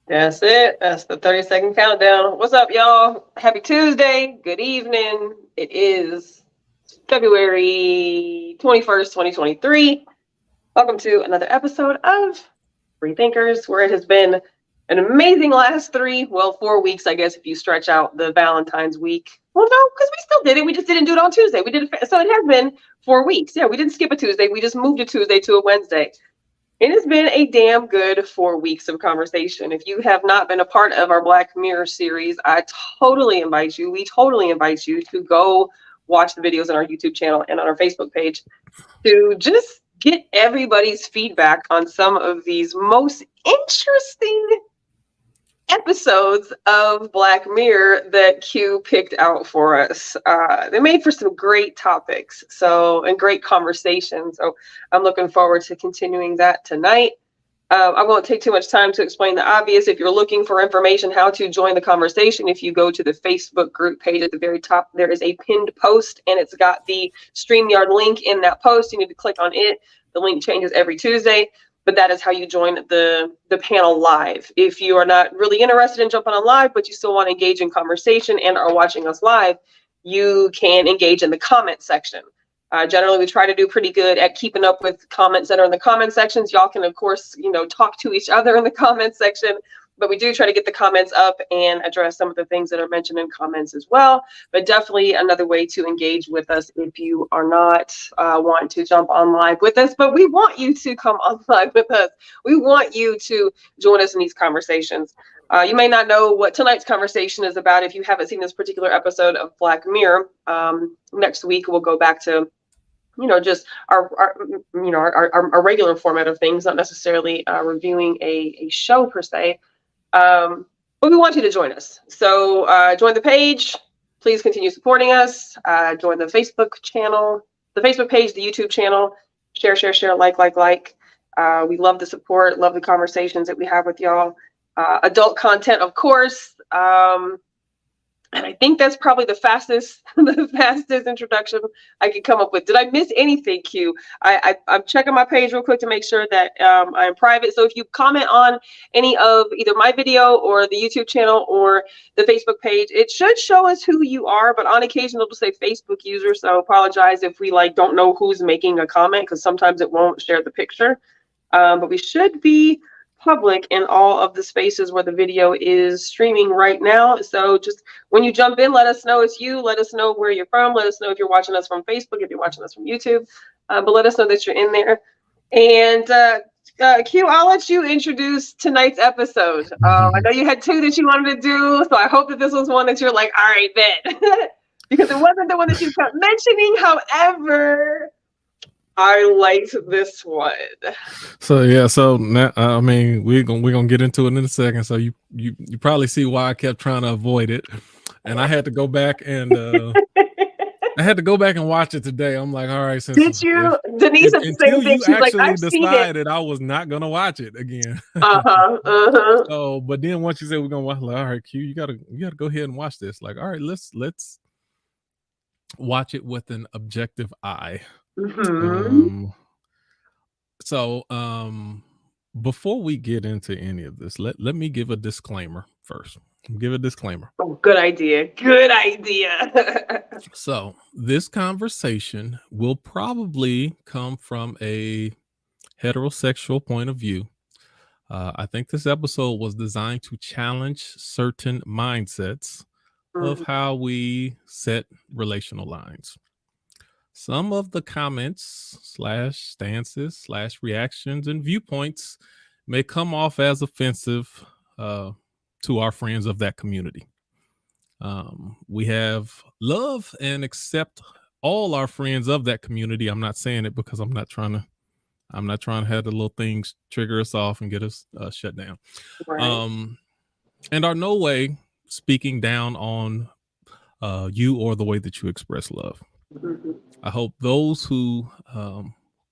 That's it. That's the 30-second countdown. What's up, y'all? Happy Tuesday. Good evening. It is February 21st, 2023. Welcome to another episode of Free Thinkers, where it has been an amazing last 4 weeks, I guess, if you stretch out the Valentine's week. Well, no, because we still did it. We just didn't do it on Tuesday. We did it, so it has been 4 weeks. Yeah, we didn't skip a Tuesday. We just moved a Tuesday to a Wednesday. It has been a damn good 4 weeks of conversation. If you have not been a part of our Black Mirror series, I totally invite you. We totally invite you to go watch the videos on our YouTube channel and on our Facebook page to just get everybody's feedback on some of these most interesting episodes of Black Mirror that Q picked out for us. They made for some great topics, and great conversations. So I'm looking forward to continuing that tonight. I won't take too much time to explain the obvious. If you're looking for information how to join the conversation, if you go to the Facebook group page at the very top, there is a pinned post, and it's got the StreamYard link in that post. You need to click on it. The link changes every Tuesday, but that is how you join the panel live. If you are not really interested in jumping on live, but you still want to engage in conversation and are watching us live, you can engage in the comment section. Generally, we try to do pretty good at keeping up with comments that are in the comment sections. Y'all can, of course, talk to each other in the comment section, but we do try to get the comments up and address some of the things that are mentioned in comments as well. But definitely another way to engage with us if you are not wanting to jump on live with us. But we want you to come on live with us. We want you to join us in these conversations. You may not know what tonight's conversation is about if you haven't seen this particular episode of Black Mirror. Next week, we'll go back to just our regular format of things, not necessarily reviewing a show per se. But we want you to join us. So join the page. Please continue supporting us. Join the Facebook channel, the Facebook page, the YouTube channel. Share, like. We love the support, love the conversations that we have with y'all. Adult content, of course. And I think that's probably the fastest introduction I could come up with. Did I miss anything, Q? I'm checking my page real quick to make sure that I'm private. So if you comment on any of either my video or the YouTube channel or the Facebook page, it should show us who you are. But on occasion, it'll just say Facebook user. So apologize if we don't know who's making a comment, because sometimes it won't share the picture. But we should be public in all of the spaces where the video is streaming right now. So just when you jump in, let us know it's you. Let us know where you're from. Let us know if you're watching us from Facebook, if you're watching us from YouTube. But let us know that you're in there. And Q, I'll let you introduce tonight's episode. I know you had two that you wanted to do, so I hope that this was one that you're like, all right, bet. Because it wasn't the one that you kept mentioning. However, I liked this one. So yeah, so now, we're gonna get into it in a second. So you probably see why I kept trying to avoid it, and I had to go back and watch it today. I'm like, all right, Did you? Denise said the same thing. She's like, I've decided I was not gonna watch it again. So, but then once you said we're gonna watch, like, all right, Q, you gotta go ahead and watch this. Like, all right, let's watch it with an objective eye. So before we get into any of this, let me give a disclaimer first. Give a disclaimer. Oh, good idea. So this conversation will probably come from a heterosexual point of view. I think this episode was designed to challenge certain mindsets of how we set relational lines. Some of the comments / stances / reactions and viewpoints may come off as offensive to our friends of that community. We have love and accept all our friends of that community. I'm not saying it because I'm not trying to have the little things trigger us off and get us shut down. Right. And are no way speaking down on you or the way that you express love. I hope those who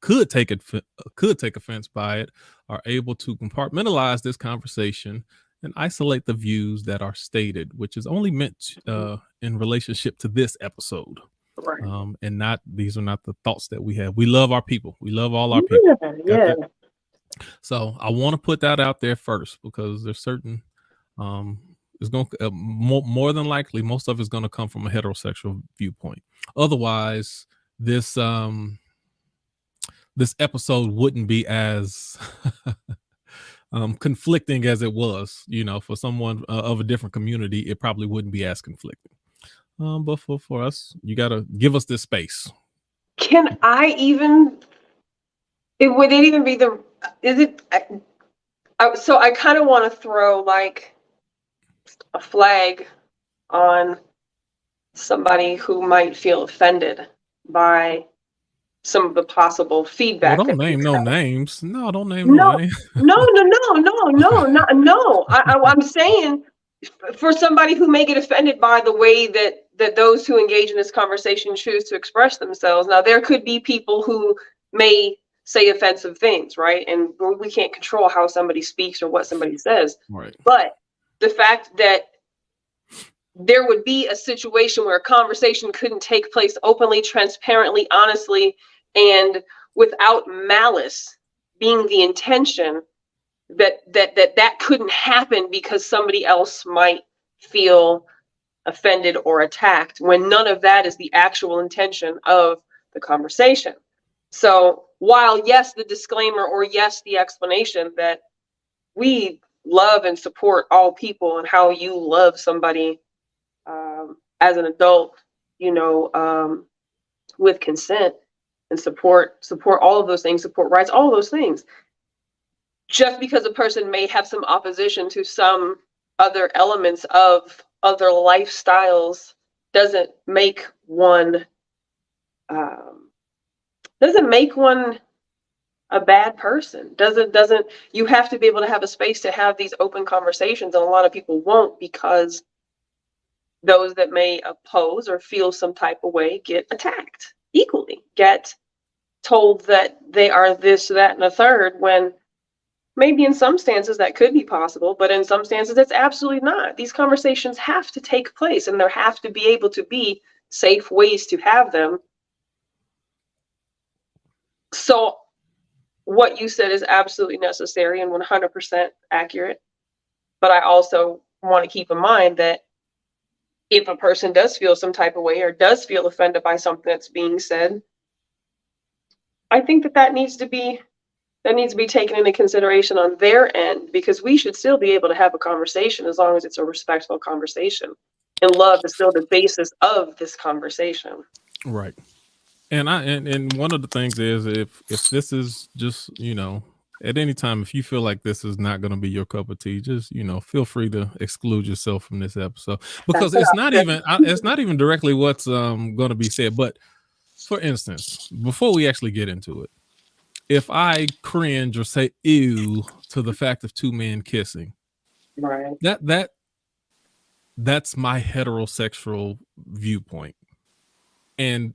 could take offense by it are able to compartmentalize this conversation and isolate the views that are stated, which is only meant in relationship to this episode. Right. And these are not the thoughts that we have. We love our people. We love all our people. So I want to put that out there first, because there's certain it's going to more than likely most of it's going to come from a heterosexual viewpoint. Otherwise, this this episode wouldn't be as conflicting as it was. For someone of a different community, it probably wouldn't be as conflicting. But for us, you got to give us this space. Can I even? Would it even be the? Is it? So I kind of want to throw like a flag on somebody who might feel offended by some of the possible feedback. Well, don't name no names. No, don't name No, no names. no. I'm saying for somebody who may get offended by the way that those who engage in this conversation choose to express themselves. Now, there could be people who may say offensive things, right? And we can't control how somebody speaks or what somebody says. Right. But the fact that there would be a situation where a conversation couldn't take place openly, transparently, honestly, and without malice being the intention, that couldn't happen because somebody else might feel offended or attacked, when none of that is the actual intention of the conversation. So while yes, the disclaimer, or yes, the explanation that we love and support all people and how you love somebody as an adult, with consent, and support all of those things, support rights, all of those things. Just because a person may have some opposition to some other elements of other lifestyles doesn't make one a bad person. Doesn't you have to be able to have a space to have these open conversations, and a lot of people won't, because those that may oppose or feel some type of way get attacked equally, get told that they are this, that, and a third, when maybe in some stances that could be possible, but in some stances it's absolutely not. These conversations have to take place, and there have to be able to be safe ways to have them. So what you said is absolutely necessary and 100% accurate. But I also want to keep in mind that if a person does feel some type of way or does feel offended by something that's being said, I think that needs to be taken into consideration on their end, because we should still be able to have a conversation as long as it's a respectful conversation. And love is still the basis of this conversation. Right. And one of the things is, if this is just, at any time, if you feel like this is not going to be your cup of tea, just, feel free to exclude yourself from this episode, because it's not even directly what's going to be said. But for instance, before we actually get into it, if I cringe or say ew to the fact of two men kissing, right, that's my heterosexual viewpoint. And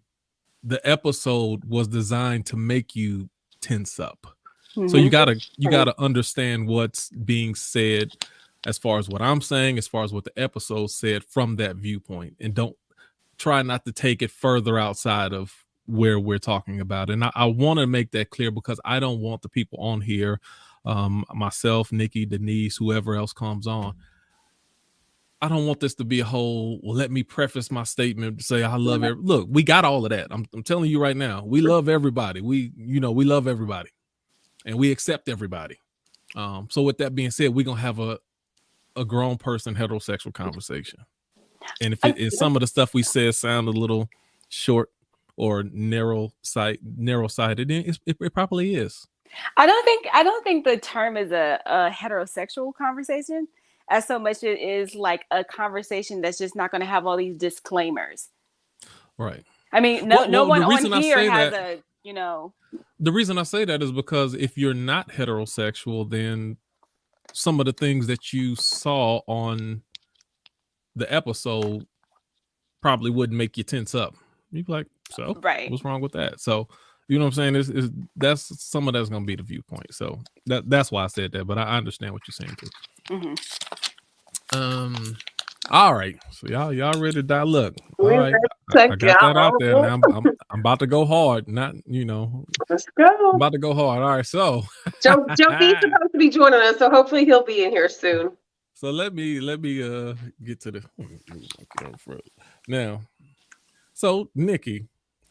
the episode was designed to make you tense up. Mm-hmm. So you gotta understand what's being said, as far as what I'm saying, as far as what the episode said, from that viewpoint, and don't try not to take it further outside of where we're talking about. And I want to make that clear, because I don't want the people on here, myself, Nikki, Denise, whoever else comes on, I don't want this to be a whole, well, let me preface my statement to say I love look, we got all of that. I'm telling you right now, we love everybody. We love everybody, and we accept everybody. So with that being said, we're gonna have a grown person heterosexual conversation. And if some of the stuff we said sound a little short or narrow-sighted, then it probably is. I don't think the term is a heterosexual conversation, as so much it is like a conversation that's just not going to have all these disclaimers. Right. I mean, no one on here has The reason I say that is because if you're not heterosexual, then some of the things that you saw on the episode probably wouldn't make you tense up. You'd be like, so right, what's wrong with that? So, you know what I'm saying? That's some of that's going to be the viewpoint. So that's why I said that, but I understand what you're saying too. Mm-hmm. All right. So y'all ready to die? Look. All We right. ready I to got that out there. go. Now I'm about to go hard. Not, Let's I'm go. about to go hard. All right. So Joe B's supposed to be joining us, so hopefully he'll be in here soon. so let me get to the now. So Nikki,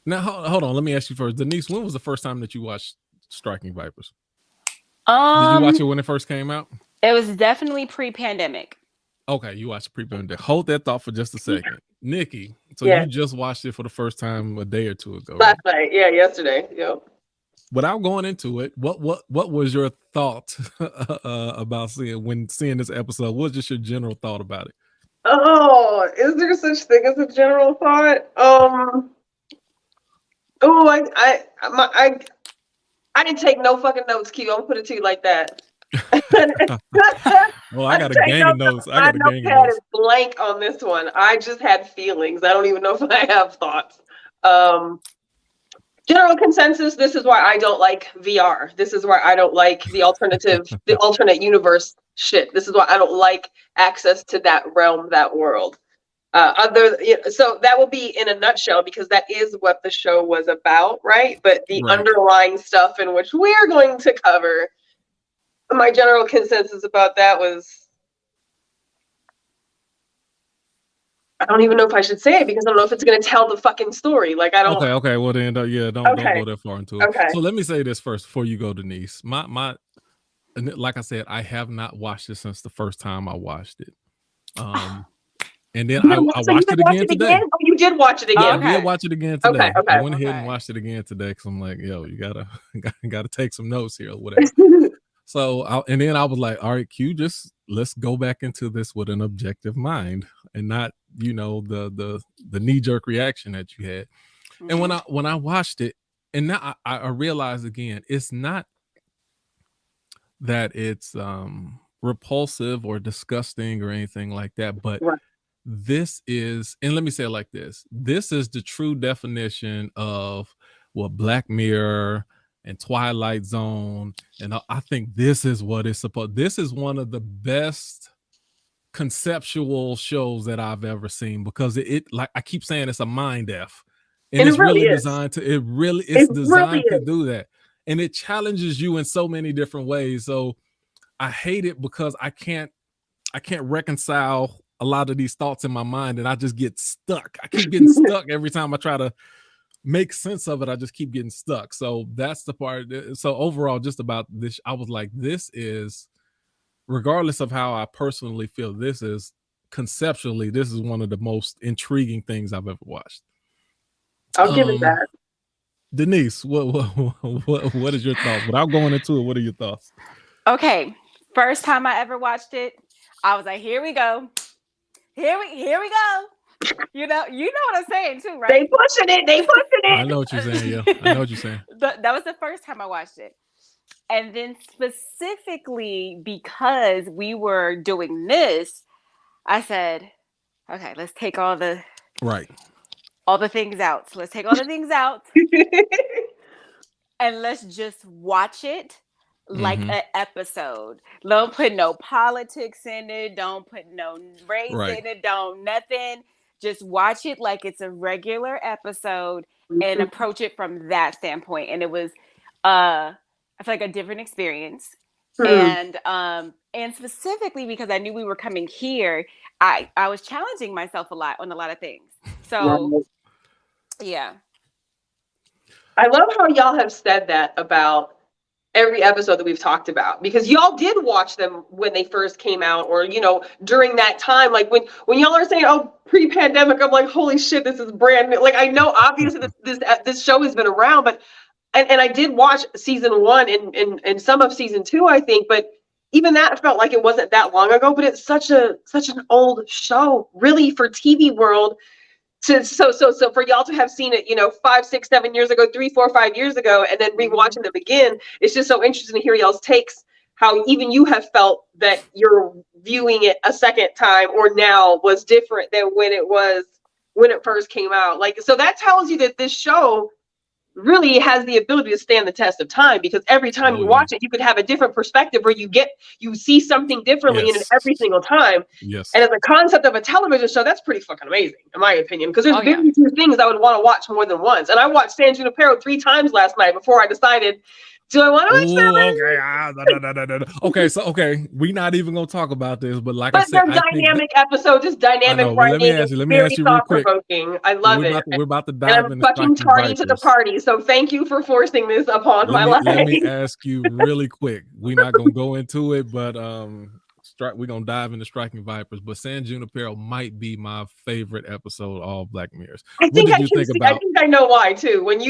now hold on. Let me ask you first. Denise, when was the first time that you watched Striking Vipers? Did you watch it when it first came out? It was definitely pre-pandemic. Okay, you watched pre-pandemic. Hold that thought for just a second. Nikki, so Yeah. you just watched it for the first time a day or two ago, right? Last night, yeah, yesterday. Yep. Without going into it, what was your thought about seeing this episode? What was just your general thought about it? Oh, is there such thing as a general thought? I didn't take no fucking notes, Q. I'm gonna put it to you like that. Well, I got a gang of notes. I got a gang of notepad notes. is blank on this one. I just had feelings. I don't even know if I have thoughts. General consensus, this is why I don't like VR. This is why I don't like the alternate universe shit. This is why I don't like access to that realm, that world. So that will be in a nutshell, because that is what the show was about, right? But the Right. underlying stuff in which we're going to cover, my general consensus about that was, I don't even know if I should say it, because I don't know if it's going to tell the fucking story. Like, I don't. Okay. Well, then, yeah, don't go that far into it. Okay. So let me say this first before you go, Denise. My, like I said, I have not watched it since the first time I watched it. And then I watched it again today. Oh, you did watch it again. I did watch it again today. Okay. I went ahead and watched it again today because I'm like, yo, you gotta take some notes here or whatever. So and then I was like, all right, Q, just let's go back into this with an objective mind and not, the knee-jerk reaction that you had. Mm-hmm. And when I watched it, and now I realized again, it's not that it's repulsive or disgusting or anything like that, but right. This is, and let me say it like this. This is the true definition of what Black Mirror and Twilight Zone. And I think this is what it's supposed. This is one of the best conceptual shows that I've ever seen, because it like I keep saying, it's a mind F. And it's really designed to, it's designed to do that. And it challenges you in so many different ways. So I hate it because I can't reconcile a lot of these thoughts in my mind, and I just get stuck. I keep getting stuck every time I try to make sense of it. I just keep getting stuck. So that's the part. So overall, just about this, I was like, this is, regardless of how I personally feel, this is conceptually, this is one of the most intriguing things I've ever watched. I'll give it that. Denise, what is your thoughts? Without going into it, what are your thoughts? Okay, first time I ever watched it, I was like, here we go. Here we go. You know what I'm saying too, right? They pushing it. I know what you're saying. Yeah, I know what you're saying. That was the first time I watched it. And then specifically because we were doing this, I said, okay, let's take all the things out. So let's take all the things out and let's just watch it like an episode. Don't put no politics in it. Don't put no race in it. Don't nothing. Just watch it like it's a regular episode and approach it from that standpoint. And it was, I feel like a different experience. And specifically because I knew we were coming here, I was challenging myself a lot on a lot of things. So, yeah. I love how y'all have said that about every episode that we've talked about, because y'all did watch them when they first came out, or during that time. Like when y'all are saying, oh, pre-pandemic, I'm like, holy shit, this is brand new. Like, I know obviously this show has been around, but and I did watch season 1 and some of season 2, I think, but even that felt like it wasn't that long ago. But it's such an old show, really, for TV world. So for y'all to have seen it, 5, 6, 7 years ago, 3, 4, 5 years ago, and then rewatching them again, it's just so interesting to hear y'all's takes, how even you have felt that you're viewing it a second time or now was different than when it first came out. Like, so that tells you that this show really has the ability to stand the test of time, because every time you watch it, you could have a different perspective where you see something differently in it every single time. Yes. And as a concept of a television show, that's pretty fucking amazing, in my opinion, because there's very few things I would want to watch more than once. And I watched San Junipero 3 times last night before I decided, do I want to watch that? Okay. Okay. We're not even gonna talk about this, but like I said, they're dynamic episodes, just dynamic writing. Let me ask you real quick. I love it. We're about to dive into fucking tardy to the party. So thank you for forcing this upon my life. Let me ask you really quick. We're not gonna go into it, but we're gonna dive into Striking Vipers. But San Junipero might be my favorite episode of all Black Mirrors. I think I know why too. When I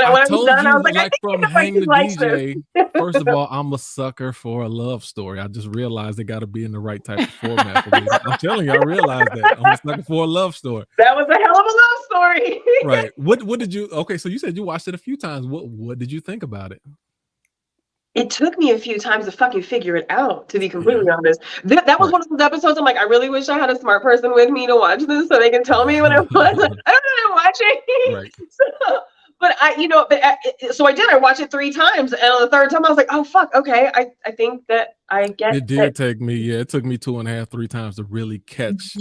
was done, I was like from Hang the DJ. First of all, I'm a sucker for a love story. I just realized they got to be in the right type of format for me. I'm telling you, I realized that. I'm a sucker for a love story. That was a hell of a love story. Right. What did you? Okay, so you said you watched it a few times. What did you think about it? It took me a few times to fucking figure it out, to be completely honest. That was one of those episodes I'm like, I really wish I had a smart person with me to watch this so they can tell me what it was. I don't know what I'm watching. Right. So I did. I watched it 3 times, and on the 3rd time I was like, oh fuck, okay. I think that I get it. It took me 2.5, 3 times to really catch.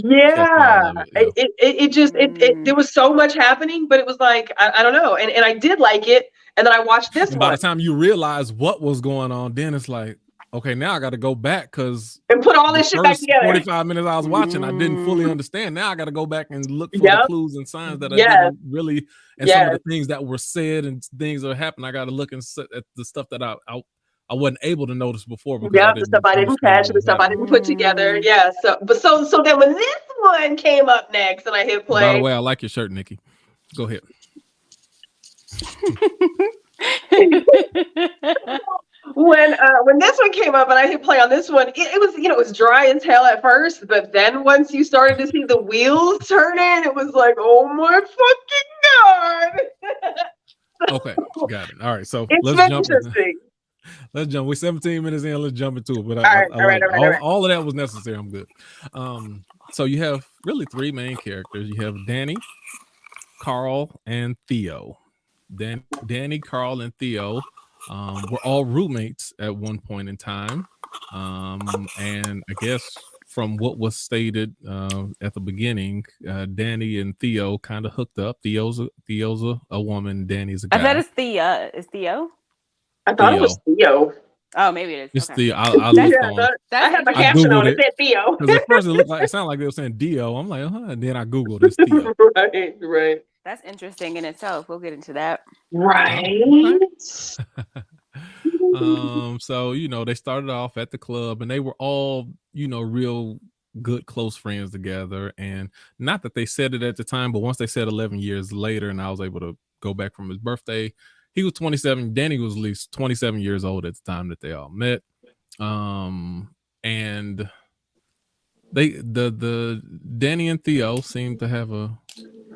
There was so much happening, but it was like, I don't know. And I did like it. And then I watched this one. By the time you realize what was going on, then it's like, okay, now I got to go back and put all this shit back together. 45 minutes I was watching, I didn't fully understand. Now I got to go back and look for the clues and signs that I didn't really, and some of the things that were said and things that happened. I got to look at the stuff that I wasn't able to notice before. The stuff I didn't catch, the stuff I didn't put together. Yeah. So then when this one came up next, and I hit play. By the way, I like your shirt, Nikki. Go ahead. When this one came up and I hit play on this one, it was dry as hell at first, but then once you started to see the wheels turning, it was like, oh my fucking god. Okay, got it. All right, so let's jump. Let's jump. We're 17 minutes in. Let's jump into it. But all of that was necessary. I'm good. So you have really 3 main characters. You have Danny, Carl, and Theo. Danny, Carl, and Theo were all roommates at one point in time, and I guess from what was stated at the beginning, Danny and Theo kind of hooked up. Theo's a woman, Danny's a guy. I thought it's Thea. Is Theo? I thought it was Theo. Oh, maybe it is. It's Theo. I had my caption on it. Said Theo. Because at first it sounded like they were saying Dio. I'm like, and then I googled it's Theo. Right. That's interesting in itself. We'll get into that. Right. So they started off at the club, and they were all real good close friends together. And not that they said it at the time, but once they said 11 years later, and I was able to go back from his birthday, he was 27. Danny was at least 27 years old at the time that they all met. And the Danny and Theo seemed to have a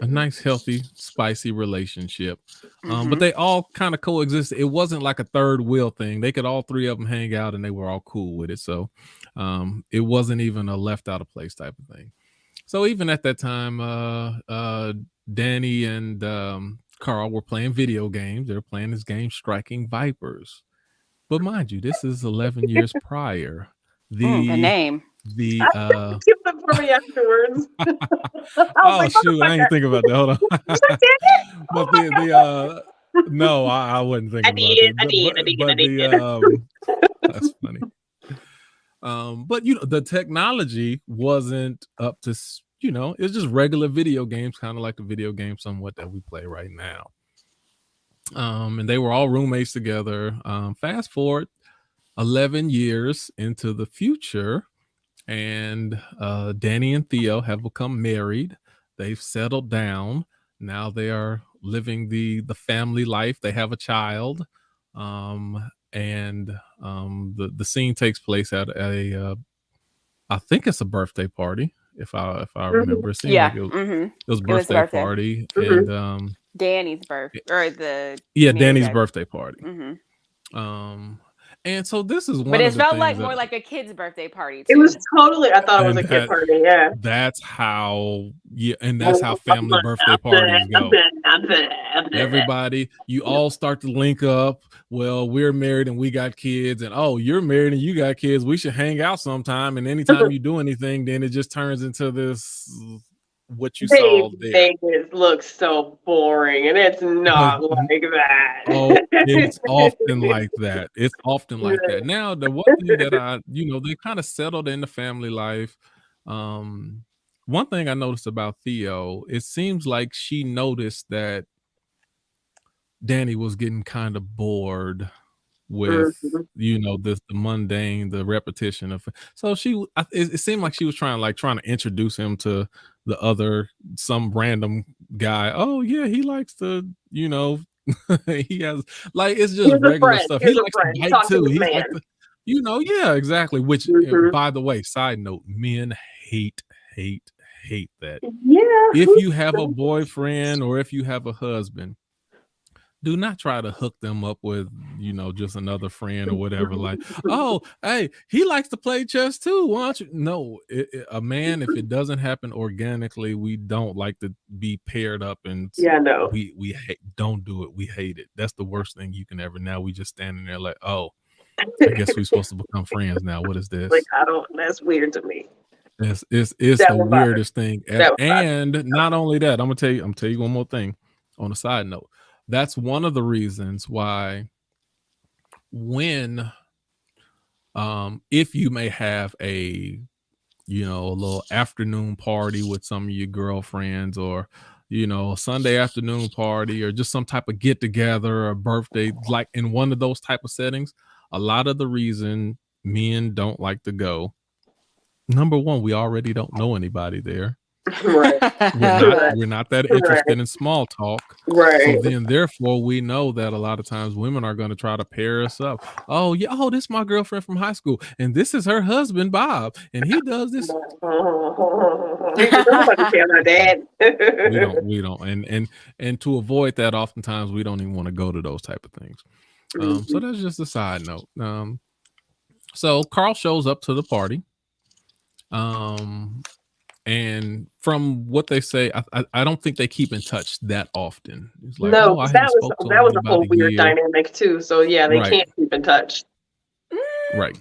nice, healthy, spicy relationship. But they all kind of coexisted. It wasn't like a third wheel thing. They could all 3 of them hang out and they were all cool with it. So it wasn't even a left out of place type of thing. So even at that time, Danny and Carl were playing video games. They were playing this game, Striking Vipers. But mind you, this is 11 years prior. The name. Give them for me afterwards. Shoot, I ain't think about that. Hold on. But no, I wasn't thinking about that. That's funny. But the technology wasn't up to it's just regular video games, kind of like the video game somewhat that we play right now. And they were all roommates together. Fast forward 11 years into the future, and Danny and Theo have become married. They've settled down. Now they are living the family life. They have a child. And the scene takes place at a I think it's a birthday party, if I remember. It seemed like it was a birthday party. And Danny's birthday or the Danny's birthday party. And so this is But one it of the felt things like that more like a kid's birthday party It too. was totally, I thought it was and a kid party, yeah. that's how that's how family birthday parties go. Everybody, you all start to link up. Well, we're married and we got kids, and oh, you're married and you got kids. We should hang out sometime. And anytime you do anything, then it just turns into this what you saw there. Vegas looks so boring, and it's not like that. Oh, it's often like that. It's often like that. Now, the one thing that they kind of settled in the family life. One thing I noticed about Theo, it seems like she noticed that Danny was getting kind of bored with the mundane, the repetition of. So it seemed like she was trying to introduce him to some random guy. Oh yeah, he likes to he has it's just regular stuff. He likes to bike too. He's like yeah, exactly. Which by the way, side note, men hate that. Yeah. If you have a boyfriend or if you have a husband, do not try to hook them up with, just another friend or whatever. Like, oh, hey, he likes to play chess too. Why don't you? No, a man, if it doesn't happen organically, we don't like to be paired up. And no, we don't do it. We hate it. That's the worst thing you can ever. Now we just standing there like, oh, I guess we're supposed to become friends now. What is this? Like, that's weird to me. It's the weirdest thing ever. And not only that, I'm gonna tell you one more thing on a side note. That's one of the reasons why when if you may have a little afternoon party with some of your girlfriends, or a Sunday afternoon party, or just some type of get together or birthday, like in one of those type of settings, a lot of the reason men don't like to go, number one, we already don't know anybody there. Right. We're not that interested in small talk. Right. So then therefore we know that a lot of times women are going to try to pair us up. Oh yeah, this is my girlfriend from high school, and this is her husband Bob, and he does this. We don't. And to avoid that, oftentimes we don't even want to go to those type of things. So that's just a side note. So Carl shows up to the party. And from what they say, I don't think they keep in touch that often. It's like, no, that was a whole weird dynamic too. So yeah, they can't keep in touch. Right.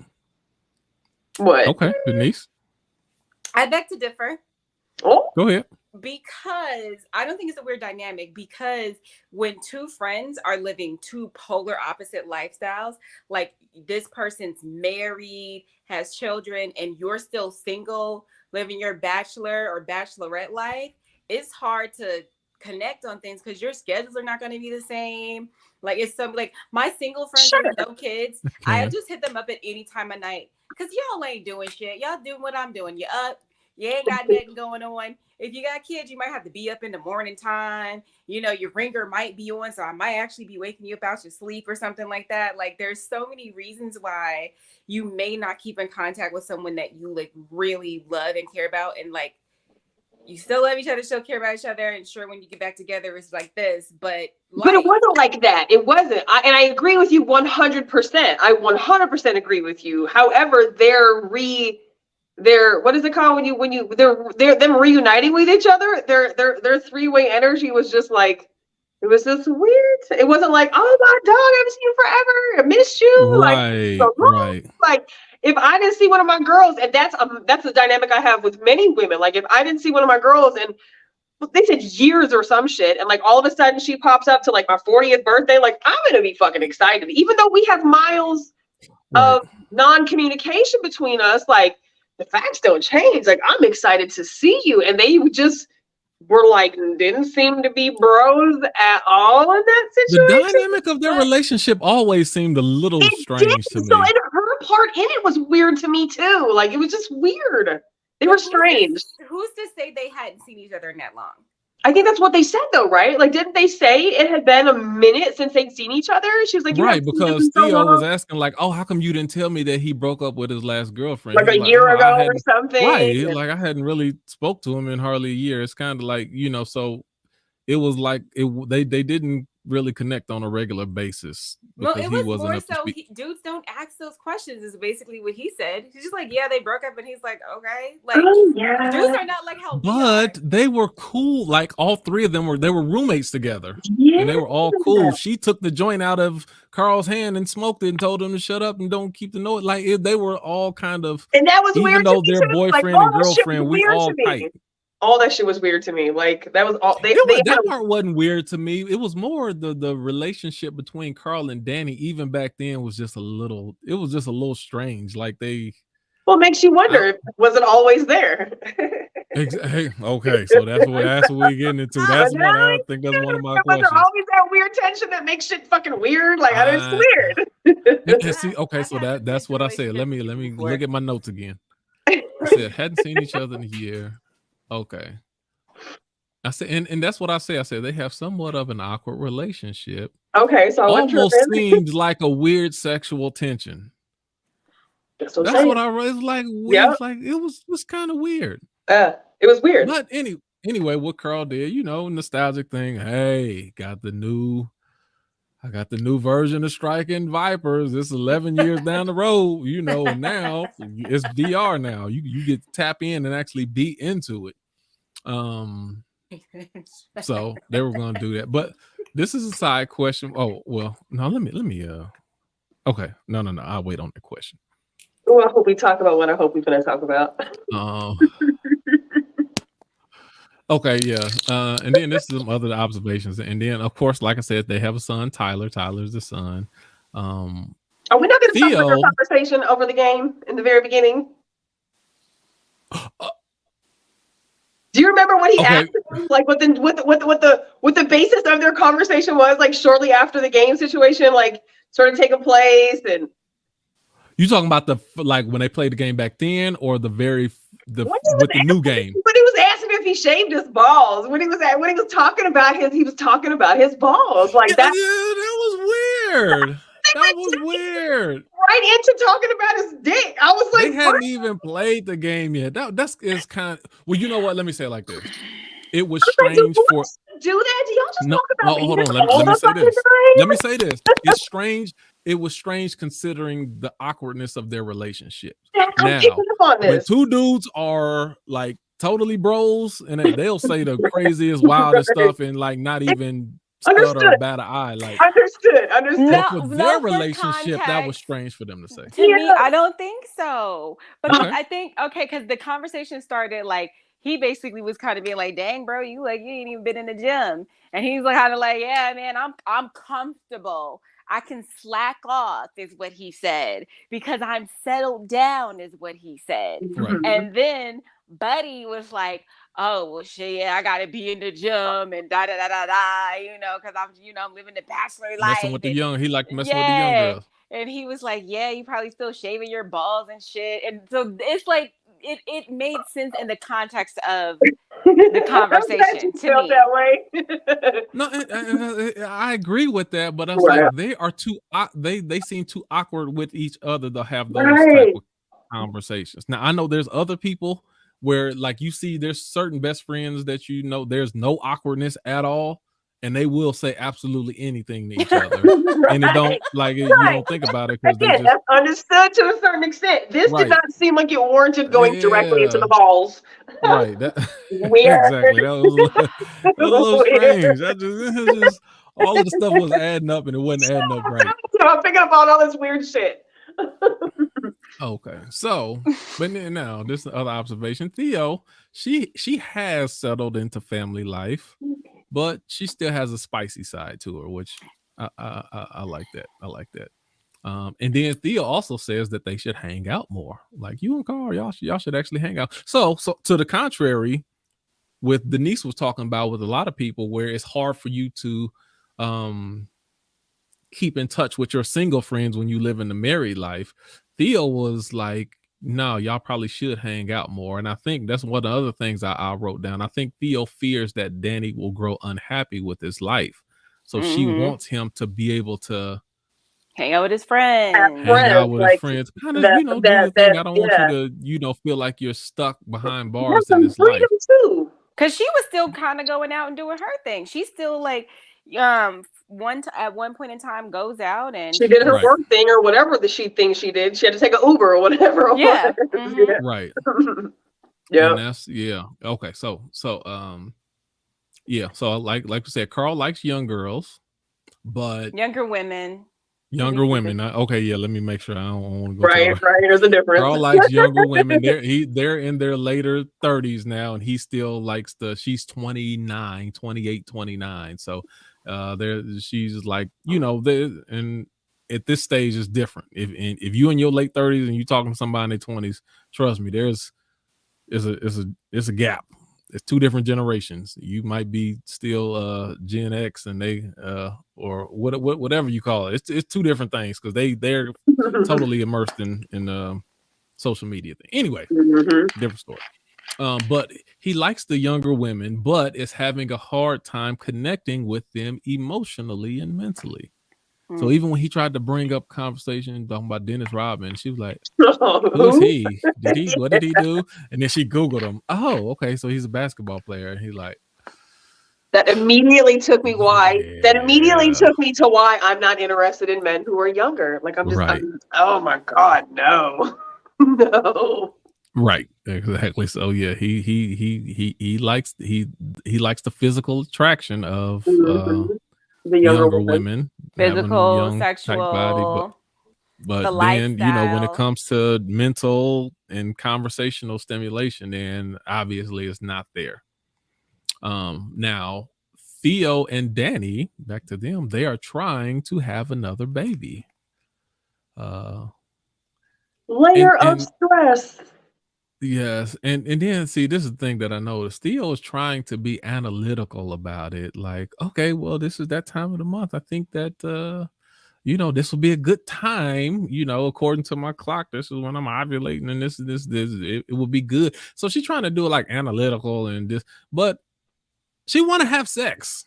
What? Okay, Denise. I beg to differ. Oh, go ahead. Because I don't think it's a weird dynamic, because when two friends are living two polar opposite lifestyles, like this person's married, has children, and you're still single, living your bachelor or bachelorette life, it's hard to connect on things because your schedules are not going to be the same. Like, it's something like my single friends with no kids. I just hit them up at any time of night because y'all ain't doing shit. Y'all doing what I'm doing. You up, you ain't got nothing going on. If you got kids, you might have to be up in the morning time. Your ringer might be on, so I might actually be waking you up out your sleep or something like that. Like, there's so many reasons why you may not keep in contact with someone that you like really love and care about, and like you still love each other, still care about each other, and sure, when you get back together, it's like this. But it wasn't like that. It wasn't. And I agree with you 100%. I 100% agree with you. However, what is it called when they're them reuniting with each other? Their three-way energy was just like, it was just weird. It wasn't like, oh my dog, I haven't seen you forever, I missed you. Right. Like if I didn't see one of my girls, and that's the dynamic I have with many women. Like if I didn't see one of my girls and they said years or some shit, and like all of a sudden she pops up to like my 40th birthday, like I'm gonna be fucking excited, even though we have miles of non-communication between us. Like, the facts don't change. Like, I'm excited to see you. And they just were like, didn't seem to be bros at all in that situation. The dynamic of their relationship always seemed a little strange to me. So, and her part in it was weird to me too. Like, it was just weird. They were strange. Who's to say they hadn't seen each other in that long? I think that's what they said though, right? Like, didn't they say it had been a minute since they'd seen each other? She was like, right, because Theo was asking like, oh, how come you didn't tell me that he broke up with his last girlfriend? Like a year ago or something. Right, like I hadn't really spoke to him in hardly a year. It's kind of like, so it was like they didn't really connect on a regular basis because it he was wasn't more up to so speed. dudes don't ask those questions is basically what he said. He's just like, yeah, they broke up, and he's like, okay, like dudes are not like how we are. But they were cool. Like all three of them they were roommates together. Yeah. And they were all cool. She took the joint out of Carl's hand and smoked it and told him to shut up and don't keep the noise. Like they were all kind of, And that was even weird though to me they're too. Like, boyfriend and all that shit girlfriend, was we weird all to me. tight. All that shit was weird to me. Like that was all That part wasn't weird to me. It was more the relationship between Carl and Danny, even back then, was just a little. It was just a little strange. Like they. Well, it makes you wonder, was it always there? Okay, so that's what we're getting into. That's what I think. That's one of my questions. Was there always that weird tension that makes shit fucking weird? Like it's weird. And see, okay, so that's what I said. Let me look at my notes again. I said hadn't seen each other in a year. Okay. I said, and that's what I say. I said they have somewhat of an awkward relationship. Okay, so almost seems like a weird sexual tension. That's what I wrote. It's like weird. It's like it was kind of weird. It was weird. But anyway, what Carl did, nostalgic thing. Hey, I got the new version of Striking Vipers. This 11 years down the road, and now it's VR now. You get to tap in and actually be into it. So they were going to do that, but this is a side question. Oh well, no. Let me. Okay, no. I'll wait on the question. Oh, I hope we talk about what I hope we're going to talk about. Okay, yeah. And then this is some other observations, and then of course, like I said, they have a son, Tyler. Tyler's the son. Are we not going to talk about their conversation over the game in the very beginning? Do you remember what he asked him? Like what the basis of their conversation was? Like shortly after the game situation, like started taking place, and you talking about when they played the game back then, or with the new game? When he was asking if he shaved his balls, when he was talking about his balls, like that. Yeah, that was weird. That was weird. Right into talking about his dick. I was like, they hadn't even played the game yet. That's kind of, well, you know what? Let me say it like this. It was strange for do that. Do y'all just talk about hold on. Let me say this. Let me say this. It's strange. It was strange considering the awkwardness of their relationship. Now, when two dudes are like totally bros and they'll say the craziest, wildest stuff and like not even stutter or bat an eye. Like understood. But for their relationship, that was strange for them to say. To me, I don't think so. But I think because the conversation started like he basically was kind of being like, "Dang, bro, you ain't even been in the gym," and he's like kind of like, "Yeah, man, I'm comfortable. I can slack off," is what he said, because I'm settled down, is what he said. Right. And then Buddy was like, "Oh well, shit, yeah, I gotta be in the gym and da da da da da, because I'm living the bachelor life." Messing with the young, he liked messing with the young girls. And he was like, "Yeah, you probably still shaving your balls and shit." And so it's like it made sense in the context of the conversation to me. That way. No, I agree with that, but I was like, they are too. They seem too awkward with each other to have those type of conversations. Now I know there's other people where like you see there's certain best friends that there's no awkwardness at all, and they will say absolutely anything to each other, and it don't like you don't think about it because that's understood to a certain extent. This did not seem like it warranted going directly into the balls. Right. Weird. Exactly. That was a little strange. Just all of the stuff was adding up, and it wasn't adding up right. So I'm picking up on all this weird shit. Okay, so but now this other observation. Theo, she has settled into family life, but she still has a spicy side to her, which I like that. I like that. And then Theo also says that they should hang out more. Like you and Carl, y'all should actually hang out. So to the contrary, with Denise was talking about with a lot of people where it's hard for you to keep in touch with your single friends when you live in the married life. Theo was like, no, y'all probably should hang out more. And I think that's one of the other things I wrote down. I think Theo fears that Danny will grow unhappy with his life. So she wants him to be able to hang out with his friends. Hang out with his friends. Kind of, do your thing. I don't want you to, feel like you're stuck behind bars in his life. Too. Because she was still kind of going out and doing her thing. She's still like, at one point in time goes out and she did her work thing or whatever she thinks she did. She had to take an Uber or whatever. Yeah. Right. Yeah. And that's okay. So yeah. So like we said, Carl likes young girls, but younger women. Okay, yeah. Let me make sure I don't want to go. Right. There's a difference. Carl likes younger women. They're in their later 30s now, and he still likes she's 29, 28, 29. So she's like, and at this stage is different. If you in your late 30s and you talking to somebody in their 20s, trust me, there's a gap. It's two different generations. You might be still Gen X and they or whatever you call it. It's two different things because they're totally immersed in social media thing. Anyway, different story. But he likes the younger women, but is having a hard time connecting with them emotionally and mentally. So even when he tried to bring up conversation talking about Dennis Rodman, she was like, "Who's he? What did he do?" And then she Googled him. Oh, okay, so he's a basketball player. And he's like, that immediately took me That immediately took me to why I'm not interested in men who are younger. Like I'm just, oh my God, no, no. Right, exactly. So yeah, he likes the physical attraction of the younger women, physical, sexual body, but the then lifestyle. when it comes to mental and conversational stimulation, then obviously it's not there. Now Theo and Danny, back to them, they are trying to have another baby. Layer of stress. Yes, and then see, this is the thing that I noticed. Theo is trying to be analytical about it. Like, okay, well, this is that time of the month. I think that this will be a good time. According to my clock, this is when I'm ovulating, and this it will be good. So she's trying to do it like analytical and this, but she want to have sex.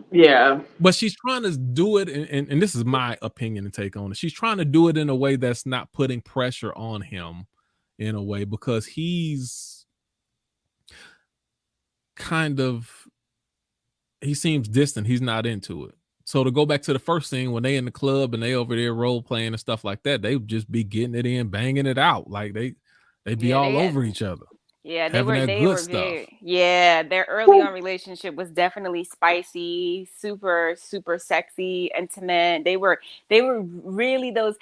Yeah, but she's trying to do it, and this is my opinion and take on it. She's trying to do it in a way that's not putting pressure on him. In a way, because he's he seems distant. He's not into it. So to go back to the first scene, when they in the club and they over there role playing and stuff like that, they would just be getting it in, banging it out. Like they be all over each other. Yeah, they were stuff. Their early on relationship was definitely spicy, super, super sexy, intimate. They were really those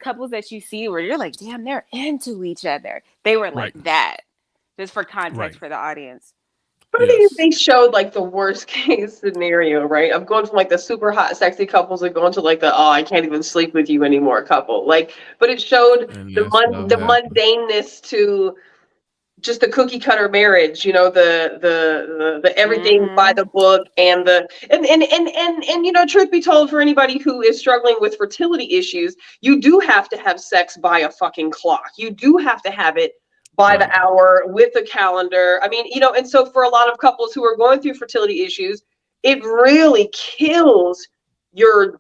couples that you see where you're like, damn, they're into each other. They were like that. Just for context for the audience. I think they showed like the worst case scenario, right? Of going from like the super hot, sexy couples and going to like the I can't even sleep with you anymore couple. Like, but it showed the mundaneness to just the cookie cutter marriage, the everything by the book and truth be told, for anybody who is struggling with fertility issues, you do have to have sex by a fucking clock. You do have to have it by the hour with a calendar. I mean, and so for a lot of couples who are going through fertility issues, it really kills your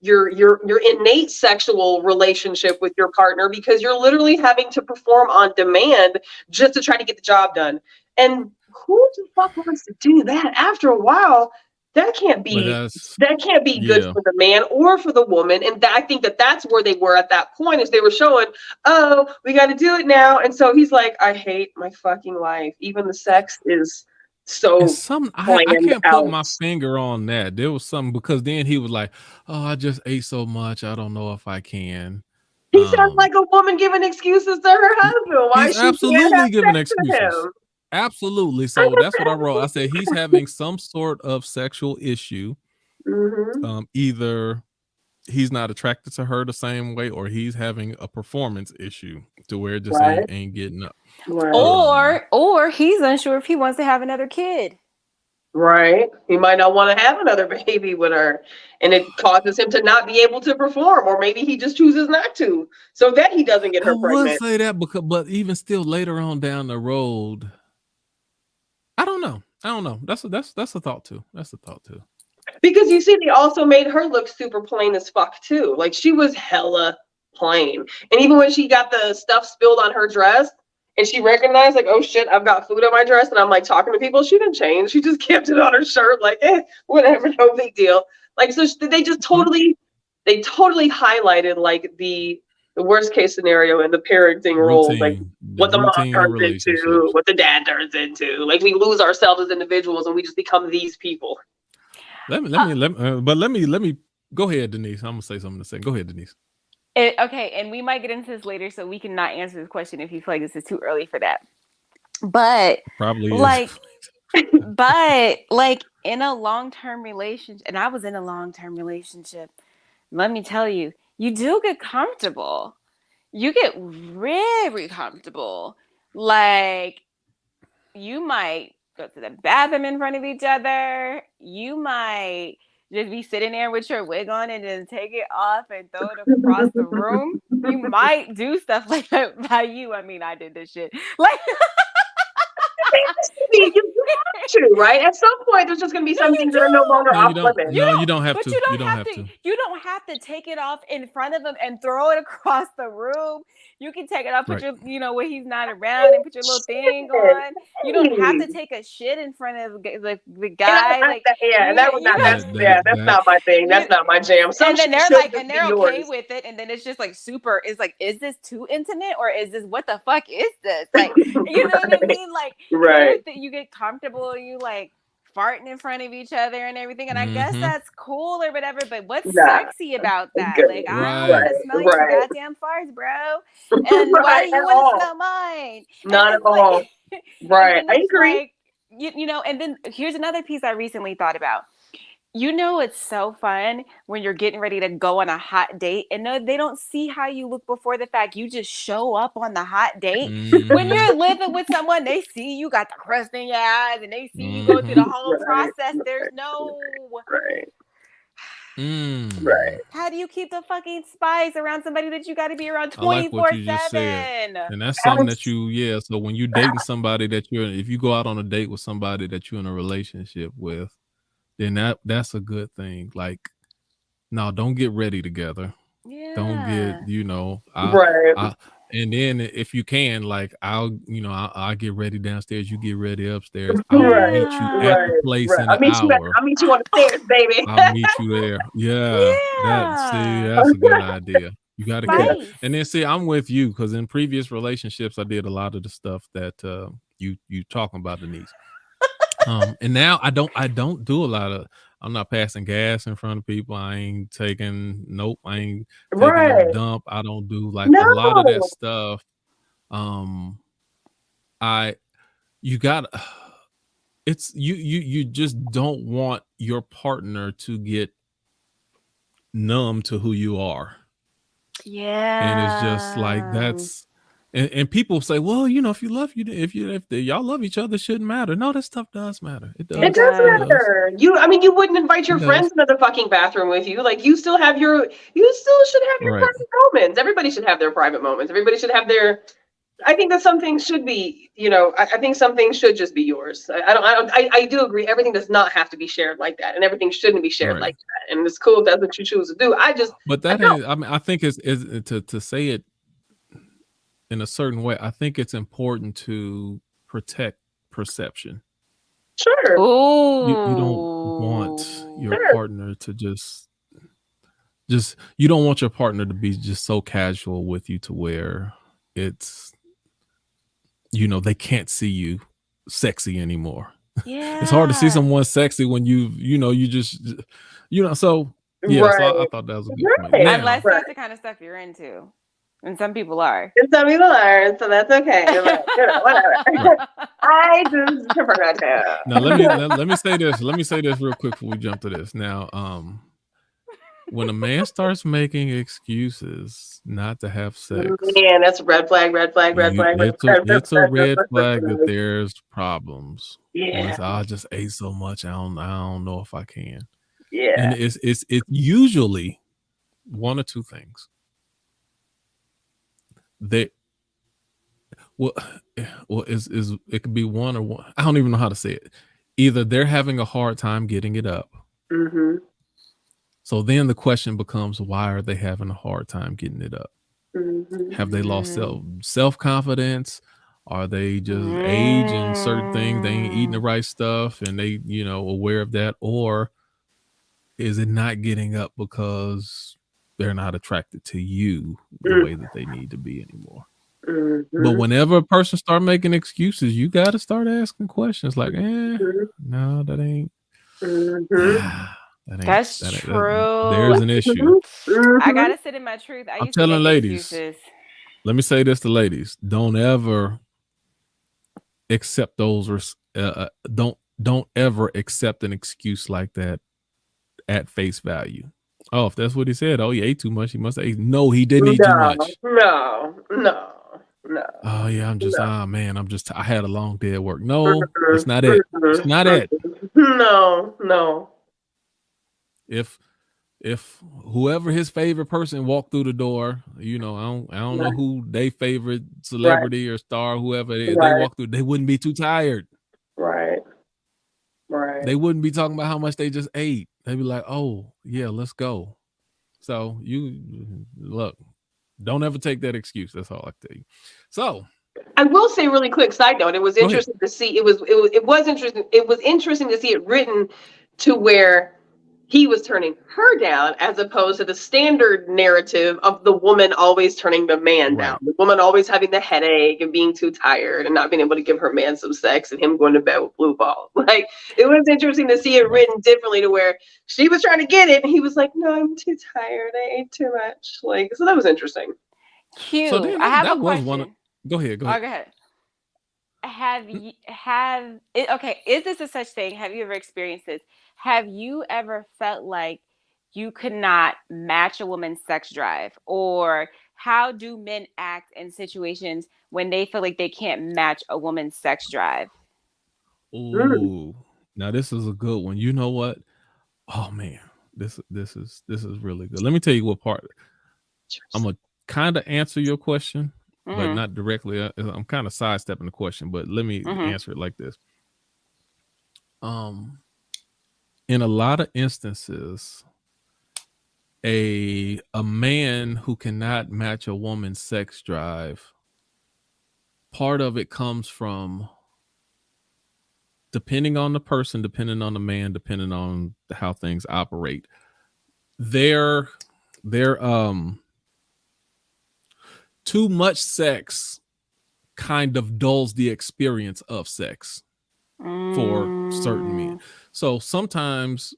innate sexual relationship with your partner, because you're literally having to perform on demand just to try to get the job done. And who the fuck wants to do that? After a while, that can't be good for the man or for the woman. And I think that's where they were at that point, is they were showing, oh, we got to do it now. And so he's like, I hate my fucking life. Even the sex is so I can't put my finger on that. There was something, because then he was like, oh, I just ate so much, I don't know if I can. He sounds like a woman giving excuses to her husband. Why he's absolutely giving excuses. Absolutely. So that's what I wrote. I said he's having some sort of sexual issue. Either he's not attracted to her the same way, or he's having a performance issue to where it just ain't getting up. Or he's unsure if he wants to have another kid. Right. He might not want to have another baby with her, and it causes him to not be able to perform, or maybe he just chooses not to, so that he doesn't get her pregnant. I would say that, but even still later on down the road, I don't know. That's a thought too. Because you see, they also made her look super plain as fuck too. Like, she was hella plain. And even when she got the stuff spilled on her dress and she recognized like, oh shit, I've got food on my dress, and I'm like talking to people. She didn't change. She just kept it on her shirt, like, whatever, no big deal. Like, so they just totally highlighted like the worst case scenario in the parenting role, like what the mom turns into, what the dad turns into. Like, we lose ourselves as individuals and we just become these people. Let me go ahead, Denise. I'm gonna say something to say. Go ahead, Denise. Okay, and we might get into this later, so we cannot answer this question if you feel like this is too early for that. But probably like, but like in a long-term relationship, and I was in a long-term relationship. Let me tell you, you do get comfortable. You get very comfortable. Like, you might go to the bathroom in front of each other. You might just be sitting there with your wig on and then take it off and throw it across the room. You might do stuff like that by you. I mean, I did this shit. Like, you have to, right? At some point, there's just going to be some things that are no longer off limits. No, you don't have to. You don't have to. You don't have to take it off in front of him and throw it across the room. You can take it off, put your, when he's not around, and put your little thing on. You don't have to take a shit in front of the guy. That's not my thing. That's not my jam. And then they're okay with it, and then it's just like super. It's like, is this too intimate, or is this, what the fuck is this? Like, you know what I mean? Like, right? You get comfortable. You like farting in front of each other and everything, and I guess that's cool or whatever. But what's sexy about that? Like, I don't want to smell your goddamn farts, bro. And why do you want to smell mine? Not at all. Right, I agree. Like, and then here's another piece I recently thought about. It's so fun when you're getting ready to go on a hot date, and no, they don't see how you look before the fact. You just show up on the hot date. When you're living with someone, they see you got the crust in your eyes, and they see you go through the whole process. There's no right. How do you keep the fucking spice around somebody that you got to be around 24/7? And that's something that so when you're dating somebody if you go out on a date with somebody that you're in a relationship with, then that's a good thing. Like, no, don't get ready together. Yeah. Don't get, right. And then if you can, like, I'll get ready downstairs. You get ready upstairs. I'll meet you at the place in an hour. I'll meet you on the stairs, baby. I'll meet you there. Yeah. That's a good idea. You got to keep. And then I'm with you, because in previous relationships, I did a lot of the stuff that you talking about, Denise. And now I don't do a lot of. I'm not passing gas in front of people. I ain't taking. Nope. I ain't taking a dump. I don't do a lot of that stuff. You just don't want your partner to get numb to who you are. Yeah. And it's just like, that's. And people say, well, if y'all love each other, it shouldn't matter. No, that stuff does matter. It does. It does matter. You wouldn't invite your friends into the fucking bathroom with you. Like, you still should have your private moments. Everybody should have their private moments. Everybody should have their. I think that some things should be, I think some things should just be yours. I do agree. Everything does not have to be shared like that, and everything shouldn't be shared like that. And it's cool if that's what you choose to do. I think it's to say it in a certain way. I think it's important to protect perception. Sure. You don't want your partner to just you don't want your partner to be just so casual with you to where it's they can't see you sexy anymore. Yeah. It's hard to see someone sexy when so so I thought that was a good point. Now, unless that's the kind of stuff you're into. And some people are. And some people are, so that's okay. Whatever. I just prefer not to. Now let me say this. Let me say this real quick before we jump to this. Now, when a man starts making excuses not to have sex, man, that's a red flag. It's a red flag that there's problems. Yeah. I just ate so much. I don't know if I can. Yeah. And it's usually one or two things. It could be one or one. I don't even know how to say it. Either they're having a hard time getting it up. Mm-hmm. So then the question becomes, why are they having a hard time getting it up? Mm-hmm. Have they lost self-confidence? Are they just age and certain things? They ain't eating the right stuff and they, aware of that? Or is it not getting up because they're not attracted to you the way that they need to be anymore? But whenever a person start making excuses, you got to start asking questions like, no, that ain't. That's true. There's an issue. I got to sit in my truth. I'm telling ladies, let me say this to ladies. Don't ever accept those, don't ever accept an excuse like that at face value. Oh, if that's what he said, oh, he ate too much. He must have ate. No, he didn't eat too much. No. Oh yeah, I had a long day at work. No, it's not it. It's not it. No. If whoever his favorite person walked through the door, I don't know who they favorite celebrity or star, whoever it is, they walk through, they wouldn't be too tired. Right. They wouldn't be talking about how much they just ate. They'd be like, oh yeah, let's go. So you look, don't ever take that excuse. That's all I tell you. So I will say really quick side note, it was interesting to see, it was interesting to see it written to where he was turning her down as opposed to the standard narrative of the woman always turning the man down. The woman always having the headache and being too tired and not being able to give her man some sex and him going to bed with blue balls. Like, it was interesting to see it written differently to where she was trying to get it and he was like, no, I'm too tired. I ate too much. Like, so that was interesting. Cute. So then I have a question. Go ahead. Oh, go ahead. Is this a such thing? Have you ever experienced this? Have you ever felt like you could not match a woman's sex drive? Or how do men act in situations when they feel like they can't match a woman's sex drive? Ooh, now this is a good one. You know what? Oh man, this is really good. Let me tell you what part. I'm gonna kind of answer your question, but not directly. I'm kind of sidestepping the question, but let me answer it like this. In a lot of instances, a man who cannot match a woman's sex drive, part of it comes from, depending on the person, depending on the man, depending on how things operate, they're too much sex kind of dulls the experience of sex for certain men. So sometimes,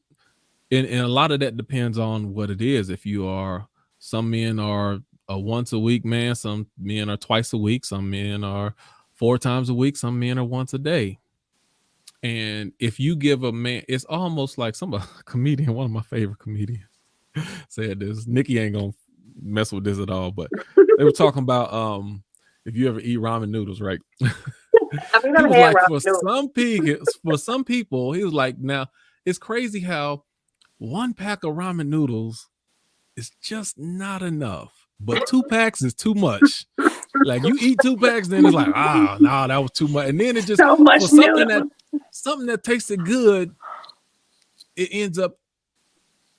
and a lot of that depends on what it is. If you are, some men are a once a week man, some men are twice a week, some men are 4 times a week, some men are once a day. And if you give a man, it's almost like a comedian, one of my favorite comedians said this. Nikki ain't gonna mess with this at all, but they were talking about if you ever eat ramen noodles, right? I mean, he was like, for some people, he was like, now it's crazy how 1 pack of ramen noodles is just not enough, but 2 packs is too much. Like, you eat 2 packs, then it's like, no, that was too much. And then it just, so much something that tasted good, it ends up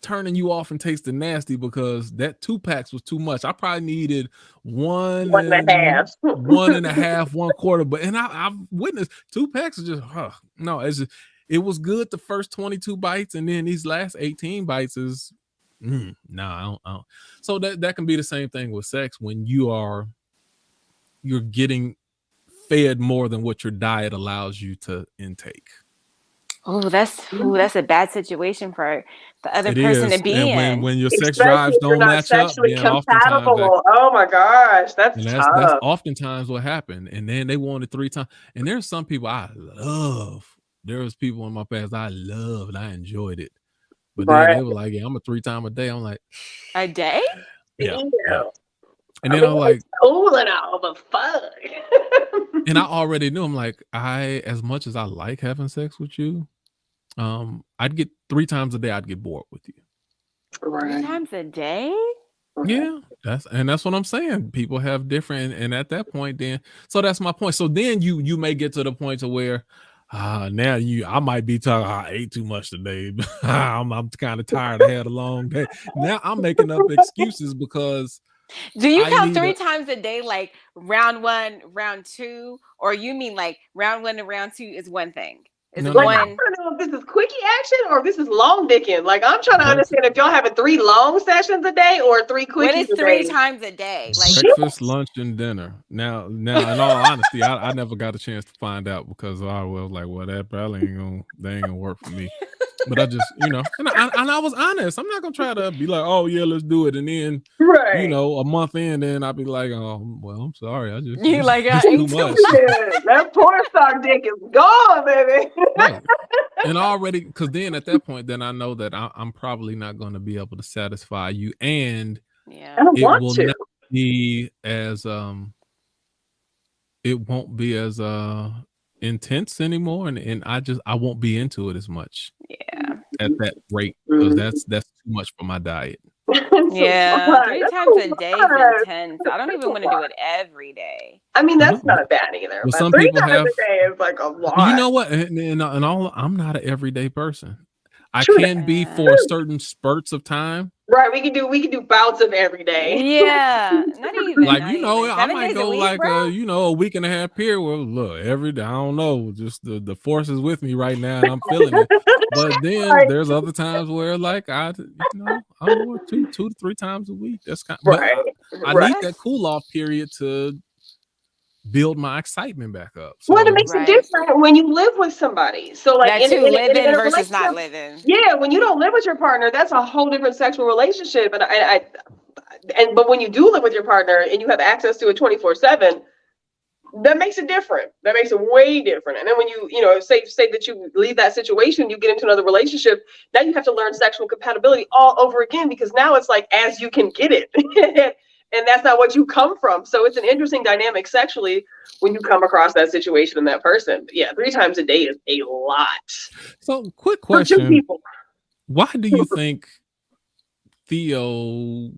turning you off and tasting nasty because that 2 packs was too much. I probably needed 1.5, 1.25, but I've witnessed 2 packs is just no. It was good the first 22 bites, and then these last 18 bites is I don't. So that can be the same thing with sex when you're getting fed more than what your diet allows you to intake. Oh, that's a bad situation for the other person to be in. When your sex drives don't match up, then compatible. Oh my gosh, that's tough. That's oftentimes what happened. And then they wanted 3 times. And there's some people I love. There was people in my past I loved. I enjoyed it. But then they were like, yeah, I'm a 3 time a day. I'm like, a day? Yeah. And then I'm like, cool and all, but fuck. And I already knew, I'm like, as much as I like having sex with you, I'd get 3 times a day, I'd get bored with you. 3 times a day? Yeah, that's what I'm saying. People have different, and at that point, then, so that's my point. So then you may get to the point to where now I might be talking, I ate too much today. I'm kind of tired. I had a long day. Now I'm making up excuses because Do you I count need 3 a times a day, like round 1, round 2, or you mean like round 1 and round 2 is one thing? Is it no, Like, I no. one? don't know if this is quickie action or if this is long dicking. Like, I'm trying to Breakfast, understand if y'all having 3 long sessions a day or 3 What is quickies a 3 day. times a day? Like, Shit. breakfast, lunch, and dinner. Now, in all honesty, I never got a chance to find out because I was like, well, that probably ain't gonna work for me. But I just, and I was honest. I'm not gonna try to be like, oh yeah, let's do it, and then Right. a month in, then I'll be like, oh well, I'm sorry, I just you like, I it's too ate too much. Yeah, that porn star dick is gone, baby. Right. And already, because then at that point, then I know that I'm probably not going to be able to satisfy you, and I Yeah. don't it want will to. not be as it won't be as intense anymore, and I won't be into it as much Yeah. at that rate because that's too much for my diet. It's a Yeah. lot. 3 That's times a a day is lot. intense. I don't That's a even want to do lot. it every day. I mean, I that's know. not bad either, But but some 3 people times have. a day is like a You lot. know what? And all, I'm not an everyday person. I True that. can be Yeah. for certain spurts of time. Right, we can do bouts of every day. Yeah. Not even. Like, Not even. I 7 might days a go week, like bro. a week and a half period where look every day. I don't know, just the force is with me right now and I'm feeling it. But then Right. there's other times where like I'm more 2 to 3 times a week. That's but Right. I Right. need that cool off period to build my excitement back up. Well, it So makes it Right. different when you live with somebody. So, like That too, in living a versus not relationship, living. yeah, when you don't live with your partner, that's a whole different sexual relationship. But when you do live with your partner and you have access to it 24/7, that makes it different. That makes it way different. And then when say that you leave that situation, you get into another relationship, now you have to learn sexual compatibility all over again because now it's like as you can get it. And that's not what you come from. So it's an interesting dynamic sexually when you come across that situation and that person. But yeah, 3 times a day is a lot so quick for 2 question. people. Why do you think Theo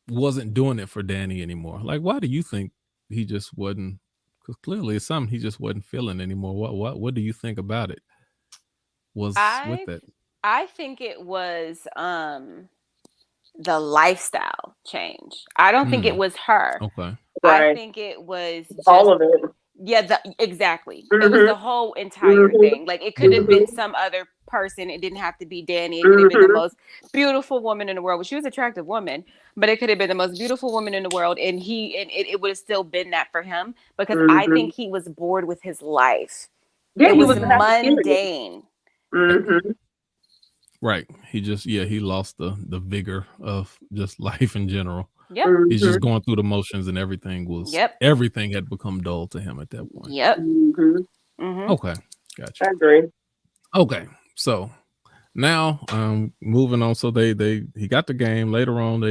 wasn't doing it for Danny anymore? Like, why do you think he just wasn't? Because clearly it's something he just wasn't feeling anymore. What do you think about it? Was with it? I think it was the lifestyle change. I don't think it was her. Okay. I Right. think it was just All of it. Yeah, exactly. It was the whole entire thing. Like it could have been some other person. It didn't have to be Danny. It could have been the most beautiful woman in the world. Well, she was an attractive woman, but it could have been the most beautiful woman in the world, and it would have still been that for him because I think he was bored with his life. Yeah, It he was was mundane. Right. He just he lost the vigor of just life in general. Yep. He's just going through the motions and everything everything had become dull to him at that point. Yep. Okay. Gotcha. I agree. Okay. So now moving on. So he got the game later on.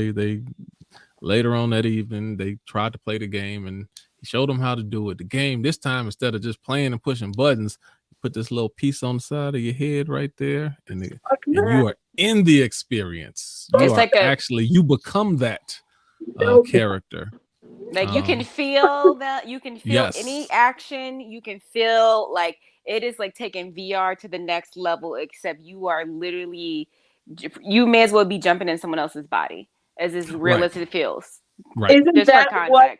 Later on that evening, they tried to play the game and he showed them how to do it. The game this time, instead of just playing and pushing buttons, you put this little piece on the side of your head right there, and you are in the experience. You become that character. Like you can feel that, you can feel any action, you can feel like it is like taking VR to the next level, except you are literally, you may as well be jumping in someone else's body as real as it feels. Right. Isn't that what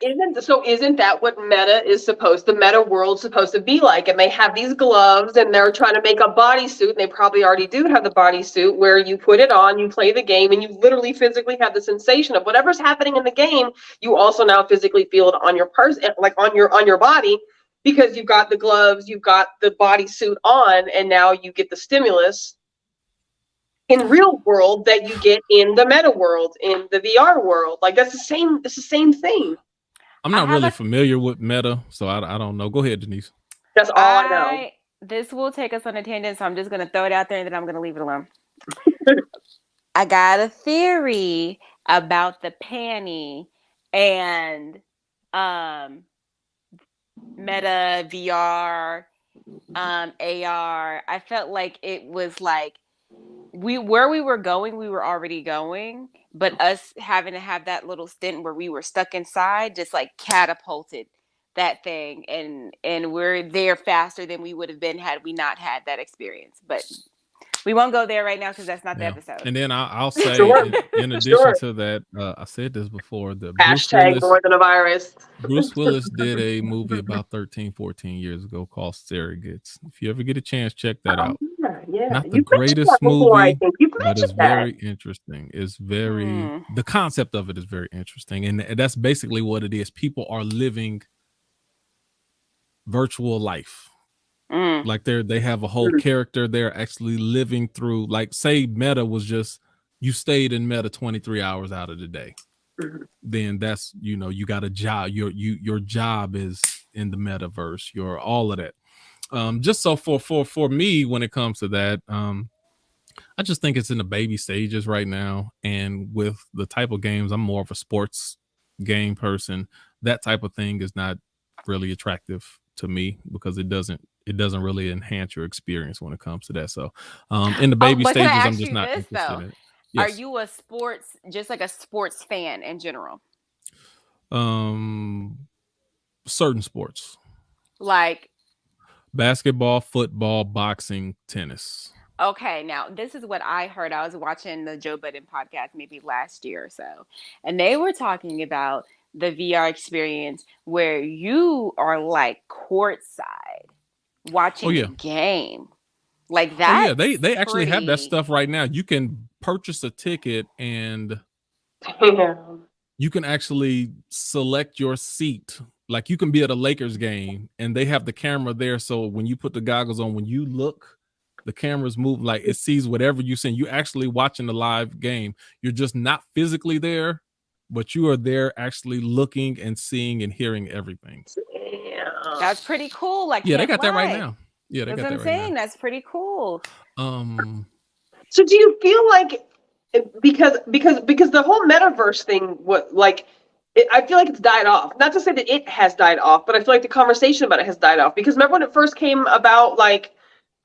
the meta world's supposed to be like? And they have these gloves and they're trying to make a bodysuit, and they probably already do have the bodysuit where you put it on, you play the game, and you literally physically have the sensation of whatever's happening in the game. You also now physically feel it on your person, like on your body, because you've got the gloves, you've got the bodysuit on, and now you get the stimulus in real world that you get in the meta world, in the VR world. Like it's the same thing. I'm not really familiar with meta, so I don't know. Go ahead, Denise. That's all I know. This will take us on a tangent, so I'm just gonna throw it out there and then I'm gonna leave it alone. I got a theory about the panty and meta VR, AR. I felt like it was like where we were going, we were already going, but us having to have that little stint where we were stuck inside just like catapulted that thing, and we're there faster than we would have been had we not had that experience. But We won't go there right now because that's not the Yeah. episode. And then I'll say, Sure. in addition Sure. to that, I said this before, the Hashtag more than a virus. Bruce Willis did a movie about 13, 14 years ago called Surrogates. If you ever get a chance, check that out. Yeah. Not the You mentioned greatest that before, I movie, think. You but it's mentioned that. very interesting. It's very, the concept of it is very interesting. And that's basically what it is. People are living virtual life. Like they have a whole character. They're actually living through, like, say Meta was just, you stayed in Meta 23 hours out of the day. Then that's, you know, you got a job. Your job is in the metaverse. You're all of that. Just so for me, when it comes to that, I just think it's in the baby stages right now. And with the type of games, I'm more of a sports game person. That type of thing is not really attractive to me because it doesn't really enhance your experience when it comes to that. So in the baby stages, I'm just not interested in it. Yes. Are you a sports fan in general? Certain sports. Like basketball, football, boxing, tennis. Okay, now this is what I heard. I was watching the Joe Budden podcast maybe last year or so, and they were talking about the VR experience where you are like courtside watching the game. Like that. Oh yeah, they actually have that stuff right now. You can purchase a ticket and you can actually select your seat. Like you can be at a Lakers game and they have the camera there. So when you put the goggles on, when you look, the cameras move, like it sees whatever you see. You actually watching the live game. You're just not physically there, but you are there actually looking and seeing and hearing everything. That's pretty cool. Like, yeah, they got that right now. Yeah, they that's got what that I'm right saying. now. That's pretty cool. So do you feel like because the whole metaverse thing, I feel like it's died off. Not to say that it has died off, but I feel like the conversation about it has died off. Because remember when it first came about, like,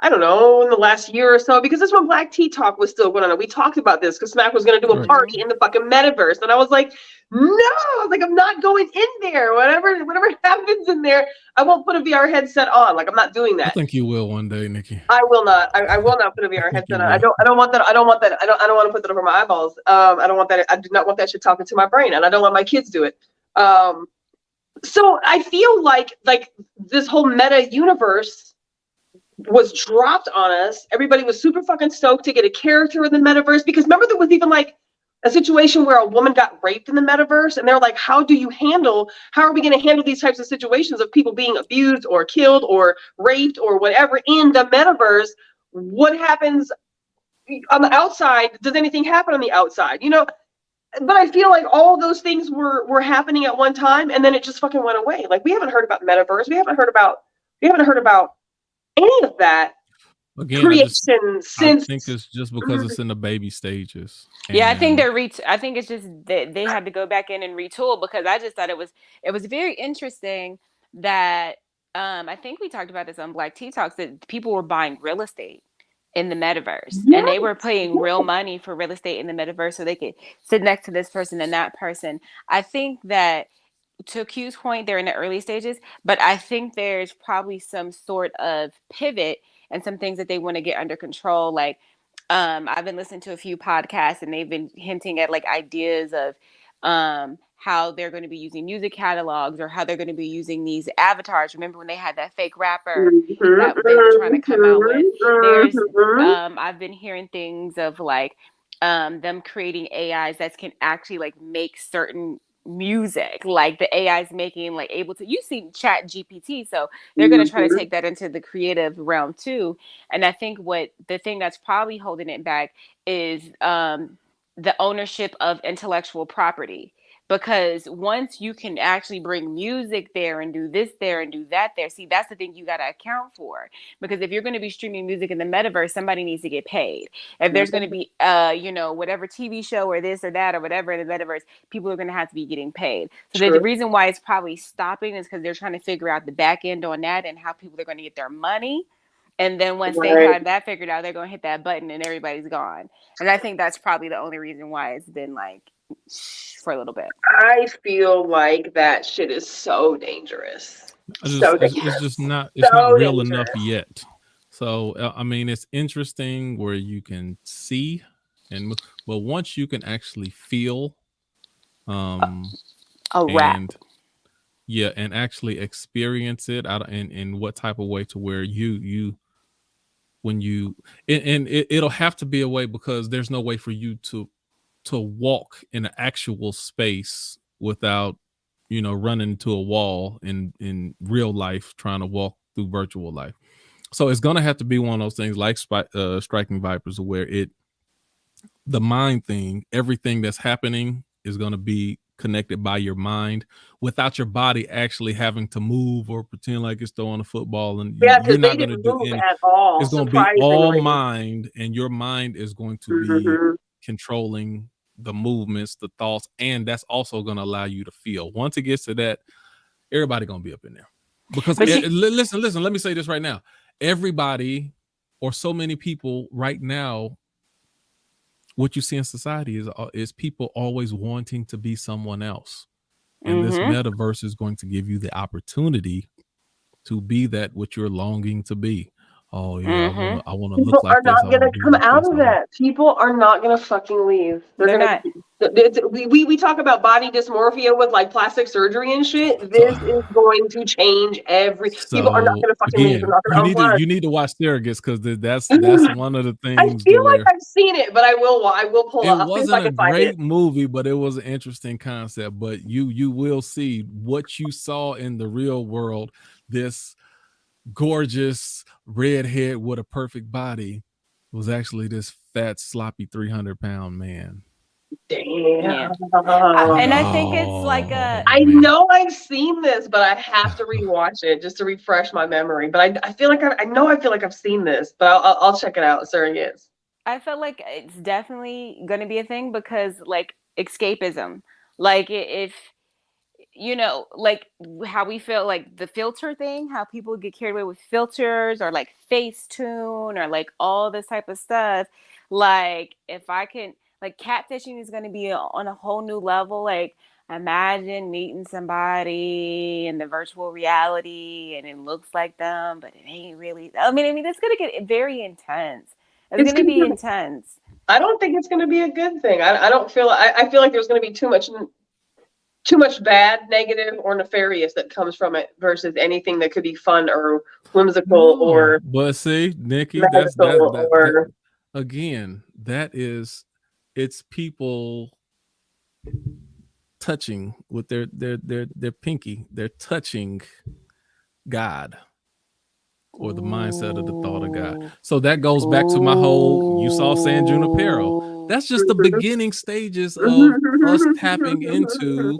I don't know, in the last year or so, because this is when Black Tea Talk was still going on. We talked about this because Smack was going to do a party in the fucking metaverse. And I was like, no, like, I'm not going in there. Whatever happens in there, I won't put a VR headset on. Like, I'm not doing that. I think you will one day, Nikki. I will not. I will not put a VR headset on. I don't want that. I don't want to put that over my eyeballs. I don't want that. I do not want that shit talking to my brain, and I don't want my kids do it. So I feel like this whole meta universe was dropped on us. Everybody was super fucking stoked to get a character in the metaverse, because remember there was even like a situation where a woman got raped in the metaverse, and they're like, how are we going to handle these types of situations of people being abused or killed or raped or whatever in the metaverse? What happens on the outside? Does anything happen on the outside? You know, but I feel like all those things were happening at one time, and then it just fucking went away. Like, we haven't heard about metaverse. We haven't heard about any of that creation since. I think it's just because it's in the baby stages. Yeah, I think I think it's just that they had to go back in and retool, because I just thought it was very interesting that I think we talked about this on Black Tea Talks, that people were buying real estate in the metaverse, and they were paying real money for real estate in the metaverse so they could sit next to this person and that person. I think that, to Q's point, they're in the early stages, but I think there's probably some sort of pivot and some things that they want to get under control. Like, I've been listening to a few podcasts, and they've been hinting at like ideas of how they're going to be using music catalogs, or how they're going to be using these avatars. Remember when they had that fake rapper that they were trying to come out with? I've been hearing things of like them creating AIs that can actually like make certain music, like the AI's making, like, able to, you see Chat GPT, so they're going to try to take that into the creative realm too. And I think the thing that's probably holding it back is the ownership of intellectual property. Because once you can actually bring music there and do this there and do that there, see, that's the thing you got to account for. Because if you're going to be streaming music in the metaverse, somebody needs to get paid. If there's going to be, whatever TV show or this or that or whatever in the metaverse, people are going to have to be getting paid. So the reason why it's probably stopping is because they're trying to figure out the back end on that and how people are going to get their money. And then once they have that figured out, they're going to hit that button and everybody's gone. And I think that's probably the only reason why it's been like for a little bit. I feel like that shit is so dangerous. It's just not real enough yet. So I mean, it's interesting where you can see, but once you can actually feel, A and wrap. yeah, and actually experience it out in what type of way to where you when you and it'll have to be a way, because there's no way for you to walk in an actual space without, you know, running into a wall in real life trying to walk through virtual life. So it's gonna have to be one of those things like Striking Vipers, where the mind thing, everything that's happening is gonna be connected by your mind without your body actually having to move or pretend like it's throwing a football, and Yeah, you're because they not going to didn't do move any. at all, It's going to be all surprisingly. mind, and your mind is going to be controlling the movements, the thoughts, and that's also going to allow you to feel. Once it gets to that, everybody going to be up in there. Because listen, let me say this right now. Everybody, or so many people right now, what you see in society is people always wanting to be someone else. And this metaverse is going to give you the opportunity to be that what you're longing to be. Oh yeah, I want to look like this. People are not going to come out of that. People are not going to fucking leave. They're going to. We talk about body dysmorphia with like plastic surgery and shit. This is going to change people are not going to fucking leave. They're not going to unplug. You need to watch Surrogates, because that's one of the things. I feel like I've seen it, but I will pull up. It wasn't a great movie, but it was an interesting concept. But you will see what you saw in the real world. This gorgeous redhead with a perfect body was actually this fat, sloppy 300-pound man. Damn. Yeah. And I think it's like I know I've seen this, but I have to rewatch it just to refresh my memory. But I feel like I feel like I've seen this, but I'll check it out. Surrogates. I feel like it's definitely going to be a thing, because like escapism, like if you know, like how we feel like the filter thing, how people get carried away with filters or like Facetune or like all this type of stuff. Like if I can, like catfishing is going to be on a whole new level. Like imagine meeting somebody in the virtual reality and it looks like them, but it ain't really. I mean, it's going to get very intense. It's going to be intense. I don't think it's going to be a good thing. I don't feel. I feel like there's going to be too much bad, negative, or nefarious that comes from it versus anything that could be fun or whimsical or. But see, Nikki, again, it's people touching with their pinky. They're touching God, or the mindset of the thought of God. So that goes back to my whole, you saw San Junipero. That's just the beginning stages of us tapping into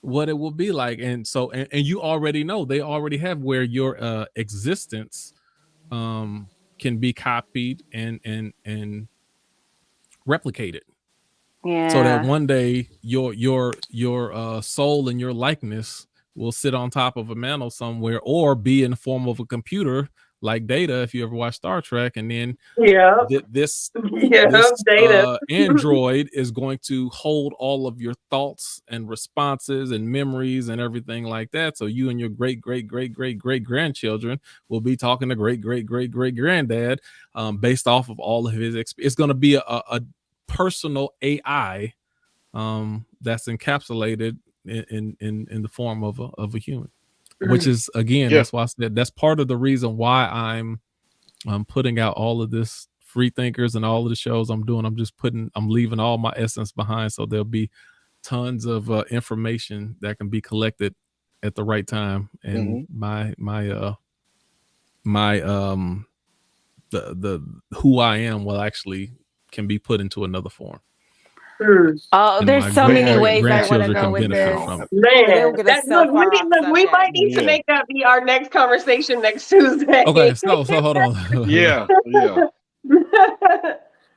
what it will be like. And so, and you already know, they already have where your existence can be copied and replicated. Yeah. So that one day your soul and your likeness will sit on top of a mantle somewhere, or be in the form of a computer like Data, if you ever watch Star Trek. And then this android is going to hold all of your thoughts and responses and memories and everything like that. So you and your great grandchildren will be talking to great granddad based off of all of his experience. It's going to be a personal AI that's encapsulated in the form of a human, which is, again, that's why I said that's part of the reason why I'm putting out all of this Free Thinkers and all of the shows I'm doing. I'm leaving all my essence behind, so there'll be tons of information that can be collected at the right time, and the who I am will actually can be put into another form. Oh, there's so many ways I want to go with this. Man, we might need to make that be our next conversation next Tuesday. Okay, so hold on. Yeah.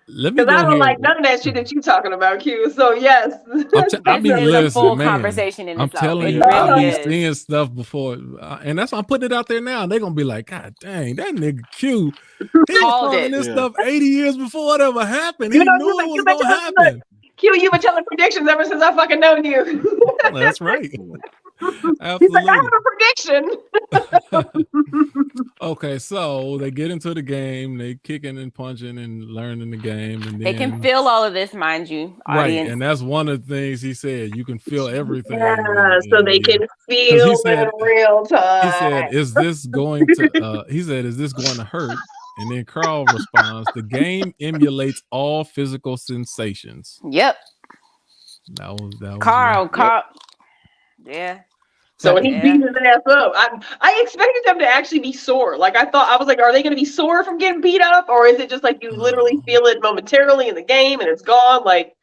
Let me go I don't like none of that shit that you talking about, Q. So yes, full conversation in I'm telling you, I've been seeing stuff before, and that's why I'm putting it out there now. They're gonna be like, God dang, that nigga Q, he was calling this stuff 80 years before it ever happened. He knew it was gonna happen. Q, you've been telling predictions ever since I fucking known you. That's right. He's like, I Absolutely. have a prediction. Okay, so they get into the game, they kicking and punching and learning the game, and They can then feel all of this, mind you, right, audience. and that's one of the things he said. You can feel everything. Yeah, so they can Because feel in real time. he said, "Is this going to?" He said, "Is this going to hurt?" And then Carl responds, "The game emulates all physical sensations." Yep. That was Carl. yep. Carl. Yeah. So when he beat his ass up, I expected them to actually be sore. Like I was like, are they going to be sore from getting beat up, or is it just like you literally feel it momentarily in the game and it's gone? Like,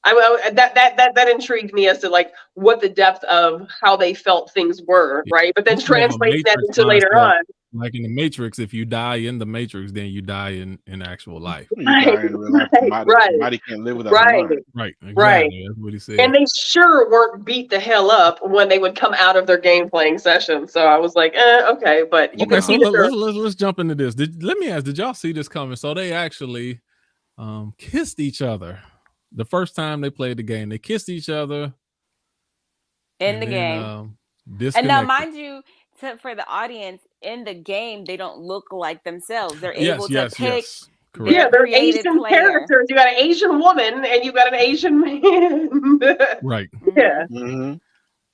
that intrigued me as to like what the depth of how they felt things were, right? But then translating that into later on. Like in the Matrix, if you die in the Matrix, then you die in actual life. You die in real life. Somebody can't live without a mind. Right, exactly. Right. That's what he said. And they sure weren't beat the hell up when they would come out of their game playing session. So I was like, okay, but you can see let's jump into this. Let me ask, did y'all see this coming? So they actually kissed each other the first time they played the game. They kissed each other in the game. And now, mind you, for the audience, in the game, they don't look like themselves. They're able to pick. Yeah, they're Asian characters. You got an Asian woman and you got an Asian man. Right. Yeah. Mm-hmm.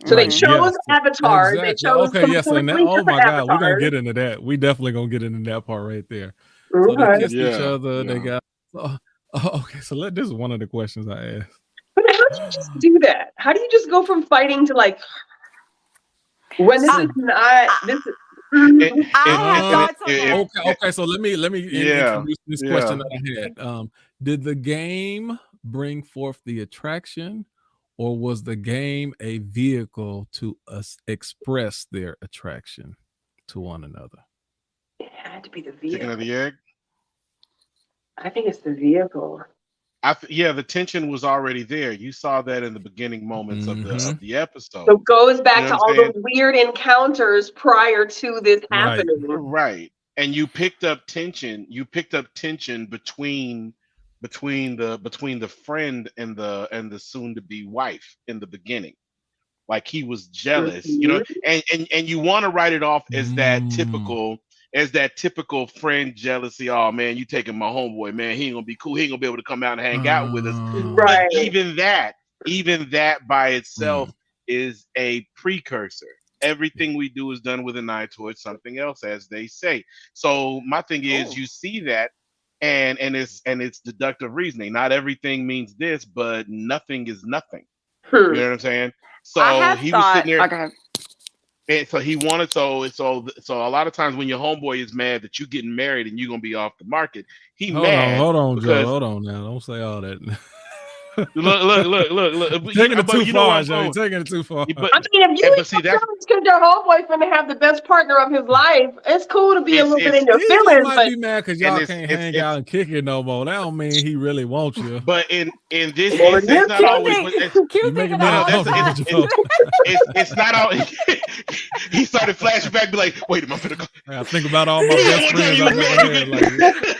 So they chose avatars. Exactly. They chose and oh my God, we're gonna get into that. We definitely gonna get into that part right there. So they kissed each other. They got. Okay, so this is one of the questions I asked. But how do you just do that? How do you just go from fighting to like when this is not this is okay, so let me introduce this question that I had. Did the game bring forth the attraction, or was the game a vehicle to express their attraction to one another? It had to be the vehicle. Chicken or the egg? I think it's the vehicle. The tension was already there. You saw that in the beginning moments of the episode. So it goes back to all the weird encounters prior to this happening. Right. And you picked up tension. You picked up tension between the friend and the soon to be wife in the beginning. Like he was jealous, you know, and you want to write it off as that typical friend jealousy. Oh man, you taking my homeboy, man. He ain't gonna be cool. He ain't gonna be able to come out and hang out with us. Right. But even that by itself is a precursor. Everything we do is done with an eye towards something else, as they say. So my thing is, you see that, and it's deductive reasoning. Not everything means this, but nothing is nothing. You know what I'm saying? So he was sitting there. Okay. And so he wanted so a lot of times when your homeboy is mad that you're getting married and you're gonna be off the market, hold on, Joe. Hold on now. Don't say all that. look. Taking it too far, Joe. Taking it too far. I mean, if you because your homeboy's gonna have the best partner of his life, it's cool to be a little bit in your feelings. Might be mad because y'all can't hang out and kick it no more. That don't mean he really wants you. But in this, it's not always. It's not always. He started flashing back, be like, "Wait a minute, I think about all my best friends I've ever had."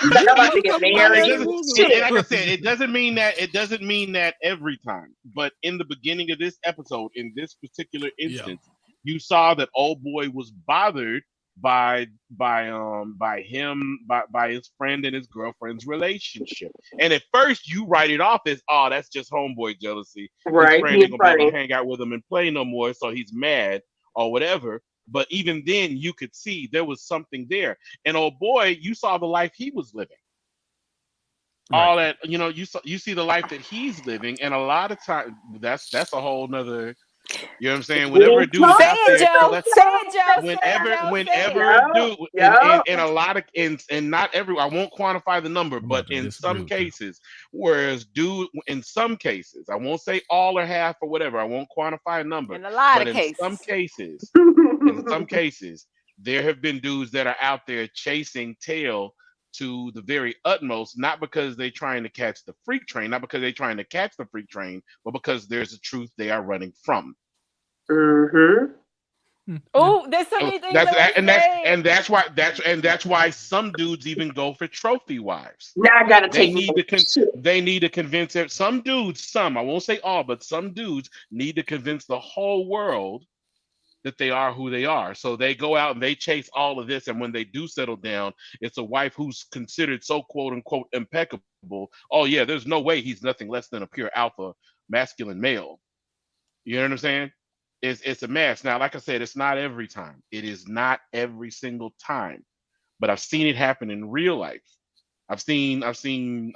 I'm about to get married. And like I said, it doesn't mean that every time. But in the beginning of this episode, in this particular instance, you saw that old boy was bothered by his friend and his girlfriend's relationship. And at first you write it off as, oh, that's just homeboy jealousy. Right. His friend ain't gonna be able to hang out with him and play no more, so he's mad or whatever. But even then you could see there was something there. And old boy, you saw the life he was living. Right. All that, you know, you see the life that he's living, and a lot of times that's a whole nother. You know what I'm saying? Whenever a dude, and a lot of, and not every, I won't quantify the number, but in some cases, whereas in some cases, I won't say all or half or whatever, I won't quantify a number. In a lot of cases. In some cases, there have been dudes that are out there chasing tail to the very utmost, not because they're trying to catch the freak train, but because there's a truth they are running from. Oh, there's so many things That's why some dudes even go for trophy wives. Now I gotta They take need they need to convince some dudes, some, I won't say all, but some dudes need to convince the whole world that they are who they are. So they go out and they chase all of this, and when they do settle down, it's a wife who's considered so quote unquote impeccable. Oh yeah, there's no way he's nothing less than a pure alpha masculine male. You know what I'm saying? It's a mess. Now, like I said, it's not every time. It is not every single time, but I've seen it happen in real life. I've seen men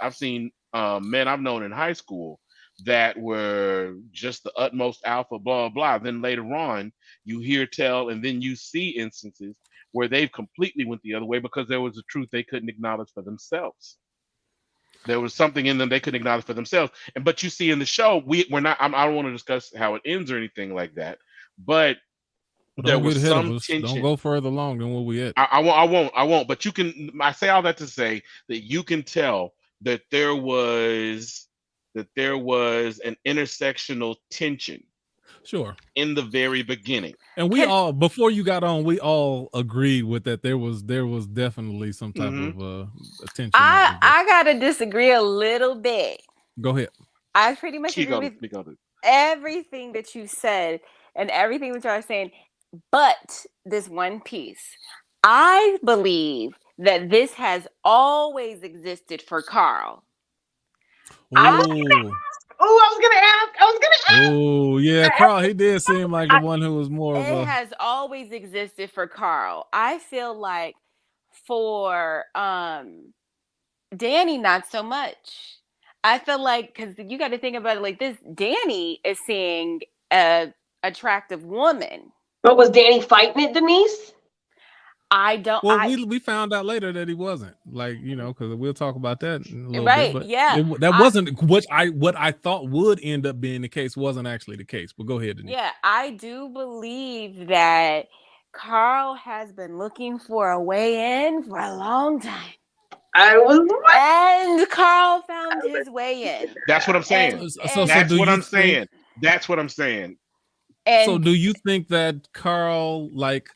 I've known in high school that were just the utmost alpha, blah blah. Then later on, you hear tell, and then you see instances where they've completely went the other way because there was a truth they couldn't acknowledge for themselves. There was something in them they couldn't acknowledge for themselves. But you see in the show, we're not. I don't want to discuss how it ends or anything like that. But there was some tension. Don't go further along than where we at. I won't. But you can. I say all that to say that you can tell that there was an intersectional tension. Sure. In the very beginning. And we all, before you got on, we all agreed with that. There was definitely some type of attention. I gotta disagree a little bit. Go ahead. I pretty much agree with everything that you said and everything that y'all are saying. But this one piece, I believe that this has always existed for Carl. I was gonna ask. Oh yeah, Carl. He did seem like the one who was more of a. It has always existed for Carl. I feel like for Danny, not so much. I feel like because you got to think about it like this: Danny is seeing a attractive woman. But was Danny fighting it, Denise? I don't. Well, we found out later that he wasn't. Like, you know, because we'll talk about that in a little right? bit. But yeah, that wasn't what I thought would end up being the case. Wasn't actually the case. But go ahead, Denise. Yeah, I do believe that Carl has been looking for a way in for a long time. And Carl found his way in. That's what I'm saying. That's what I'm saying. That's what I'm saying. So do you think that Carl, like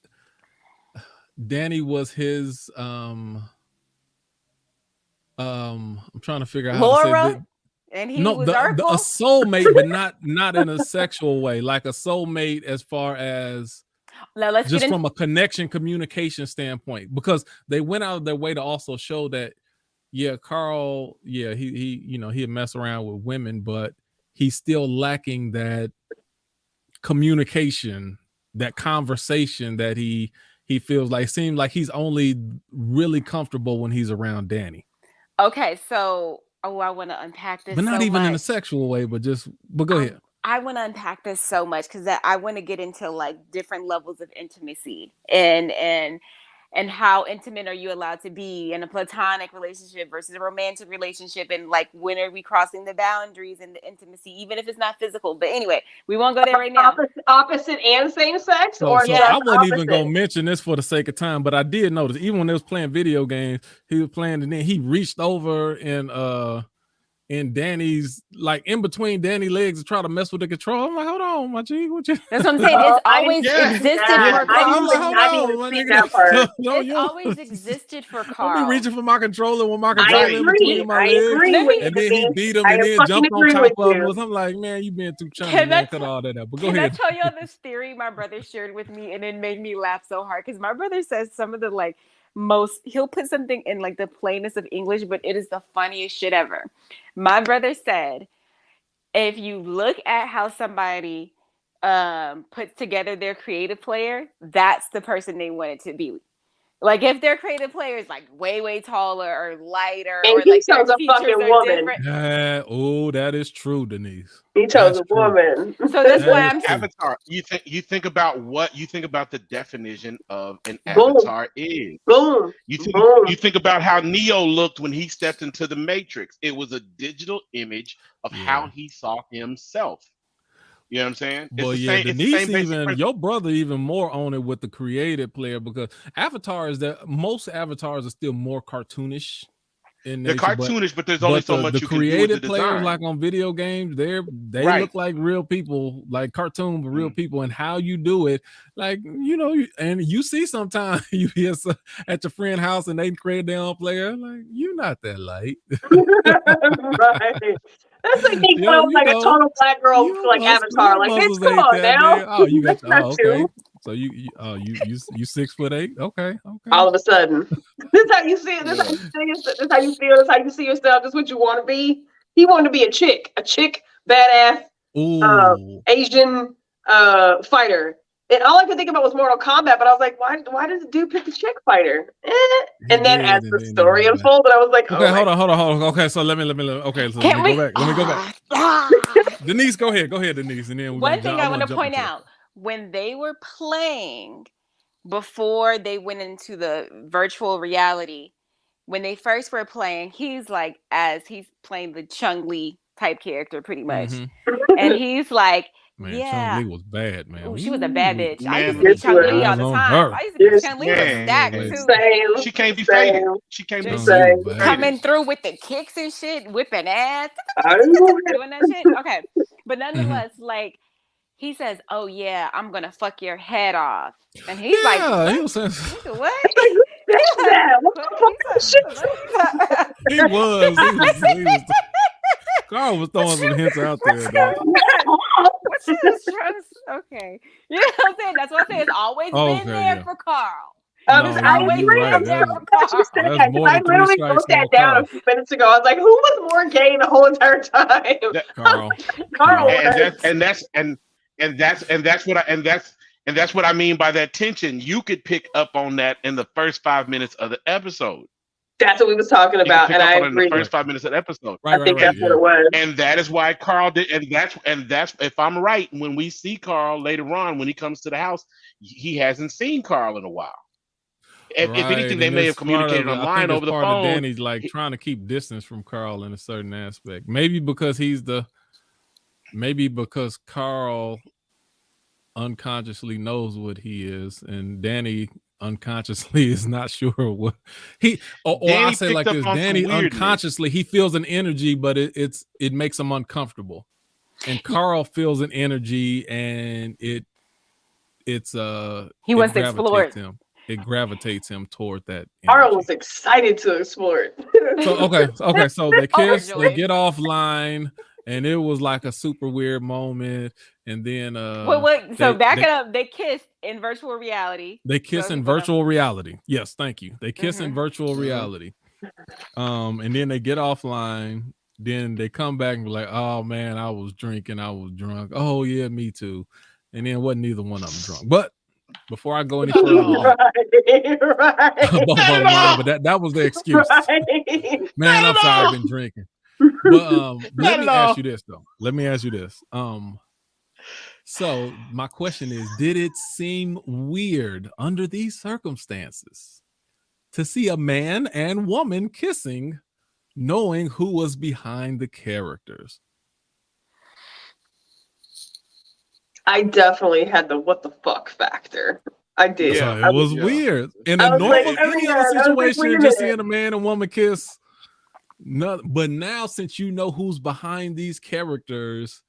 Danny was his I'm trying to figure out how Laura, to say that. And he was a soulmate, but not in a sexual way, like a soulmate as far as just from a connection communication standpoint, because they went out of their way to also show that Carl, he'd mess around with women, but he's still lacking that communication, that conversation that he feels like. Seems like he's only really comfortable when he's around Danny. Okay, so I want to unpack this, but not even in a sexual way, but go ahead. I want to unpack this so much because I want to get into like different levels of intimacy and how intimate are you allowed to be in a platonic relationship versus a romantic relationship, and like when are we crossing the boundaries in the intimacy, even if it's not physical. But anyway, we won't go there right now. Opposite and same sex, so I wasn't even gonna mention this for the sake of time, but I did notice even when they was playing video games, he was playing and then he reached over and in Danny's, like in between Danny's legs to try to mess with the control. I'm like, hold on, my G. What you? That's what I'm saying. It's always existed for Carl. It's always existed for Carl. I'll be reaching for my controller when my controller in between my legs. And then he beat him and then jumped on top of him. I'm like, man, you been too chummy, man. Cut all that out. But go ahead. Can I tell y'all this theory my brother shared with me, and it made me laugh so hard because my brother says some of the he'll put something in like the plainest of English, but it is the funniest shit ever. My brother said, if you look at how somebody puts together their creative player, that's the person they want it to be. Like if their creative player is like way taller or lighter, and or he like chose a fucking woman. That is true, Denise. He chose a woman. So that's why I'm Avatar. You think about the definition of an avatar is. Boom. You think about how Neo looked when he stepped into the Matrix. It was a digital image of how he saw himself. You know what I'm saying? Well, Denise, even your brother even more on it with the creative player, because most avatars are still more cartoonish. in They're nature, cartoonish, but there's only so much the you can do with the creative players, design. like on video games, they Right. look like real people, like cartoon, but real people. And how you do it, like, you know, and you see sometimes you be at your friend's house and they create their own player, like, you're not that light. Right. That's like they Yeah, like a total black girl like Avatar. Like, bitch, come on now. Man. Oh, you got That's okay. you. So you 6'8"? Okay. All of a sudden, this is how you see it. This is how you see it. This is how you feel. This is how you see yourself. This is what you want to be. He wanted to be a chick, badass, Asian fighter. And all I could think about was Mortal Kombat, but I was like, why does the dude pick the chick fighter? And then as the story unfolded, I was like, okay, hold on. Okay, so let me okay, so let me go back. Denise, go ahead, Denise. And then one thing I want to point out, when they were playing before they went into the virtual reality, when they first were playing, he's like, as he's playing the Chung-Li type character pretty much. And he's like, man, yeah, Chung-Li was bad, man. Ooh, she was a bad bitch. Man, I used to be Chung-Li all the time. I used to be Chung-Li was stacked too. Same. She can't be faded. She can't be faded. Coming through with the kicks and shit, whipping ass, doing that shit. Okay, but nonetheless, like, he says, "Oh yeah, I'm gonna fuck your head off," and he's like, "What?" He was saying, "What? He was. Carl was throwing some hints out there. Okay, you know what I'm saying? That's what I'm saying. It's always been there for Carl. I literally wrote that down a few minutes ago. I was like, who was more gay the whole entire time? Carl. And that's what I mean by that tension. You could pick up on that in the first 5 minutes of the episode. That's what we was talking about, and I agree. In the first 5 minutes of the episode, I think that's what it was. And that is why Carl did. And that's if I'm right. When we see Carl later on, when he comes to the house, he hasn't seen Carl in a while. If anything, they may have communicated online over the phone. Danny's like trying to keep distance from Carl in a certain aspect. Maybe because Carl unconsciously knows what he is, and Danny unconsciously is not sure what he. Or I say like this: Danny unconsciously he feels an energy, but it makes him uncomfortable, and Carl feels an energy, and he wants to explore it. It gravitates him toward that. Carl was excited to explore it. So they kiss, they get offline, and it was like a super weird moment. And then back it up. They kissed in virtual reality. They kiss in virtual reality. Yes, thank you. They kiss in virtual reality. And then they get offline. Then they come back and be like, "Oh man, I was drinking, I was drunk. Oh yeah, me too." And then wasn't neither one of them drunk. But before I go any further, but that was the excuse. Man, I'm sorry, I've been drinking. But let me ask you this though. So my question is, did it seem weird under these circumstances to see a man and woman kissing, knowing who was behind the characters? I definitely had the what the fuck factor. I did. Yeah, it was weird. In a normal any other situation, just seeing a man and woman kiss. No, but now since you know who's behind these characters,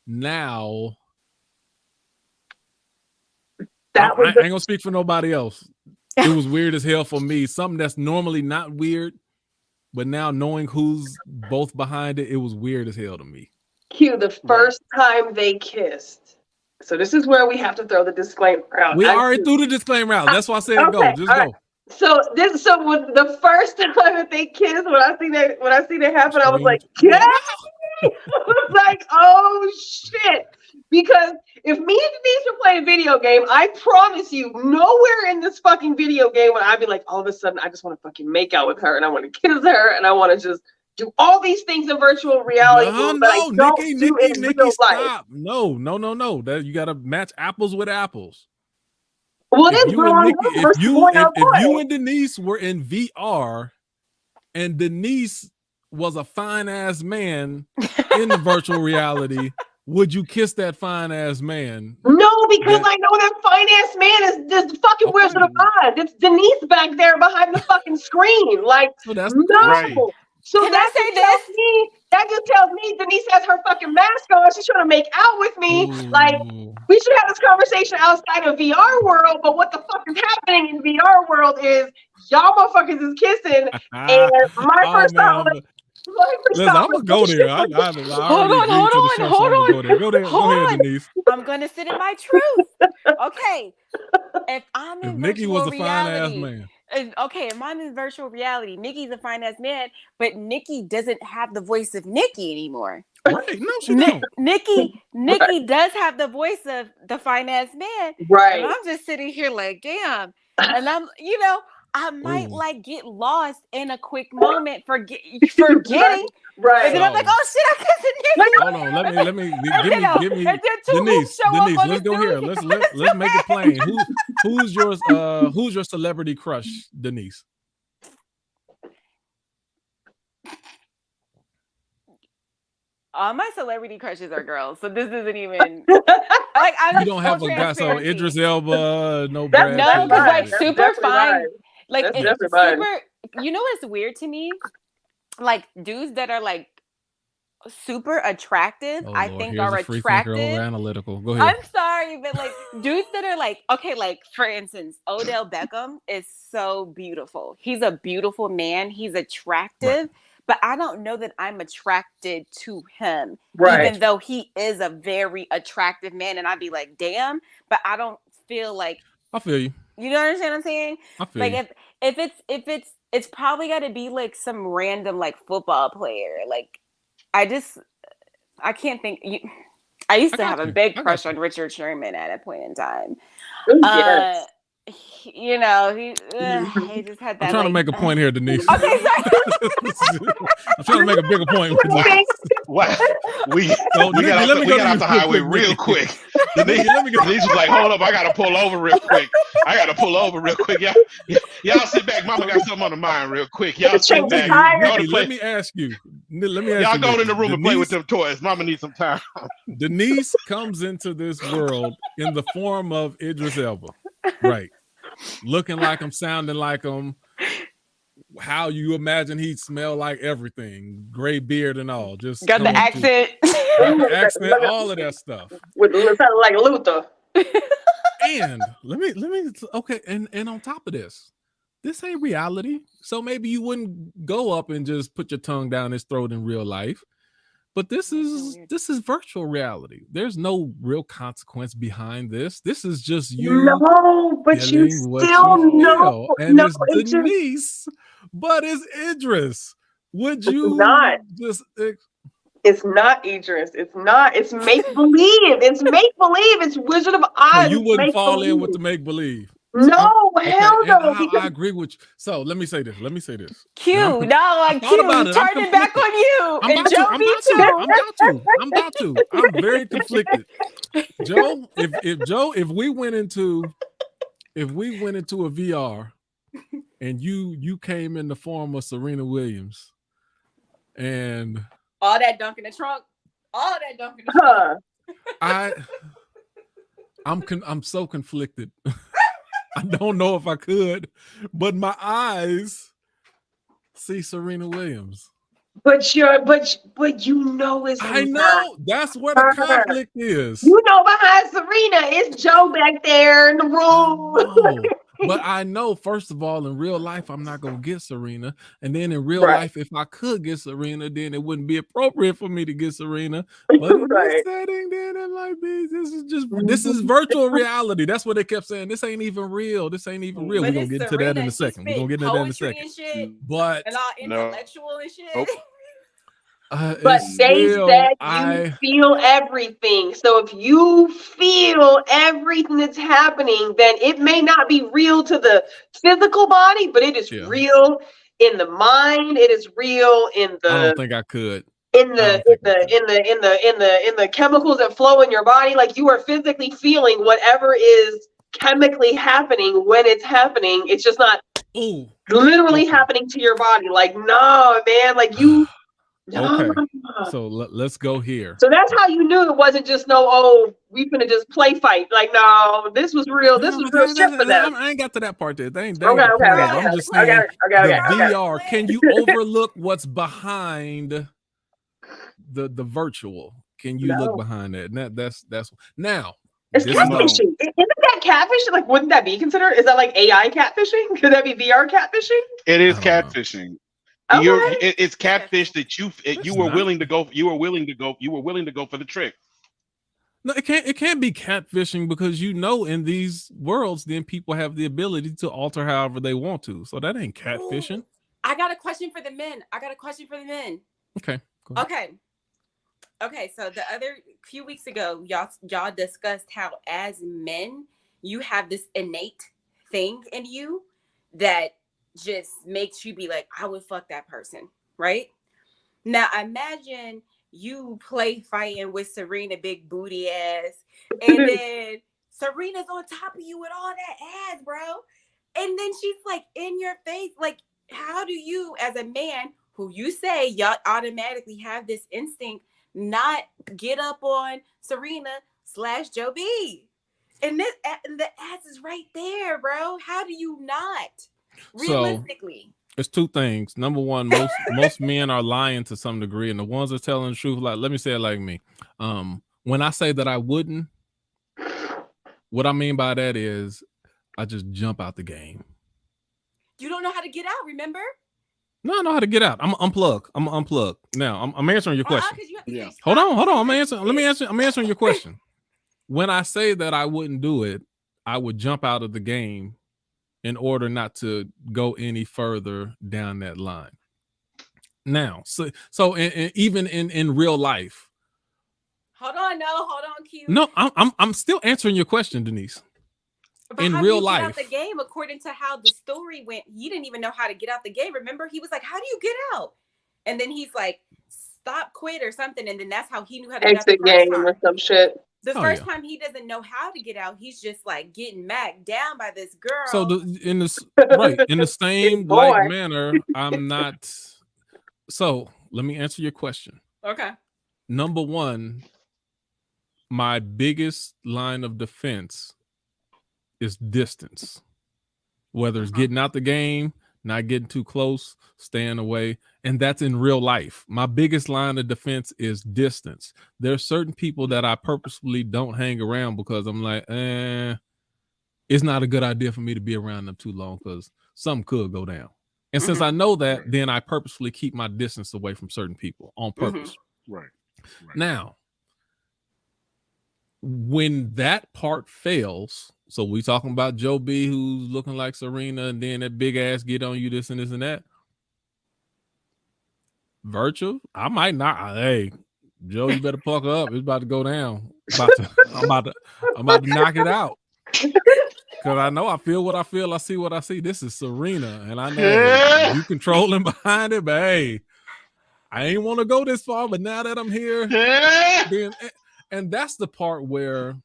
now I ain't gonna speak for nobody else. It was weird as hell for me. Something that's normally not weird, but now knowing who's both behind it, it was weird as hell to me. Q, the first time they kissed. So this is where we have to throw the disclaimer out. We already threw the disclaimer out. That's why I said go. Just go. Right. So when the first time that they kissed, when I seen that happen, I was like, yeah. I was like, oh shit. Because if me and Denise were playing a video game, I promise you, nowhere in this fucking video game would I be like, all of a sudden, I just want to fucking make out with her, and I want to kiss her, and I want to just do all these things in virtual reality. Nikki, stop. No. That you gotta match apples with apples. Well, if you and Denise were in VR and Denise was a fine ass man in the virtual reality, would you kiss that fine ass man? No, because I know that fine ass man is this fucking Wizard of Oz. It's Denise back there behind the fucking screen. Like, so that's no. Right. So Can that I say just tells this? me that just tells me Denise has her fucking mask on. She's trying to make out with me. Like, Ooh. we should have this conversation outside of VR world, but what the fuck is happening in VR world is y'all motherfuckers is kissing, and my Oh first thought man, was, my first listen, thought I'm gonna was, go there. I Hold already on, agreed to the show, so I'm gonna go there. Go hold ahead, on. Denise. I'm gonna sit in my truth. Okay. If I'm If in Nikki was virtual a fine ass reality, man, okay, if I'm in virtual reality, Nikki's a fine ass man, but Nikki doesn't have the voice of Nikki anymore. right? No, she don't. Nikki Right. does have the voice of the fine ass man. right. And I'm just sitting here like, damn. And I'm, I might Ooh. like get lost in a quick moment, forgetting. Right. And then I'm like, oh shit, I'm kissing Nikki. Hold on, let me give me And then two Denise. hoops show up on Let's the go here. Let's make it plain. Who's your celebrity crush, Denise? All my celebrity crushes are girls, so this isn't even like I'm You don't have a guy, so Idris Elba, no Brad That's Pitt. because like That's super definitely fine, mine. like That's it's definitely mine. super. You know what's weird to me? Like dudes that are like super attractive, Oh I Lord, think here's are a free thinker over attractive. analytical. Go ahead. I'm sorry, but like dudes that are like, okay, like for instance, Odell Beckham is so beautiful. He's a beautiful man. He's attractive, but I don't know that I'm attracted to him, Right. even though he is a very attractive man. And I'd be like, damn, but I don't feel like, I feel you. you know what I'm saying? I feel Like you. if it's probably got to be like some random like football player. Like I can't think. I used to have a big crush on Richard Sherman at a point in time. Yes. He just had that. I'm trying to make a point here, Denise. Okay, sorry. I'm trying to make a bigger point. Wow. We Nikki, got let me go to off you the real highway quick, real Nikki. quick. Nikki, let me go. Denise was like, hold up, I gotta pull over real quick. Y'all sit back. Mama got something on the mind real quick. Y'all sit back. Nikki, let me ask you. Y'all go in the room and play with them toys. Mama needs some time. Denise comes into this world in the form of Idris Elba. Right. Looking like him, sounding like him. How you imagine he'd smell like everything. Gray beard and all. Just got the accent. Accent, all of that stuff. With sounding like Luther. And let me okay, and on top of this ain't reality. So maybe you wouldn't go up and just put your tongue down his throat in real life. But this is virtual reality. There's no real consequence behind this. This is just you. No, but you still know. And it's Denise, but it's Idris. Would you not just? It's not Idris. It's not. It's make believe. It's make believe. It's Wizard of Oz. So you wouldn't fall in with the make believe. No, hell no. I agree with you. So let me say this. Q, turn it back on you. I'm about to. I'm very conflicted. Joe, if we went into a VR and you came in the form of Serena Williams and all that dunk in the trunk. I'm so conflicted. I don't know if I could, but my eyes see Serena Williams. But you know it's I know that's where the conflict is. You know behind Serena it's Joe back there in the room. But I know, first of all, in real life, I'm not gonna get Serena. And then in real life, if I could get Serena, then it wouldn't be appropriate for me to get Serena. But in this setting, then it might be. This is virtual reality. That's what they kept saying. This ain't even real. We're gonna get into that in a second. But and all intellectual and shit. But they said you feel everything. So if you feel everything that's happening, then it may not be real to the physical body, but it is real in the mind. It is real in the. I don't think I could. In the chemicals that flow in your body, like you are physically feeling whatever is chemically happening when it's happening. It's just not literally happening to your body. Like, no, man, like you. Okay, so let's go here. So that's how you knew it wasn't just we finna just play fight. Like, no, this was real. This was real shit for them. I ain't got to that part there. They ain't Okay. I'm just saying the VR. Okay. Can you overlook what's behind the virtual? Can you look behind that? And that's now. It's catfishing. Isn't that catfishing? Like, wouldn't that be considered? Is that like AI catfishing? Could that be VR catfishing? It is catfishing. Okay. It's catfish that you were willing to go. You were willing to go for the trick. No, it can't be catfishing because in these worlds, then people have the ability to alter however they want to. So that ain't catfishing. Ooh, I got a question for the men. Okay. Okay. So the other few weeks ago, y'all discussed how as men, you have this innate thing in you that just makes you be like, I would fuck that person, right? Now imagine you play fighting with Serena, big booty ass, and then Serena's on top of you with all that ass, bro. And then she's like in your face. Like, how do you, as a man who you say y'all automatically have this instinct, not get up on Serena/Joe B? And the ass is right there, bro. How do you not? Realistically. So, it's two things. Number one, most men are lying to some degree, and the ones that are telling the truth, like, let me say it like me. When I say that I wouldn't, what I mean by that is I just jump out the game. You don't know how to get out, remember? No, I know how to get out. I'm unplug. Now I'm answering your question. Yeah. Hold on. I'm answering your question. When I say that I wouldn't do it, I would jump out of the game in order not to go any further down that line. Now, so even in real life. Hold on, Q. No, I'm still answering your question, Denise. But in real life, out the game, according to how the story went, he didn't even know how to get out the game. Remember, he was like, "How do you get out?" And then he's like, "Stop, quit," or something. And then that's how he knew how to get out the first time. Or some shit. The first time he doesn't know how to get out. He's just like getting macked down by this girl. So in the same like manner, I'm not. So let me answer your question. Okay. Number one, my biggest line of defense is distance. Whether it's getting out the game, not getting too close, staying away. And that's in real life. My biggest line of defense is distance. There are certain people that I purposefully don't hang around because I'm like, it's not a good idea for me to be around them too long because something could go down. And since I know that, then I purposefully keep my distance away from certain people on purpose. Right. Now, when that part fails, so we talking about Joe B who's looking like Serena and then that big ass get on you this and this and that. Virtual, I might not. Hey, Joe, you better pucker up. It's about to go down. I'm about to knock it out. Cause I know I feel what I feel. I see what I see. This is Serena, and I know you controlling behind it. But hey, I ain't want to go this far. But now that I'm here, and that's the part where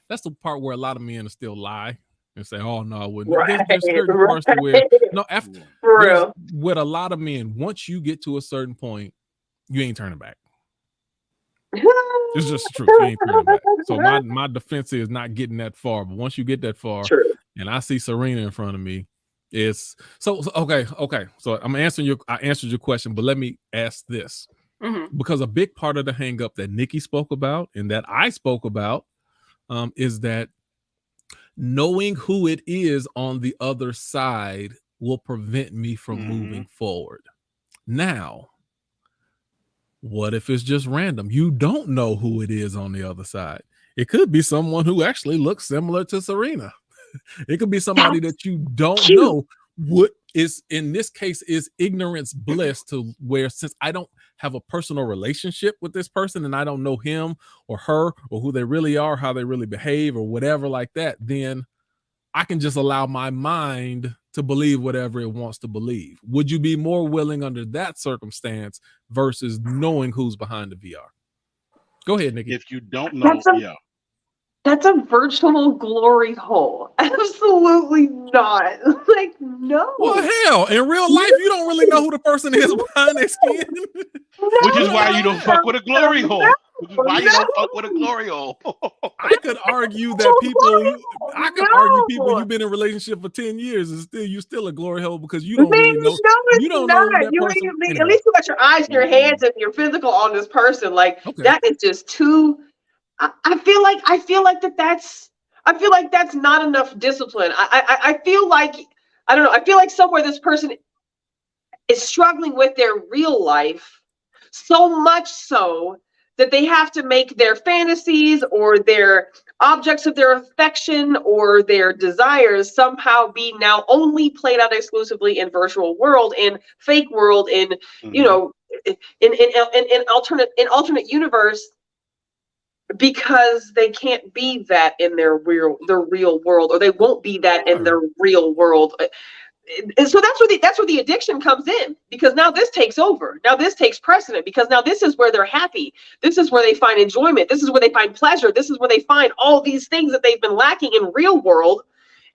a lot of men still lie and say, "Oh no, I wouldn't." Right. There's certain parts where with a lot of men, once you get to a certain point, you ain't turning back. It's just the truth. You ain't turning back. So my defense is not getting that far. But once you get that far, and I see Serena in front of me, it's so okay. So I answered your question, but let me ask this. Because a big part of the hang up that Nikki spoke about and that I spoke about is that knowing who it is on the other side will prevent me from moving forward. Now, what if it's just random? You don't know who it is on the other side. It could be someone who actually looks similar to Serena. It could be somebody that you don't know. What is in this case is ignorance bliss, to where since I don't have a personal relationship with this person and I don't know him or her or who they really are, how they really behave or whatever like that, then I can just allow my mind to believe whatever it wants to believe. Would you be more willing under that circumstance versus knowing who's behind the VR? Go ahead, Nikki. If you don't know, That's a virtual glory hole. Absolutely not. Like, no. Well, hell, in real life, you don't really know who the person is behind their skin. Which is No, why you don't fuck with a glory hole. Which is why you don't fuck with a No. glory hole. I could argue that people you've been in a relationship for 10 years and you still a glory hole because you don't really know. No, it's You don't not. know that You person. ain't, at Anyway. least you got your eyes and your hands and your physical on this person. Like, Okay. that is just too. I feel like that's not enough discipline. I feel like, I don't know. I feel like somewhere this person is struggling with their real life so much so that they have to make their fantasies or their objects of their affection or their desires somehow be now only played out exclusively in virtual world, in fake world, in you know, in alternate universe, because they can't be that in their real world, or they won't be that in their real world. And so that's where the addiction comes in, because now this takes over. Now this takes precedent, because now this is where they're happy. This is where they find enjoyment. This is where they find pleasure. This is where they find all these things that they've been lacking in real world.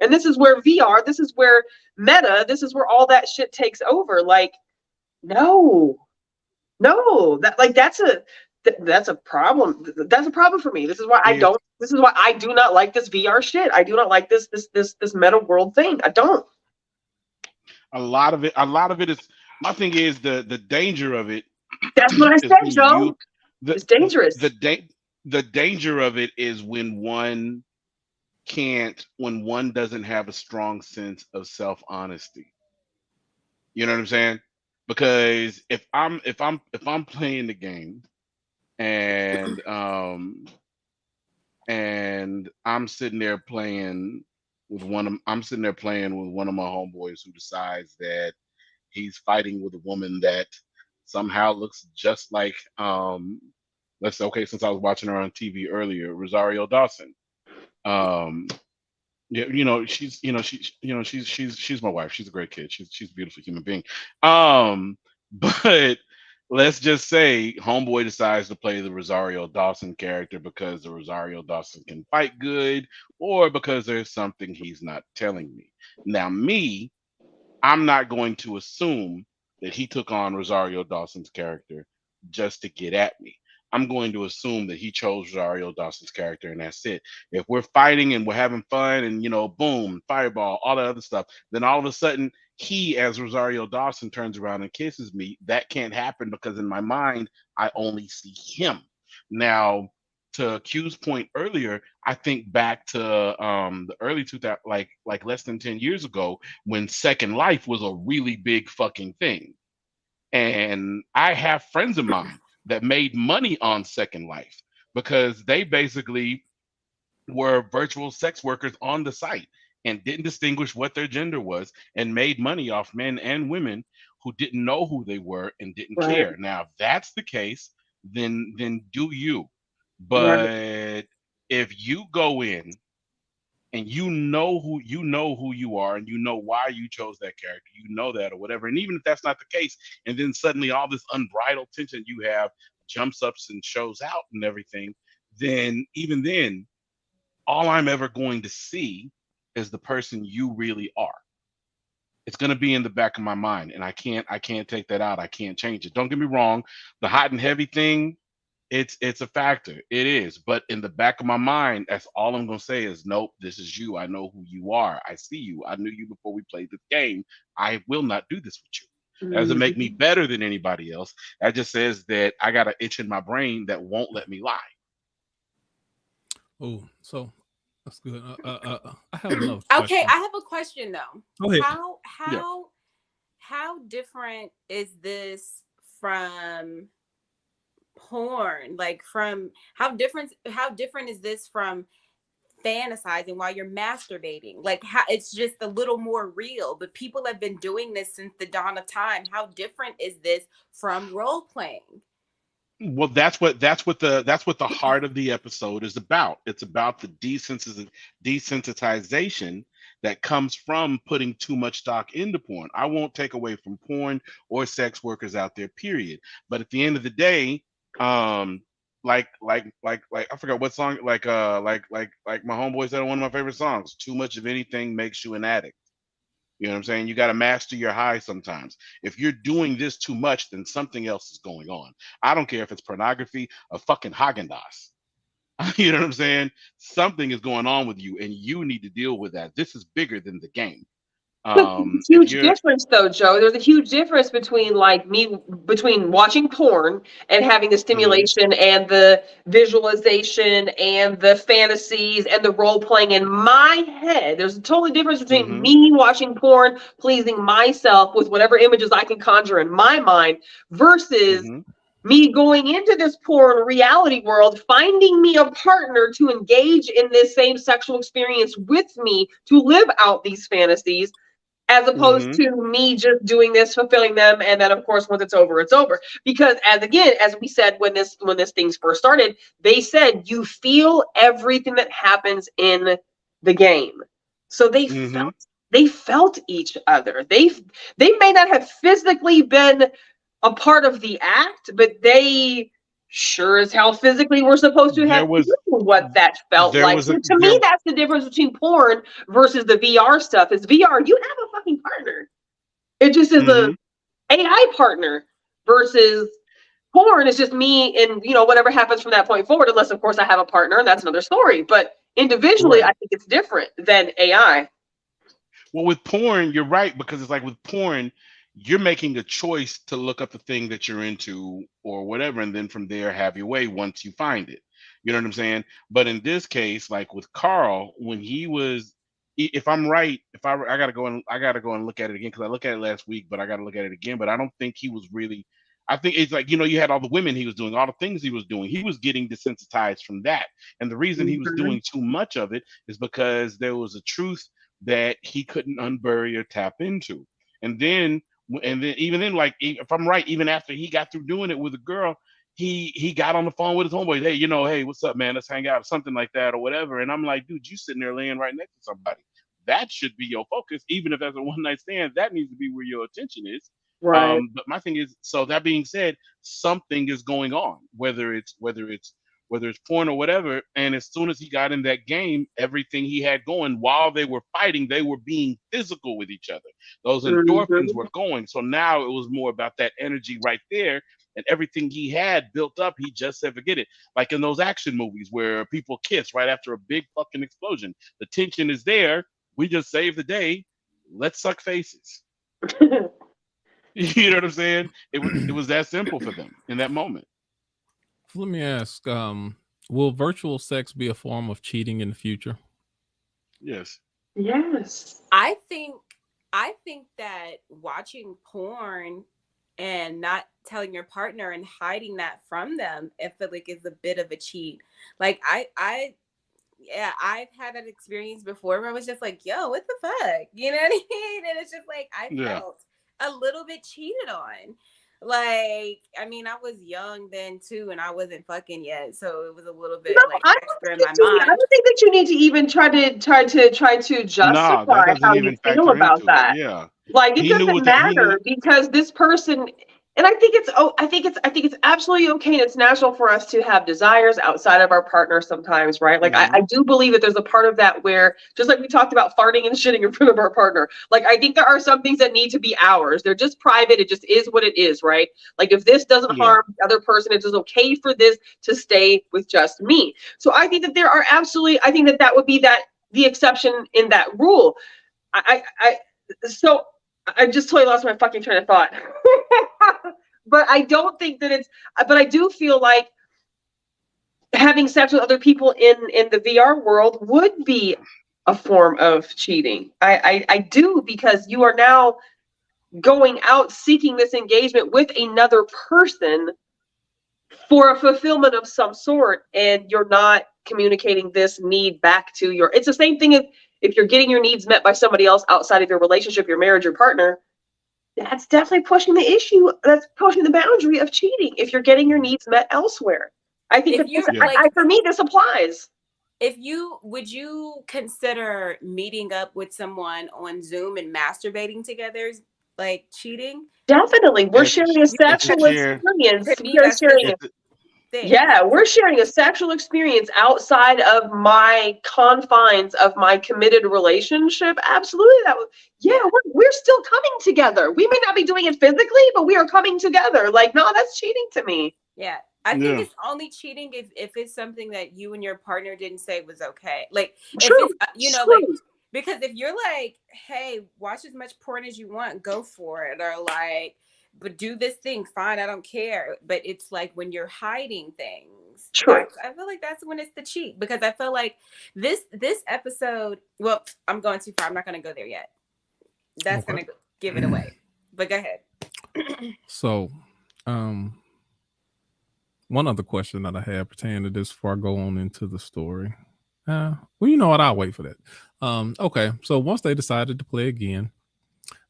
And this is where VR, this is where meta, this is where all that shit takes over. Like, no, that's a problem. That's a problem for me. This is why I do not like this VR shit. I do not like this meta world thing. I don't. A lot of it is, my thing is the danger of it. That's what I said, Joe. It's dangerous. The danger of it is when one doesn't have a strong sense of self-honesty. You know what I'm saying? Because if I'm playing the game and I'm sitting there playing with one of my homeboys who decides that he's fighting with a woman that somehow looks just like let's say, okay, since I was watching her on TV earlier, Rosario Dawson. Yeah, she's my wife. She's a great kid. She's a beautiful human being. But let's just say homeboy decides to play the Rosario Dawson character because the Rosario Dawson can fight good, or because there's something he's not telling me. Now, I'm not going to assume that he took on Rosario Dawson's character just to get at me. I'm going to assume that he chose Rosario Dawson's character, and that's it. If we're fighting and we're having fun and, boom, fireball, all that other stuff, then all of a sudden he, as Rosario Dawson, turns around and kisses me. That can't happen because in my mind, I only see him. Now, to Q's point earlier, I think back to the early 2000s, like less than 10 years ago, when Second Life was a really big fucking thing. And I have friends of mine that made money on Second Life because they basically were virtual sex workers on the site and didn't distinguish what their gender was and made money off men and women who didn't know who they were and didn't care. Now, if that's the case, then do you. But if you go in and you know who you are and you know why you chose that character, that or whatever, and even if that's not the case, and then suddenly all this unbridled tension you have jumps up and shows out and everything, then even then, all I'm ever going to see is the person you really are. It's going to be in the back of my mind, and I can't take that out. I can't change it. Don't get me wrong, the hot and heavy thing, it's a factor. It is. But in the back of my mind, that's all I'm going to say is, nope, this is you. I know who you are. I see you. I knew you before we played this game. I will not do this with you. That doesn't make me better than anybody else. That just says that I got an itch in my brain that won't let me lie. Oh, so that's good. I have another question. Okay, I have a question though. Go ahead. How different is this from porn? Like, from how different is this from fantasizing while you're masturbating? Like, how it's just a little more real, but people have been doing this since the dawn of time. How different is this from role playing? Well, that's what the heart of the episode is about. It's about the desensitization that comes from putting too much stock into porn. I won't take away from porn or sex workers out there, period. But at the end of the day, I forgot what song, like my homeboy said on one of my favorite songs, too much of anything makes you an addict. You know what I'm saying? You got to master your high sometimes. If you're doing this too much, then something else is going on. I don't care if it's pornography or fucking Haagen-Dazs. You know what I'm saying? Something is going on with you, and you need to deal with that. This is bigger than the game. But there's a If huge you're difference, though, Joe. There's a huge difference between between watching porn and having the Mhm, stimulation and the visualization and the fantasies and the role playing in my head. There's a totally difference between mhm, me watching porn, pleasing myself with whatever images I can conjure in my mind, versus mhm, me going into this porn reality world, finding me a partner to engage in this same sexual experience with me to live out these fantasies, as opposed mhm. to me just doing this, fulfilling them, and then of course once it's over, it's over. Because as we said when this things first started, they said you feel everything that happens in the game. So Mhm. they felt each other. They may not have physically been a part of the act, but they sure as hell physically were supposed to There have feel was what that felt there like. was So a to me, there that's the difference between porn versus the VR stuff. Is VR, you have a fucking partner. It just is a mhm. AI partner versus porn is just me and whatever happens from that point forward, unless of course I have a partner and that's another story. But individually, I Right. think it's different than AI. Well, with porn, you're right, because it's like with porn, you're making a choice to look up the thing that you're into or whatever, and then from there have your way once you find it. You know what I'm saying? But in this case, like with Carl, when he was, if I'm right, if I gotta go and look at it again because I looked at it last week, but I gotta look at it again. But I don't think he was really. I think it's like you had all the women he was doing, all the things he was doing. He was getting desensitized from that, and the reason he was Mhm. doing too much of it is because there was a truth that he couldn't unbury or tap into. And then even then, like if I'm right, even after he got through doing it with a girl, he got on the phone with his homeboy. Hey, hey, what's up, man? Let's hang out, something like that, or whatever. And I'm like, dude, you sitting there laying right next to somebody. That should be your focus, even if that's a one night stand. That needs to be where your attention is. Right. But my thing is, so that being said, something is going on, whether it's porn or whatever. And as soon as he got in that game, everything he had going while they were fighting, they were being physical with each other. Those endorphins Mhm. were going. So now it was more about that energy right there. And everything he had built up, he just said, forget it. Like in those action movies where people kiss right after a big fucking explosion. The tension is there. We just saved the day. Let's suck faces. You know what I'm saying? It was that simple for them in that moment. Let me ask, will virtual sex be a form of cheating in the future? Yes. Yes. I think that watching porn and not telling your partner and hiding that from them, I feel like is a bit of a cheat. Like yeah, I've had that experience before where I was just like, yo, what the fuck? You know what I mean? And it's just like I Yeah. felt a little bit cheated on. Like, I mean, I was young then too, and I wasn't fucking yet. So it was a little No, bit like I don't extra think in my that you. I mind. don't think that you need to even try to Nah, that justify doesn't how you even feel factor about into it. that. Yeah. Like it He knew doesn't what that he knew. matter because this person, and I think it's absolutely okay and it's natural for us to have desires outside of our partner sometimes, right? Like I Mhm. do believe that there's a part of that where just like we talked about farting and shitting in front of our partner, like I think there are some things that need to be ours. They're just private. It just is what it is, right? Like if this doesn't Yeah. harm the other person, it's just okay for this to stay with just me. So I think that there are absolutely, I think that that would be the exception in that rule. So I just totally lost my fucking train of thought. But I don't think that but I do feel like having sex with other people in the VR world would be a form of cheating. I do, because you are now going out seeking this engagement with another person for a fulfillment of some sort, and you're not communicating this need back to it's the same thing if you're getting your needs met by somebody else outside of your relationship, your marriage, your partner. That's definitely pushing the issue. That's pushing the boundary of cheating if you're getting your needs met elsewhere. I think If that you're Yeah. like, for me, this applies. would you consider meeting up with someone on Zoom and masturbating together like cheating? Definitely. We're If sharing a You if think the sexual that's, chair to experience. me, We are that's still sharing if it. the things. Yeah, we're sharing a sexual experience outside of my confines of my committed relationship. Absolutely. We're still coming together. We may not be doing it physically, but we are coming together. Like, no, that's cheating to me. Yeah. I think it's only cheating if it's something that you and your partner didn't say was okay. Like, if it's, like, because if you're like, hey, watch as much porn as you want, go for it. Or like, but do this thing, fine, I don't care. But it's like when you're hiding things. True. I feel like that's when it's the cheat, because I feel like this episode, well, I'm going too far. I'm not going to go there yet. That's going to give it away. But go ahead. So, one other question that I have pertaining to this before I go on into the story. Well, you know what? I'll wait for that. Okay. So once they decided to play again,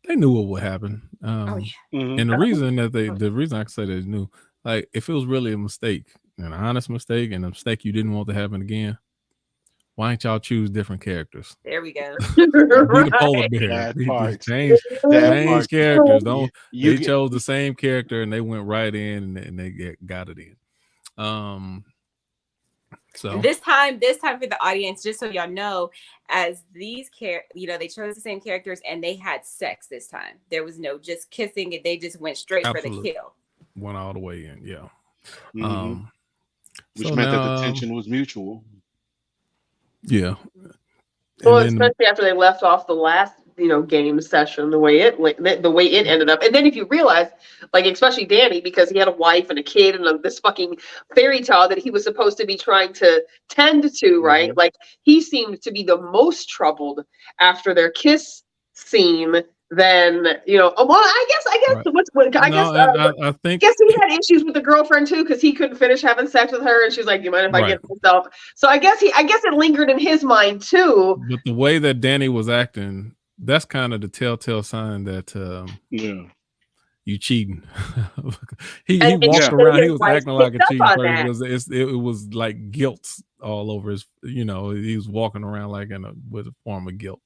they knew what would happen. And the reason that the reason I can say they knew, like, if it was really a mistake, an honest mistake, and a mistake you didn't want to happen again, why ain't y'all choose different characters? There we go. Be the polar bear. Change characters. They chose the same character and they went right in and they got it in. So this time for the audience, just so y'all know, as these they chose the same characters and they had sex this time. There was no just kissing it. They just went straight for the kill. Went all the way in, yeah. Which meant that the tension was mutual. Yeah. Well, especially after they left off the last, game session, the way it ended up. And then if you realize, like, especially Danny, because he had a wife and a kid and this fucking fairy tale that he was supposed to be trying to tend to, right? Like, he seemed to be the most troubled after their kiss scene. Then, I guess right. I guess he had issues with the girlfriend too, because he couldn't finish having sex with her, and she's like, "You mind if I get myself?" So I guess it lingered in his mind too. But the way that Danny was acting, that's kind of the telltale sign that you cheating. he walked around, he was acting like a cheating person because it was like guilt all over his. He was walking around like with a form of guilt.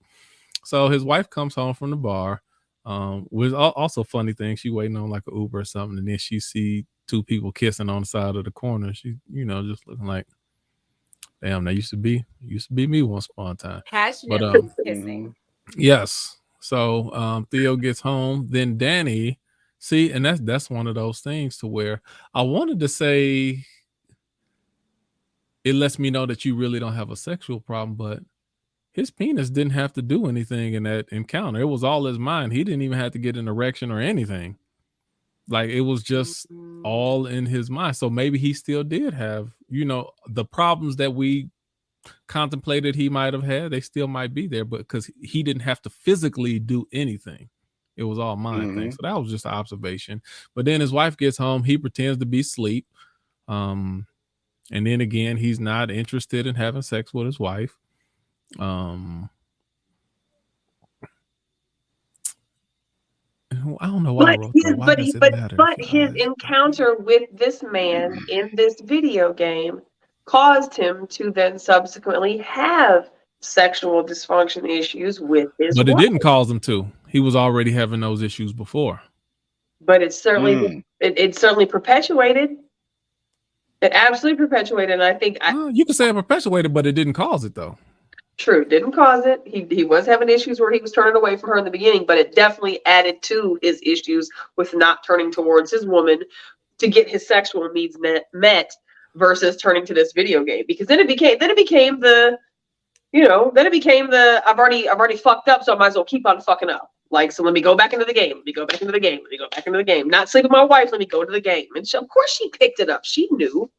So his wife comes home from the bar. Was also a funny thing. She waiting on like an Uber or something, and then she see two people kissing on the side of the corner. She, just looking like, damn, that used to be me once upon a time. Passionate kissing. Yes. So Theo gets home. Then Danny, see, and that's one of those things to where I wanted to say it lets me know that you really don't have a sexual problem, but his penis didn't have to do anything in that encounter. It was all his mind. He didn't even have to get an erection or anything. Like, it was just all in his mind. So maybe he still did have, the problems that we contemplated he might have had, they still might be there, but because he didn't have to physically do anything. It was all mind thing. So that was just an observation. But then his wife gets home. He pretends to be asleep. And then again, he's not interested in having sex with his wife. I don't know why but his encounter with this man in this video game caused him to then subsequently have sexual dysfunction issues with his wife. It didn't cause him to. He was already having those issues before. But it certainly it certainly perpetuated. It absolutely perpetuated, and I think you could say it perpetuated, but it didn't cause it though. True, didn't cause it. He was having issues where he was turning away from her in the beginning, but it definitely added to his issues with not turning towards his woman to get his sexual needs met versus turning to this video game. Because then it became the I've already fucked up, so I might as well keep on fucking up. Like, so let me go back into the game. Not sleep with my wife. Let me go to the game. And of course she picked it up. She knew.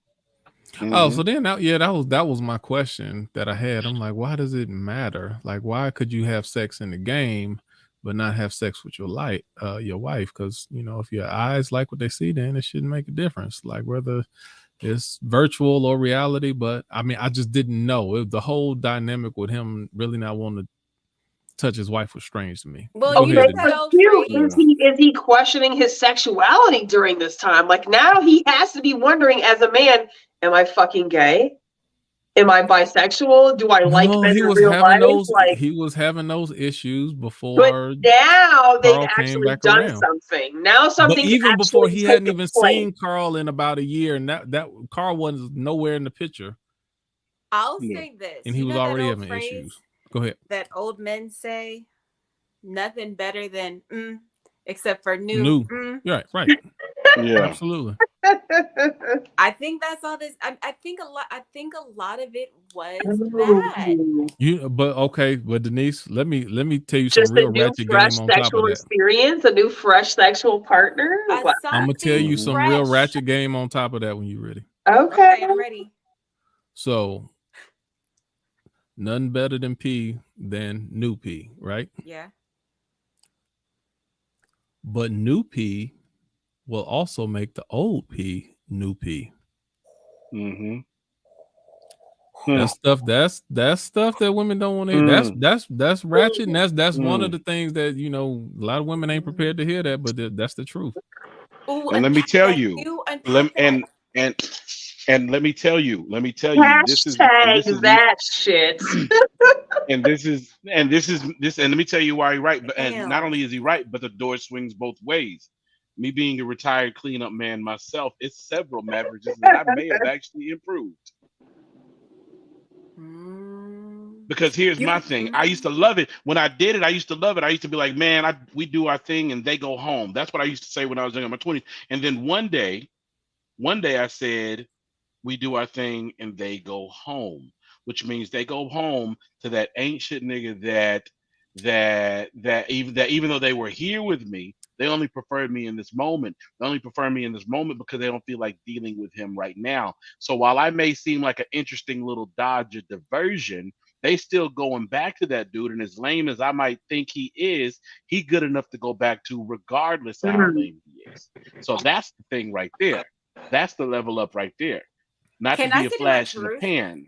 Oh, so then that was my question that I had. I'm like, why does it matter? Like, why could you have sex in the game but not have sex with your wife? Because if your eyes like what they see, then it shouldn't make a difference. Like, whether it's virtual or reality. But I mean, I just didn't know. The whole dynamic with him really not wanting to touch his wife was strange to me. Well, is he questioning his sexuality during this time? Like, now he has to be wondering as a man, am I fucking gay? Am I bisexual? Do I like No, men he in was real having life? those. Like, He was having those issues but before now they've Carl came actually back done around. something. Now But something's even before actually he hadn't taken even place. seen Carl in about a year, and that Carl was nowhere in the picture, I'll say this. and he was that already old having phrase issues. Go ahead. that old men say? Nothing better than except for new. New. Right. Yeah. Absolutely. I think that's all this. I think a lot of it was that. But Denise, let me tell you Just some a real new, ratchet fresh game on top of sexual that. experience, a new, fresh sexual partner. Wow. I'm gonna tell you some real fresh. ratchet game on top of that when you're ready. Okay, I'm ready. So, nothing better than P than new P, right? Yeah. But new P will also make the old P new P. Mm-hmm. That's stuff. That's stuff that women don't want to hear. That's ratchet, and that's one of the things that a lot of women ain't prepared to hear that, but that's the truth. Ooh, and let me tell you, and let me tell you, this is that shit. and let me tell you why he's right. But and not only is he right, but the door swings both ways. Me being a retired cleanup man myself, it's several marriages that I may have actually improved. Because here's my thing. I used to love it. When I did it, I used to love it. I used to be like, man, we do our thing and they go home. That's what I used to say when I was in my 20s. And then one day I said, we do our thing and they go home, which means they go home to that ancient nigga that even though they were here with me, they only preferred me in this moment. They only prefer me in this moment because they don't feel like dealing with him right now. So while I may seem like an interesting little dodge or diversion, they still going back to that dude. And as lame as I might think he is, he good enough to go back to regardless of how lame he is. So that's the thing right there. That's the level up right there. Not to be a flash in the pan.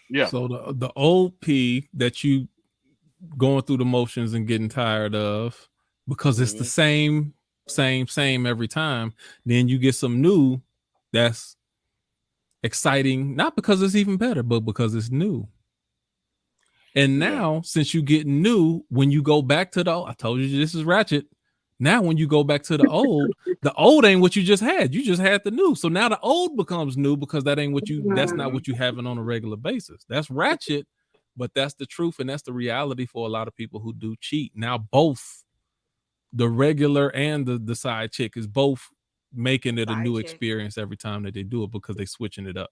Yeah. So the old P that you going through the motions and getting tired of because it's the same every time. Then you get some new that's exciting, not because it's even better, but because it's new. And now, since you get new, when you go back to I told you this is ratchet. Now, when you go back to the old ain't what you just had. You just had the new. So now the old becomes new because that's not what you having on a regular basis. That's ratchet, but that's the truth. And that's the reality for a lot of people who do cheat. Now, both the regular and the side chick is both making it a new experience every time that they do it because they're switching it up.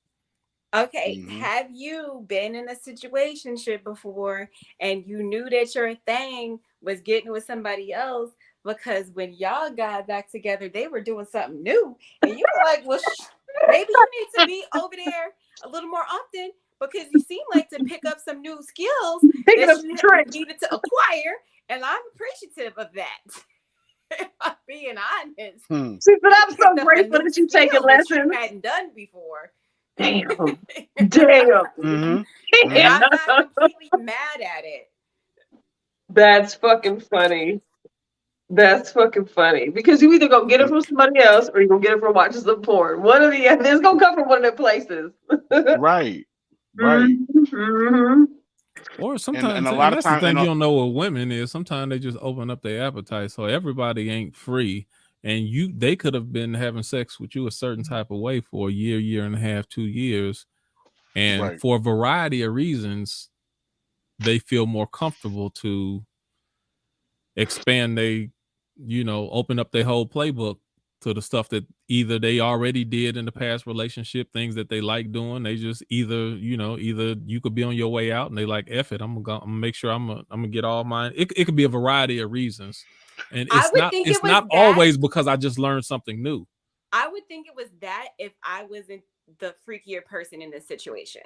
Okay, have you been in a situationship before and you knew that your thing was getting with somebody else because when y'all got back together, they were doing something new and you were like, well, maybe you need to be over there a little more often because you seem like to pick up some new skills that you needed to acquire, and I'm appreciative of that. If I'm being honest. See, but I'm so grateful that you taking lessons you hadn't done before. Damn. And I'm not completely mad at it. That's fucking funny. That's fucking funny because you either gonna get it from somebody else or you're gonna get it from watching some porn. One of the other, it's gonna come from one of the places. Right. Or sometimes, and a lot of times, the thing you don't know with women is sometimes they just open up their appetite. So everybody ain't free, and they could have been having sex with you a certain type of way for a year and a half, 2 years, and for a variety of reasons, they feel more comfortable to expand open up their whole playbook to the stuff that either they already did in the past relationship, things that they like doing. They just either you could be on your way out and they like, F it, I'm gonna make sure I'm gonna get all mine. It could be a variety of reasons. And it's not always because I just learned something new. I would think it was that if I wasn't the freakier person in this situation.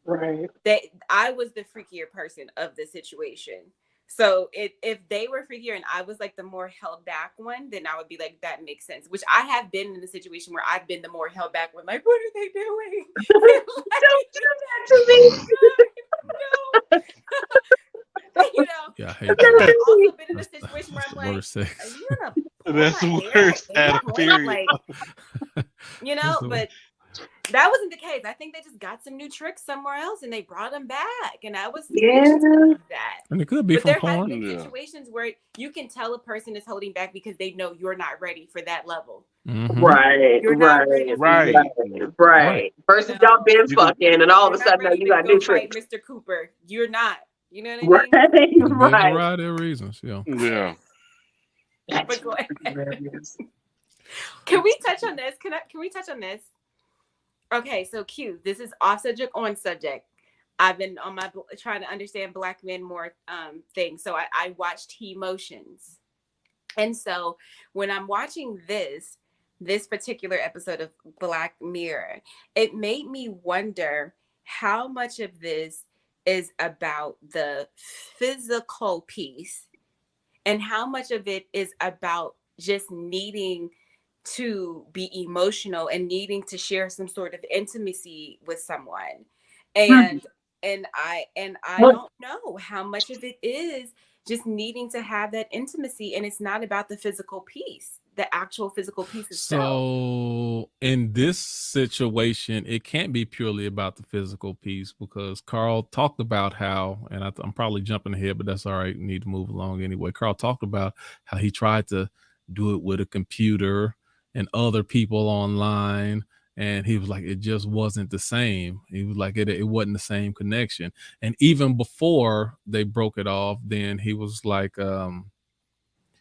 Right. That I was the freakier person of the situation. So if they were freakier and I was like the more held back one, then I would be like, that makes sense. Which I have been in a situation where I've been the more held back one. Like, what are they doing? Like, don't do that to me. Yeah, I hate that. I've also been in a situation where I'm like, worst sex. are you gonna that's worse at a period. Like, but That wasn't the case. I think they just got some new tricks somewhere else and they brought them back. And I was that. And it could be but from there porn. have been situations where you can tell a person is holding back because they know you're not ready for that level. Right, you're not ready right. Versus y'all been fucking, and all of a sudden now you got new tricks. Mr. Cooper, you're not. You know what I mean? Right. Right. There are reasons. Yeah. Yeah. But go ahead. Can we touch on this? Can we touch on this? Okay, so Q, this is off subject, on subject. I've been on my trying to understand Black men more thing. So I watched T Motions. And so when I'm watching this particular episode of Black Mirror, it made me wonder how much of this is about the physical piece and how much of it is about just needing to be emotional and needing to share some sort of intimacy with someone. And I don't know how much of it is just needing to have that intimacy, and it's not about the physical piece, the actual physical piece itself. So in this situation, it can't be purely about the physical piece, because Carl talked about how, and I'm probably jumping ahead, but that's all right. We need to move along anyway. Carl talked about how he tried to do it with a computer and other people online, and he was like, it just wasn't the same. He was like, it wasn't the same connection. And even before they broke it off, then he was like,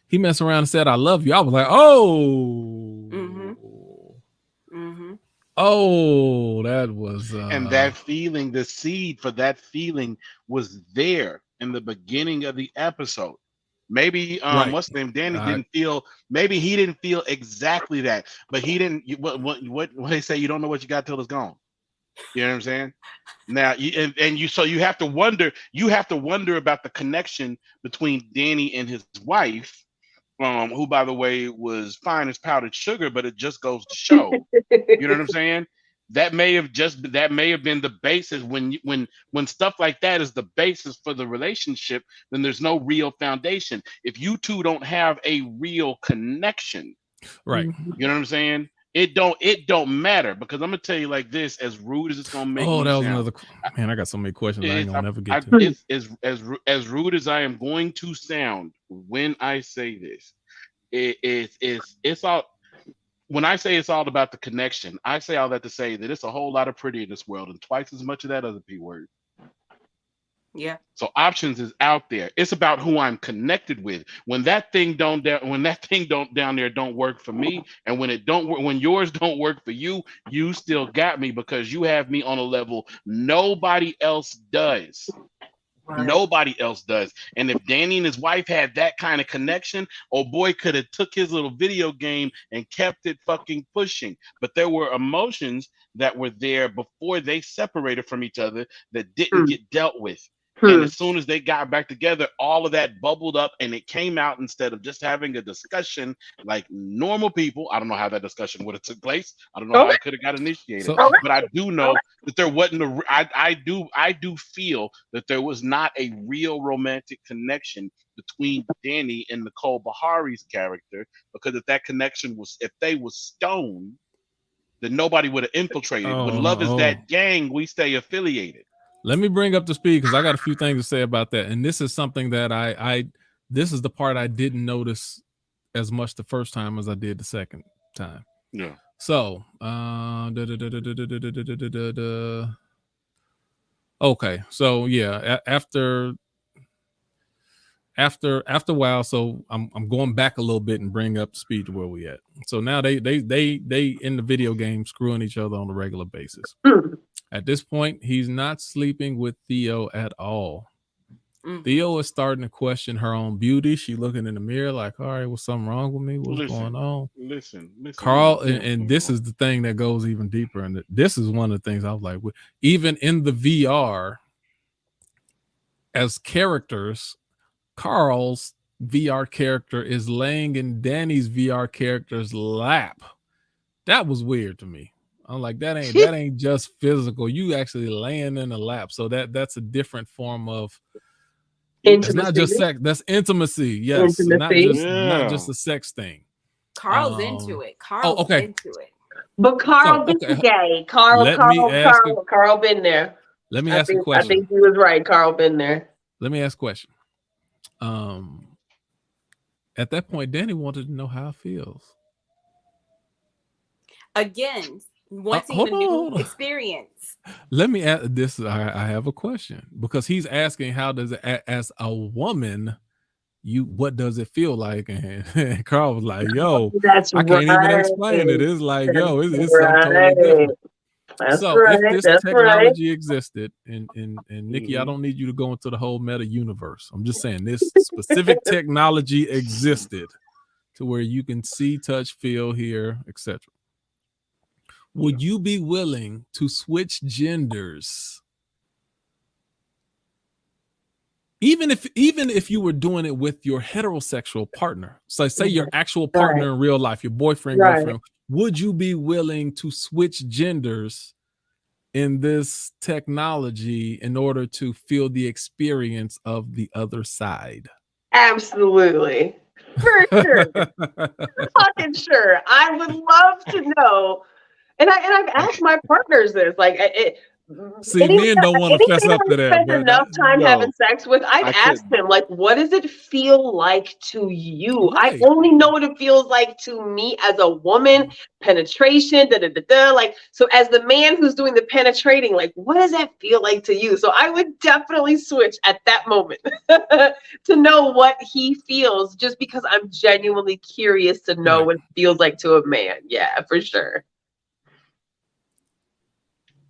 he messed around and said, I love you. I was like, oh, oh, that was and that feeling, the seed for that feeling was there in the beginning of the episode. Maybe what's the name? Danny didn't feel. Maybe he didn't feel exactly that, but he didn't. What they say? You don't know what you got till it's gone. You know what I'm saying? Now, so you have to wonder. You have to wonder about the connection between Danny and his wife, who, by the way, was fine as powdered sugar, but it just goes to show. You know what I'm saying? That may have been the basis. When stuff like that is the basis for the relationship, then there's no real foundation. If you two don't have a real connection, right? You know what I'm saying? It don't matter, because I'm gonna tell you like this, as rude as it's gonna make. Oh, that was sound, another man. I got so many questions. I ain't gonna never get to. As rude as I am going to sound when I say this, it's all. When I say it's all about the connection, I say all that to say that it's a whole lot of pretty in this world, and twice as much of that other P word. Yeah. So options is out there. It's about who I'm connected with. When that thing down there don't work for me, and when yours don't work for you, you still got me, because you have me on a level nobody else does. Right. Nobody else does. And if Danny and his wife had that kind of connection, oh boy could have took his little video game and kept it fucking pushing. But there were emotions that were there before they separated from each other that didn't get dealt with. And as soon as they got back together, all of that bubbled up and it came out, instead of just having a discussion like normal people. I don't know how that discussion would have took place. I don't know how it could have got initiated. But I do know that there wasn't I do feel that there was not a real romantic connection between Danny and Nicole Bahari's character, because if that connection if they was stoned, then nobody would have infiltrated. When love is that gang, we stay affiliated. Let me bring up the speed, because I got a few things to say about that. And this is something that this is the part I didn't notice as much the first time as I did the second time. Yeah. So, okay. So yeah, after a while, so I'm going back a little bit and bring up the speed to where we at. So now they in the video game screwing each other on a regular basis. At this point, he's not sleeping with Theo at all. Theo is starting to question her own beauty. She looking in the mirror like, all right, what's something wrong with me? What's going on? Listen. Carl, and this is the thing that goes even deeper. And this is one of the things I was like, even in the VR, as characters, Carl's VR character is laying in Danny's VR character's lap. That was weird to me. I'm like, that ain't just physical. You actually laying in a lap. So that's a different form of intimacy. It's not just sex. That's intimacy. Yes. Intimacy. Not just a sex thing. Carl's into it. Carl's into it. But Carl been gay. Carl been there. Let me ask a question. I think he was right. Carl been there. Let me ask a question. At that point, Danny wanted to know how it feels. Again, wanting a new experience. Let me ask this. I have a question because he's asking, how does it, as a woman, what does it feel like? And Carl was like, yo, I can't even explain it. It's like, yo, it's something totally different. If this technology existed, and Nikki, I don't need you to go into the whole meta universe. I'm just saying this specific technology existed to where you can see, touch, feel, hear, etc. Would you be willing to switch genders? Even if you were doing it with your heterosexual partner, so say your actual partner in real life, your boyfriend, girlfriend, would you be willing to switch genders in this technology in order to feel the experience of the other side? Absolutely. For sure. Fucking sure. I would love to know. And I've asked my partners this, like, see, men don't want to fess up to that. Spend enough time having sex with. I've asked him, like, what does it feel like to you? I only know what it feels like to me as a woman. Penetration, like, so as the man who's doing the penetrating, like, what does that feel like to you? So I would definitely switch at that moment to know what he feels, just because I'm genuinely curious to know what it feels like to a man. Yeah, for sure.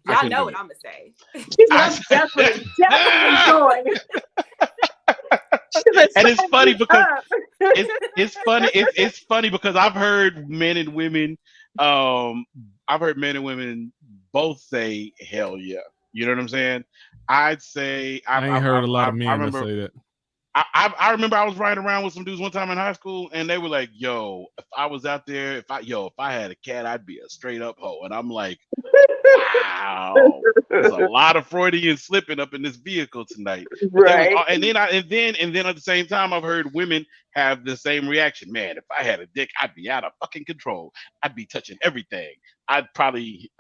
Y'all know what I'm gonna say. I'm definitely going. And it's funny because it's funny because I've heard men and women both say hell yeah. You know what I'm saying? I'd say I ain't heard a lot of men that say that. I remember I was riding around with some dudes one time in high school, and they were like, "Yo, if I was out there, if I had a cat, I'd be a straight up hoe." And I'm like, "Wow, there's a lot of Freudian slipping up in this vehicle tonight." Right. And then at the same time, I've heard women have the same reaction. Man, if I had a dick, I'd be out of fucking control. I'd be touching everything. I'd probably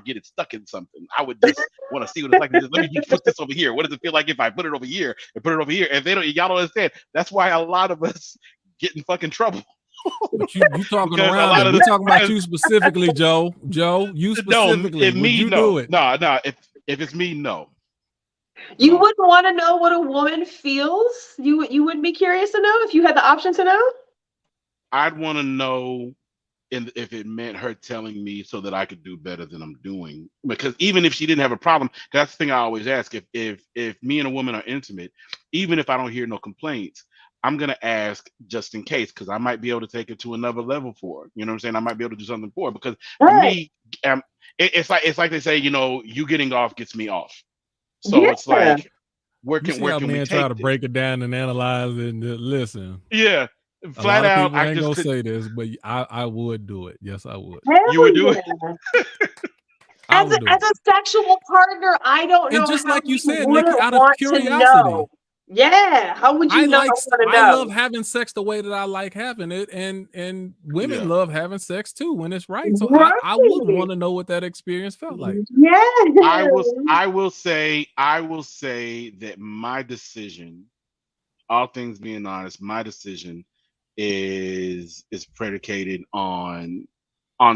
get it stuck in something. I would just want to see what it's like. Let me put this over here. What does it feel like if I put it over here and put it over here? And y'all don't understand. That's why a lot of us get in fucking trouble. But you talking around it. We're talking about you specifically, Joe. Joe, you specifically. No, me, do it? No. If it's me, no. You wouldn't want to know what a woman feels? You wouldn't be curious to know if you had the option to know? I'd want to know if it meant her telling me so that I could do better than I'm doing. Because even if she didn't have a problem, that's the thing I always ask. If me and a woman are intimate, even if I don't hear no complaints, I'm gonna ask just in case, because I might be able to take it to another level for her. You know what I'm saying? I might be able to do something for her. Because for me, it's like they say, you getting off gets me off. So it's like, where can we try to break it down and analyze it and listen? Yeah. Flat out, I ain't gonna say this, but I would do it. Yes, I would. You would do it. As a sexual partner, I don't know. And just like you said, Nikki, out of curiosity. Yeah, how would you know? I love having sex the way that I like having it, and women love having sex too when it's right. So I would want to know what that experience felt like. Yeah, I will say that my decision, all things being honest, my decision is predicated on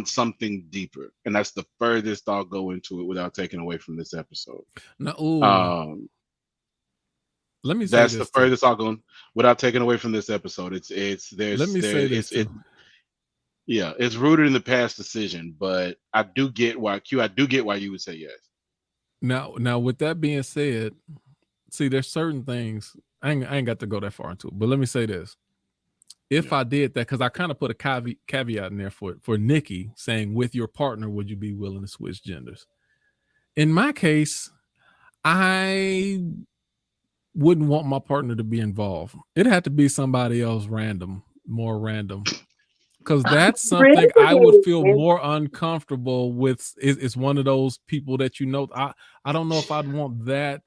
something deeper, and that's the furthest I'll go into it without taking away from this episode. No, let me say that's this the furthest I'll go without taking away from this episode. It's rooted in the past decision, but I do get why you would say yes. Now with that being said, see, there's certain things I ain't got to go that far into it, but let me say this. If I did that, because I kind of put a caveat in there for Nikki saying, with your partner, would you be willing to switch genders? In my case, I wouldn't want my partner to be involved. It had to be somebody else more random. Because that's something I would feel more uncomfortable with. It's one of those people that I don't know if I'd want that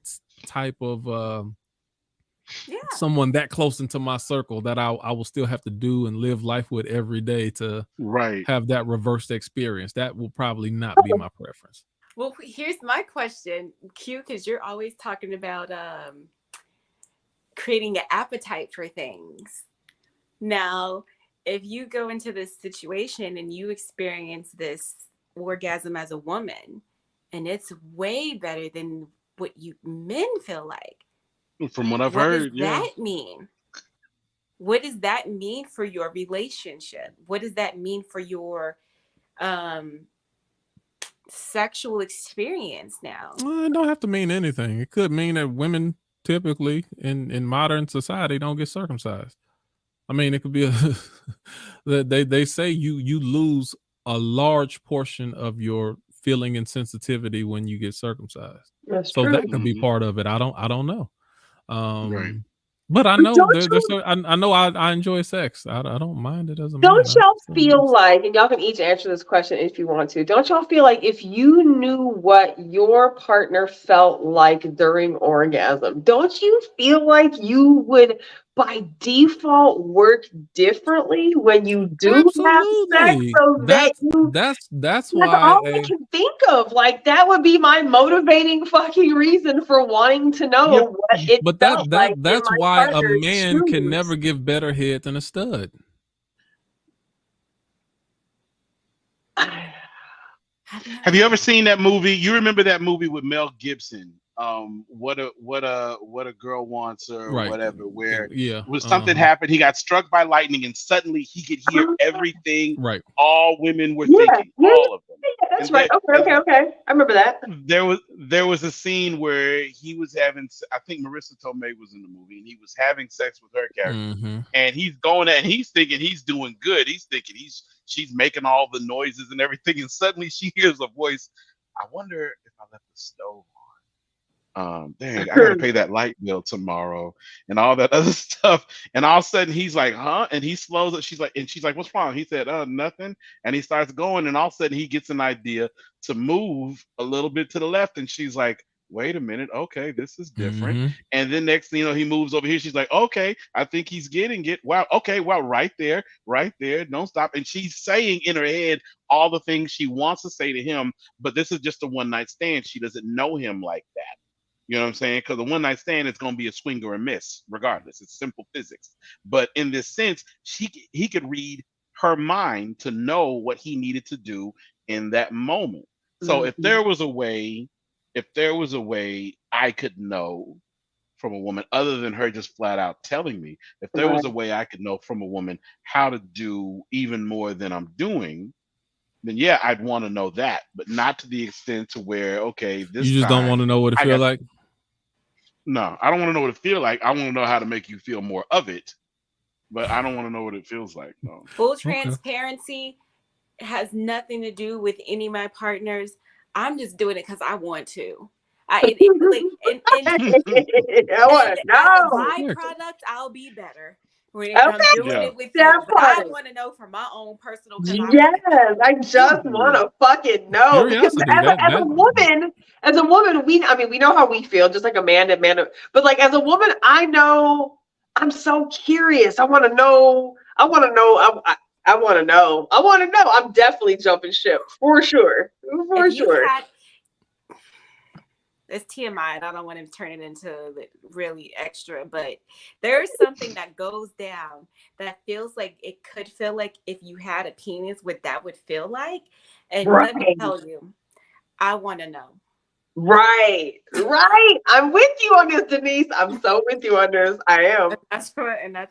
type of someone that close into my circle that I will still have to do and live life with every day to have that reversed experience. That will probably not be my preference. Well, here's my question, Q, because you're always talking about creating an appetite for things. Now, if you go into this situation and you experience this orgasm as a woman, and it's way better than what you men feel like. From what I've What heard, does that mean? What does that mean for your relationship? What does that mean for your sexual experience now? Well, it don't have to mean anything. It could mean that women typically in modern society don't get circumcised. I mean, it could be they say you lose a large portion of your feeling and sensitivity when you get circumcised. That's so true. that could be part of it. I don't know. Right. But I But know don't I know I enjoy sex. I don't mind it as a man. Don't y'all I still feel do. like, and y'all can each answer this question if you want to, don't y'all feel like if you knew what your partner felt like during orgasm, don't you feel like you would by default work differently when you do have sex? Absolutely. So that you, That's that's why all I can think of. Like that would be my motivating fucking reason for wanting to know Yep. what it but felt like in that's my why a partner's man can shoes. never give better head than a stud. Have you ever seen that movie? You remember that movie with Mel Gibson? What a girl wants or Right. whatever, where Yeah. was something happened, he got struck by lightning and suddenly he could hear everything Right. all women were Yeah, thinking, yeah, all of them. That's And right. Okay. I remember that. there was a scene where he was having, I think Marissa Tomei was in the movie, and he was having sex with her character, Mhm. and he's going and he's thinking he's doing good. He's thinking she's making all the noises and everything, and suddenly she hears a voice. I wonder if I left the stove on. Dang, I gotta pay that light bill tomorrow and all that other stuff. And all of a sudden he's like, huh? And he slows up. She's like, what's wrong? He said, nothing. And he starts going, and all of a sudden he gets an idea to move a little bit to the left. And she's like, wait a minute, okay, this is different. Mhm. And then next thing you know, he moves over here. She's like, okay, I think he's getting it. Wow, okay, well, right there, don't stop. And she's saying in her head all the things she wants to say to him, but this is just a one night stand. She doesn't know him like that. You know what I'm saying? Because the one night stand is going to be a swing or a miss, regardless. It's simple physics. But in this sense, he could read her mind to know what he needed to do in that moment. So if there was a way I could know from a woman other than her just flat out telling me, if there was a way I could know from a woman how to do even more than I'm doing, then yeah, I'd want to know that, but not to the extent to where, okay, this You just don't want to know what it feel like? No, I don't want to know what it feel like. I want to know how to make you feel more of it, but I don't want to know what it feels like. No. Full transparency has nothing to do with any of my partners. I'm just doing it because I want to. As a byproduct, I'll be better when I'm doing it with you. But I want to know from my own personal. I just want to fucking know, because as a woman, we know how we feel, just like Amanda. But like as a woman, I know I'm so curious. I want to know. I'm definitely jumping ship for sure. It's TMI, and I don't want to turn it into really extra, but there's something that goes down that feels like it could feel like if you had a penis, what that would feel like. And let me tell you, I want to know. Right. I'm with you on this, Denise. I'm so with you on this. I am. That's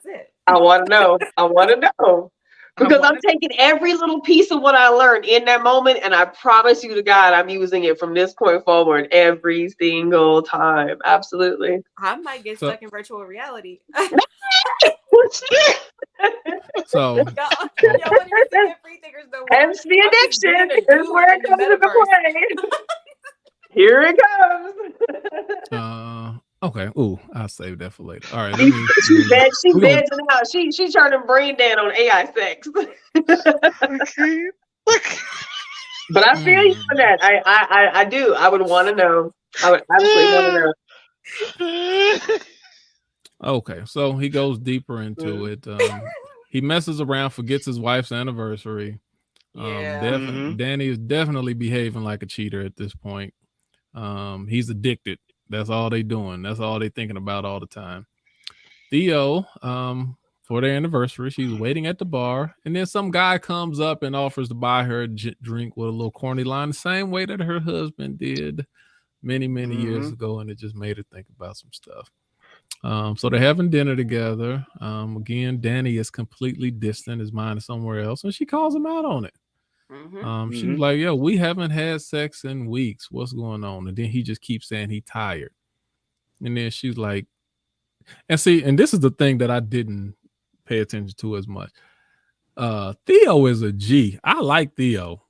it. I want to know. Because I'm taking every little piece of what I learned in that moment, and I promise you to God, I'm using it from this point forward every single time. Absolutely. I might get stuck in virtual reality. So, hence the addiction. Here's where it comes into play. Here it comes. Okay. Ooh, I'll save that for later. All right. She's vegging out. She's turning brain dead on AI sex. But I feel you on that. I do. I would want to know. I would absolutely want to know. Okay, so he goes deeper into it. He messes around, forgets his wife's anniversary. Yeah. Danny is definitely behaving like a cheater at this point. He's addicted. That's all they doing. That's all they thinking about all the time. Theo, for their anniversary, she's waiting at the bar, and then some guy comes up and offers to buy her a drink with a little corny line, the same way that her husband did many years ago, and it just made her think about some stuff. So they're having dinner together. Again, Danny is completely distant. His mind is somewhere else, and she calls him out on it. She was like, yo, we haven't had sex in weeks. What's going on? And then he just keeps saying he's tired. And then she's like, and this is the thing that I didn't pay attention to as much. Theo is a G. I like Theo.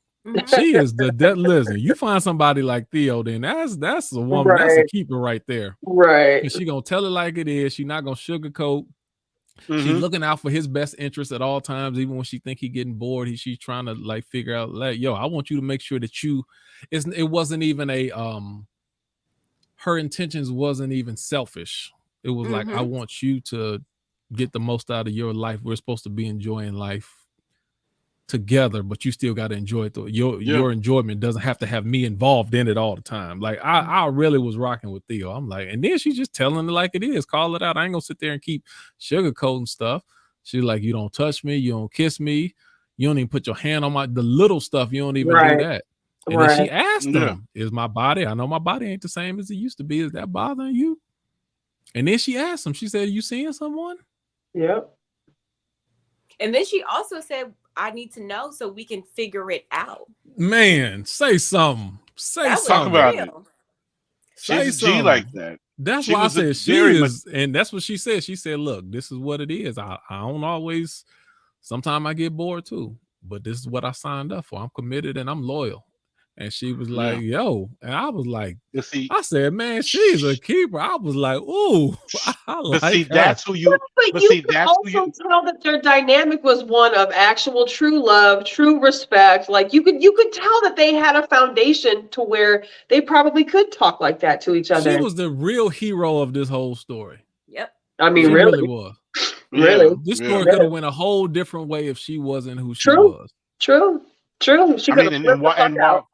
She is listen, you find somebody like Theo, then that's a woman, that's a keeper right there. Right. And she gonna tell it like it is. She's not gonna sugarcoat. She's looking out for his best interest at all times, even when she think he getting bored. She's trying to like figure out, like, yo, I want you to make sure that it wasn't even a her intentions wasn't even selfish. It was like, I want you to get the most out of your life. We're supposed to be enjoying life together, but you still got to enjoy it. Your enjoyment doesn't have to have me involved in it all the time. Like I really was rocking with Theo. I'm like, and then she's just telling it like it is. Call it out. I ain't gonna sit there and keep sugarcoating stuff. She's like, you don't touch me, you don't kiss me, you don't even put your hand on the little stuff. You don't even do that. And then she asked him, is my body, I know my body ain't the same as it used to be. Is that bothering you? And then she asked him, she said, you seeing someone? Yep. And then she also said, I need to know so we can figure it out. Man, say something. Say something about it. She's a G like that. That's why I said she is, and that's what she said. She said, look, this is what it is. I don't always, sometimes I get bored too, but this is what I signed up for. I'm committed and I'm loyal. And she was like, yo, and I was like, I said, man, she's a keeper. I was like, ooh, I like her. That's who you, but you could also tell that their dynamic was one of actual true love, true respect. Like you could tell that they had a foundation to where they probably could talk like that to each other. She was the real hero of this whole story. Yep. I mean, she really was. Really. This story could have went a whole different way if she wasn't who she was. True. She could have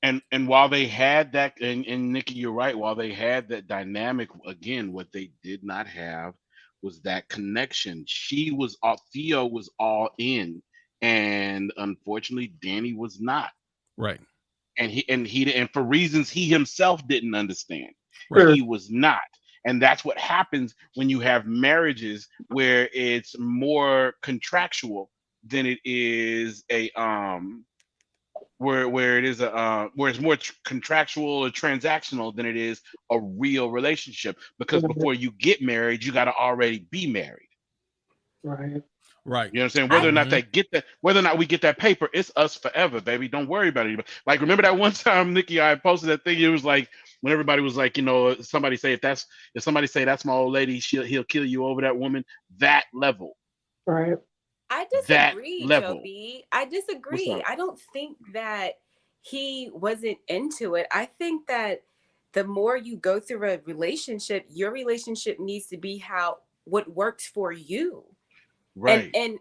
And while they had that, and Nikki, you're right, while they had that dynamic, again, what they did not have was that connection. Theo was all in, and unfortunately, Danny was not. Right. And for reasons he himself didn't understand. Right. He was not. And that's what happens when you have marriages where it's more contractual than it is where it's more contractual or transactional than it is a real relationship, because before you get married, you got to already be married. Right. You know what I'm saying? Whether or not whether or not we get that paper, it's us forever, baby. Don't worry about it. Like, remember that one time, Nikki, I posted that thing. It was like when everybody was like, somebody say if somebody say that's my old lady, he'll kill you over that woman. That level. Right. I disagree, Joby. I disagree. I don't think that he wasn't into it. I think that the more you go through a relationship, your relationship needs to be what works for you. Right. And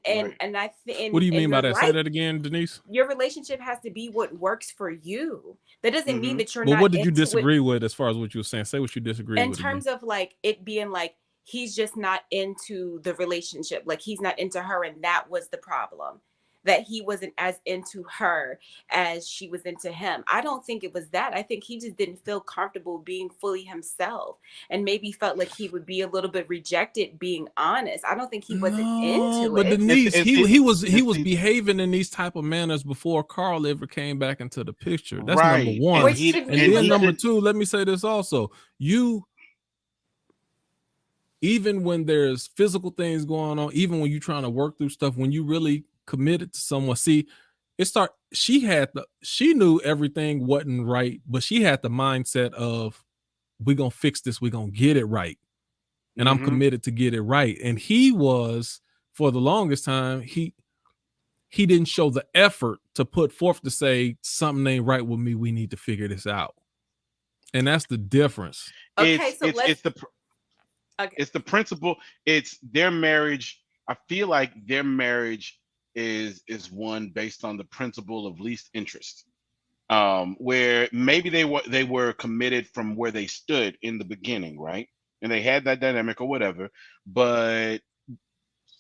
I think. What do you mean by that? Say that again, Denise. Your relationship has to be what works for you. That doesn't mean that you're not. But what did you disagree with as far as what you were saying? Say what you disagree with. In terms of like it being like, he's just not into the relationship. Like he's not into her. And that was the problem, that he wasn't as into her as she was into him. I don't think it was that. I think he just didn't feel comfortable being fully himself, and maybe felt like he would be a little bit rejected being honest. I don't think he wasn't into but it. Denise, he was behaving in these type of manners before Carl ever came back into the picture. That's number one. And then number two, let me say this also. Even when there's physical things going on, even when you're trying to work through stuff, when you really committed to someone, she knew everything wasn't right, but she had the mindset of, we're gonna fix this, we're gonna get it right, and I'm committed to get it right. And he was, for the longest time, he didn't show the effort to put forth to say something ain't right with me, we need to figure this out. And that's the difference. Okay, Okay. It's the principle. It's their marriage. I feel like their marriage is one based on the principle of least interest. Where maybe they were committed from where they stood in the beginning, right? And they had that dynamic or whatever, but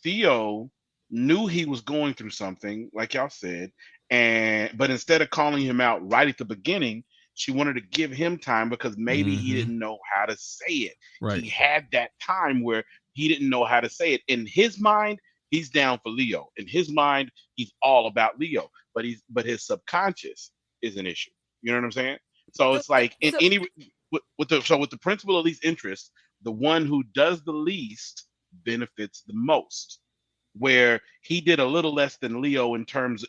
Theo knew he was going through something, like y'all said, and but instead of calling him out right at the beginning, she wanted to give him time because maybe he Mm-hmm. didn't know how to say it. Right. He had that time where he didn't know how to say it. In his mind, he's down for Leo. In his mind, he's all about Leo, but his subconscious is an issue. You know what I'm saying? So So, it's like in so any with the principle of least interest, the one who does the least benefits the most, where he did a little less than Leo in terms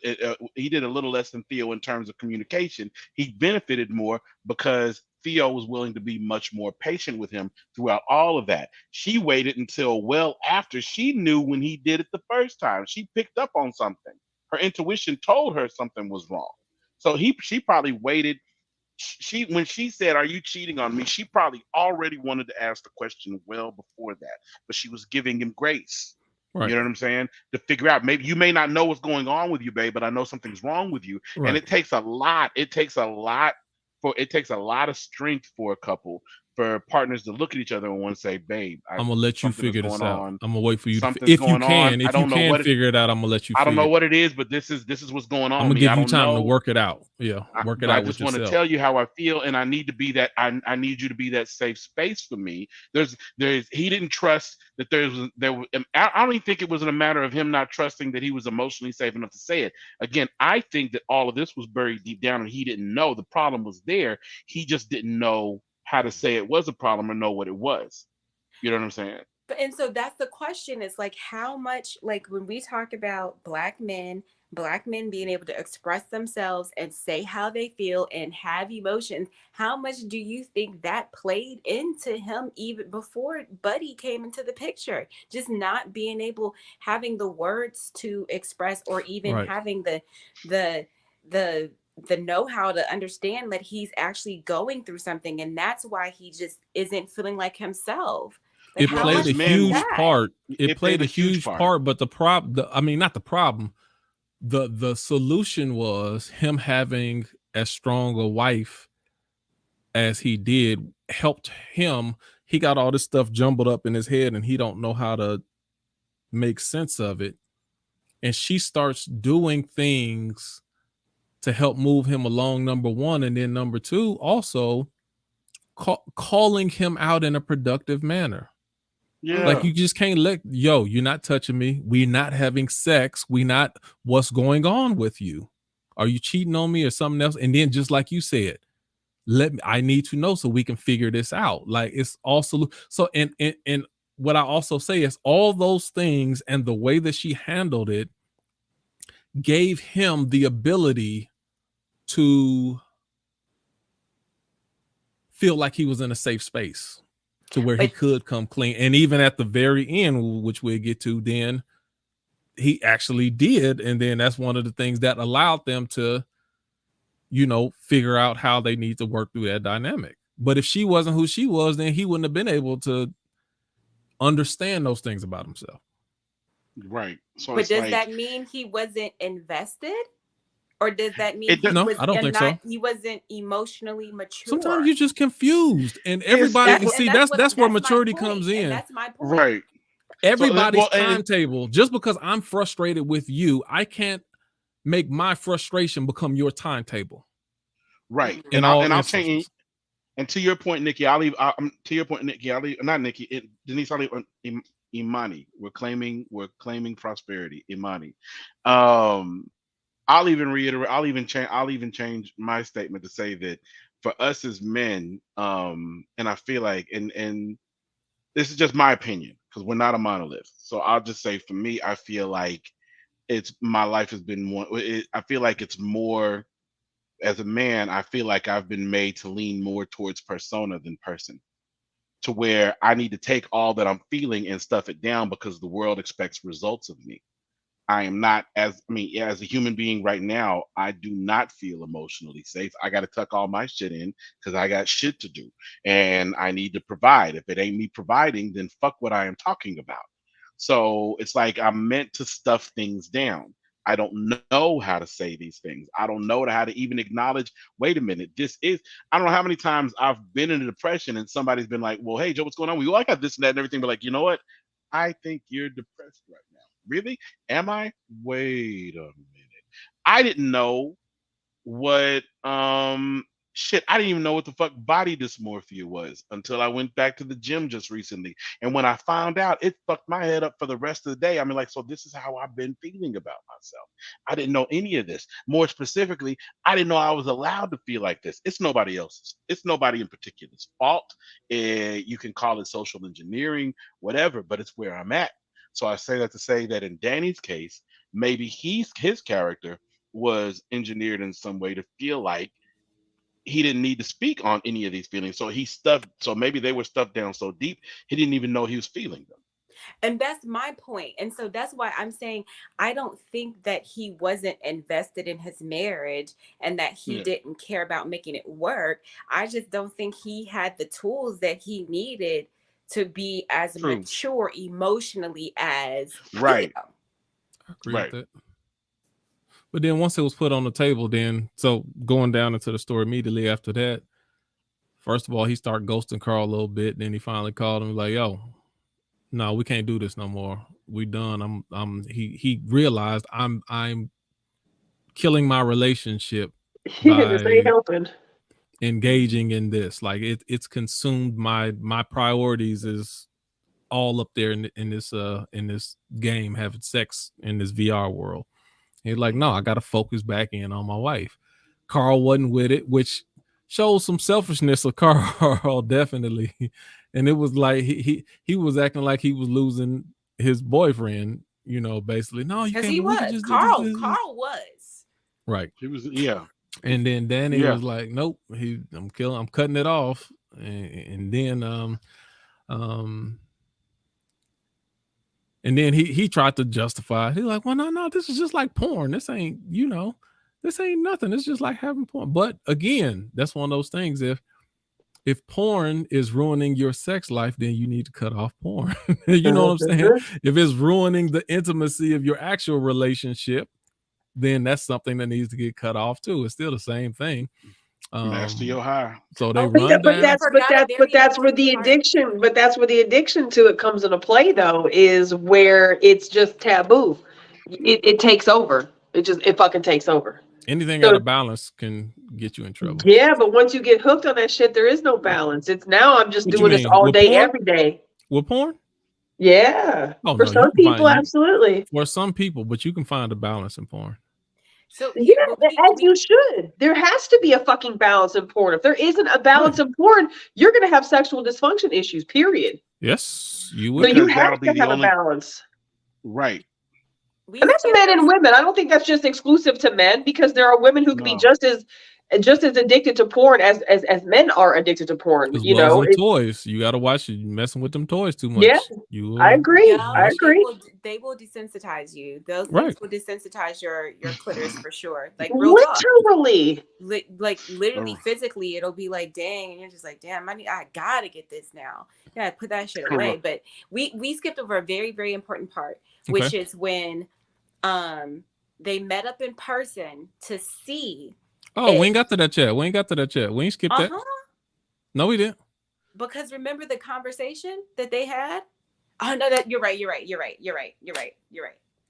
he did a little less than Theo in terms of communication. He benefited more because Theo was willing to be much more patient with him throughout all of that. She waited until well after she knew when he did it the first time. She picked up on something. Her intuition told her something was wrong. So she probably waited. She when she said, "Are you cheating on me?" She probably already wanted to ask the question well before that, but she was giving him grace. You Right. know what I'm saying? To figure out, maybe you may not know what's going on with you, babe, but I know something's wrong with you. And Right. it takes a lot. It takes a lot of strength for a couple, for partners to look at each other and want to say, "Babe, I'm gonna let you something is figure this going out. on. I'm gonna wait for you to, Something's if you going on. can, I don't know what it, figure it out. I'm gonna let you I don't figure know it. what it is, but this is what's going on I'm with gonna me. give I you don't time to know. work it out. Yeah, work it But I out with just want to yourself. tell you how I feel, and I need to be that. I need you to be that safe space for me. There's he didn't trust that I don't even think it was in a matter of him not trusting that he was emotionally safe enough to say it. Again, I think that all of this was buried deep down, and he didn't know the problem was there. He just didn't know how to say it was a problem or know what it was. You know what I'm saying? and so that's the question, is like, how much, like when we talk about black men being able to express themselves and say how they feel and have emotions, how much do you think that played into him even before Buddy came into the picture? Just not being able, having the words to express, or even Right. having the the the know-how to understand that he's actually going through something, and that's why he just isn't feeling like himself. Like, It how Well, played much a as was men, huge that? part. It it played played a a huge huge part. part, but the problem, I mean, not the problem. The solution was him having as strong a wife as he did helped him. He got all this stuff jumbled up in his head, and he don't know how to make sense of it. And she starts doing things to help move him along, number one, and then number two, also calling him out in a productive manner. Like, Yeah. you just can't you're not touching me. We're not having sex. What's going on with you? Are you cheating on me or something else? And then, just like you said, I need to know so we can figure this out. Like, it's also so, and what I also say is all those things and the way that she handled it gave him the ability to feel like he was in a safe space to where he But could come clean. And even at the very end, which we'll get to, then he actually did. And then that's one of the things that allowed them to, figure out how they need to work through that dynamic. But if she wasn't who she was, then he wouldn't have been able to understand those things about himself. Right. So but it's does like that mean he wasn't invested? Or does that mean it. he No, was I don't think so. he wasn't emotionally Sometimes mature? you're just confused, and It's everybody, it. That's, and see, that's where that's my maturity point. comes And in. that's my point. Right. So Everybody's well, and timetable, just because I'm frustrated with you, I can't make my frustration become your timetable right. Mhm. in And I'll all and I'll change. instances. And to your point, Nikki, I'll leave. To your point, Nikki, I'll leave. Not Nikki. Denise, I'll leave. Imani, we're claiming prosperity. Imani. Um, I'll even reiterate. I'll even change my statement to say that for us as men, and I feel like, and this is just my opinion because we're not a monolith. So I'll just say, for me, I feel like it's my life has been one. I feel like it's more as a man. I feel like I've been made to lean more towards persona than person, to where I need to take all that I'm feeling and stuff it down because the world expects results of me. I am not as as a human being right now, I do not feel emotionally safe. I got to tuck all my shit in because I got shit to do and I need to provide. If it ain't me providing, then fuck what I am talking about. So it's like I'm meant to stuff things down. I don't know how to say these things. I don't know how to even acknowledge, wait a minute, this is, I don't know how many times I've been in a depression and somebody's been like, well, hey, Joe, what's going on? Well, I got this and that and everything. But like, you know what? I think you're depressed right now. Really? Am I? Wait a minute. I didn't know what shit, I didn't even know what the fuck body dysmorphia was until I went back to the gym just recently. And when I found out, it fucked my head up for the rest of the day. I mean, like, so this is how I've been feeling about myself. I didn't know any of this. More specifically, I didn't know I was allowed to feel like this. It's nobody else's. It's nobody in particular's fault. You can call it social engineering, whatever, but it's where I'm at. So I say that to say that in Danny's case, maybe his character was engineered in some way to feel like he didn't need to speak on any of these feelings. So maybe they were stuffed down so deep he didn't even know he was feeling them. And that's my point. And so that's why I'm saying I don't think that he wasn't invested in his marriage and that he didn't care about making it work. I just don't think he had the tools that he needed to be as mature emotionally as right. Leo. I agree with that. But then once it was put on the table, then so going down into the story immediately after that, first of all, he started ghosting Carl a little bit. Then he finally called him like, yo, no, we can't do this no more. We done. He realized I'm killing my relationship by engaging in this. Like it's consumed my priorities is all up there in this game, having sex in this VR world. He's like, no, I got to focus back in on my wife. Carl wasn't with it, which shows some selfishness of Carl, definitely. And it was like he was acting like he was losing his boyfriend, you know, basically. No, you can't. He was. Carl was. Right. He was, And then Danny was like, nope, I'm cutting it off. And then and then he tried to justify. He's like, well, no, this is just like porn. This ain't, this ain't nothing. It's just like having porn. But again, that's one of those things. If porn is ruining your sex life, then you need to cut off porn. You know what I'm saying? If it's ruining the intimacy of your actual relationship, then that's something that needs to get cut off too. It's still the same thing. Master your high. So they run down. But that's where the addiction to it comes into play, though, is where it's just taboo. It takes over. It fucking takes over. Anything out of balance can get you in trouble. Yeah, but once you get hooked on that shit, there is no balance. It's now I'm just doing this all day, every day. With porn? Yeah. For some people, absolutely. For some people, but you can find a balance in porn. So yeah, as you should. There has to be a fucking balance in porn. If there isn't a balance in porn, you're going to have sexual dysfunction issues, period. Yes, you would. So you have to have a balance. Right. And that's men and women. I don't think that's just exclusive to men, because there are women who can be just as addicted to porn as men are addicted to porn. Toys. You got to watch it. You're messing with them toys too much. Yeah, I agree. I agree. They will desensitize you. Those things will desensitize your clitoris for sure. Like literally, literally, physically, it'll be like, dang, and you're just like, damn, I gotta get this now. Yeah, put that shit away. But we skipped over a very, very important part, which is when they met up in person to see. Oh, we ain't got to that yet. We ain't skipped that. No, we didn't. Because remember the conversation that they had? Oh no, you're right.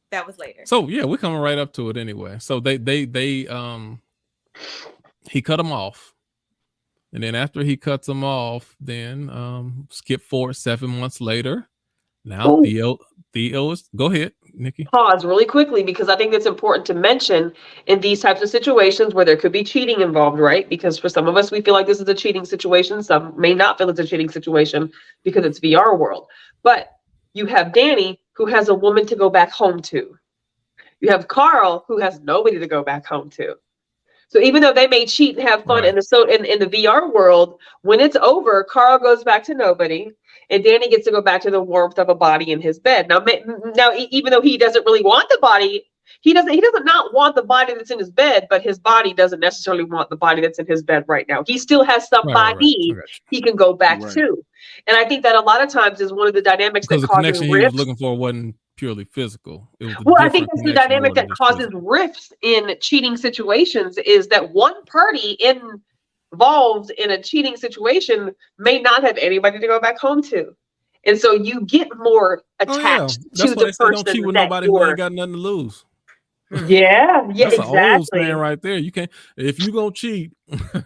That was later. So yeah, we're coming right up to it anyway. So they he cut them off. And then after he cuts them off, then skip forward 7 months later. Now Theo is, go ahead, Nikki. Pause really quickly, because I think it's important to mention in these types of situations where there could be cheating involved, right? Because for some of us, we feel like this is a cheating situation. Some may not feel it's a cheating situation because it's VR world. But you have Danny, who has a woman to go back home to. You have Carl, who has nobody to go back home to. So even though they may cheat and have fun in the VR world, when it's over, Carl goes back to nobody, and Danny gets to go back to the warmth of a body in his bed. Now, even though he doesn't really want the body, he doesn't not want the body that's in his bed, but his body doesn't necessarily want the body that's in his bed right now. He still has somebody he can go back to. And I think that a lot of times is one of the dynamics because that the causes connection rifts. he was looking for wasn't purely physical. It was I think that's the dynamic that causes rifts in cheating situations, is that one party involved in a cheating situation may not have anybody to go back home to. And so you get more attached to the person. Don't cheat with nobody who ain't got nothing to lose. Yeah, that's exactly. An old saying right there. You can't, if you gonna cheat, I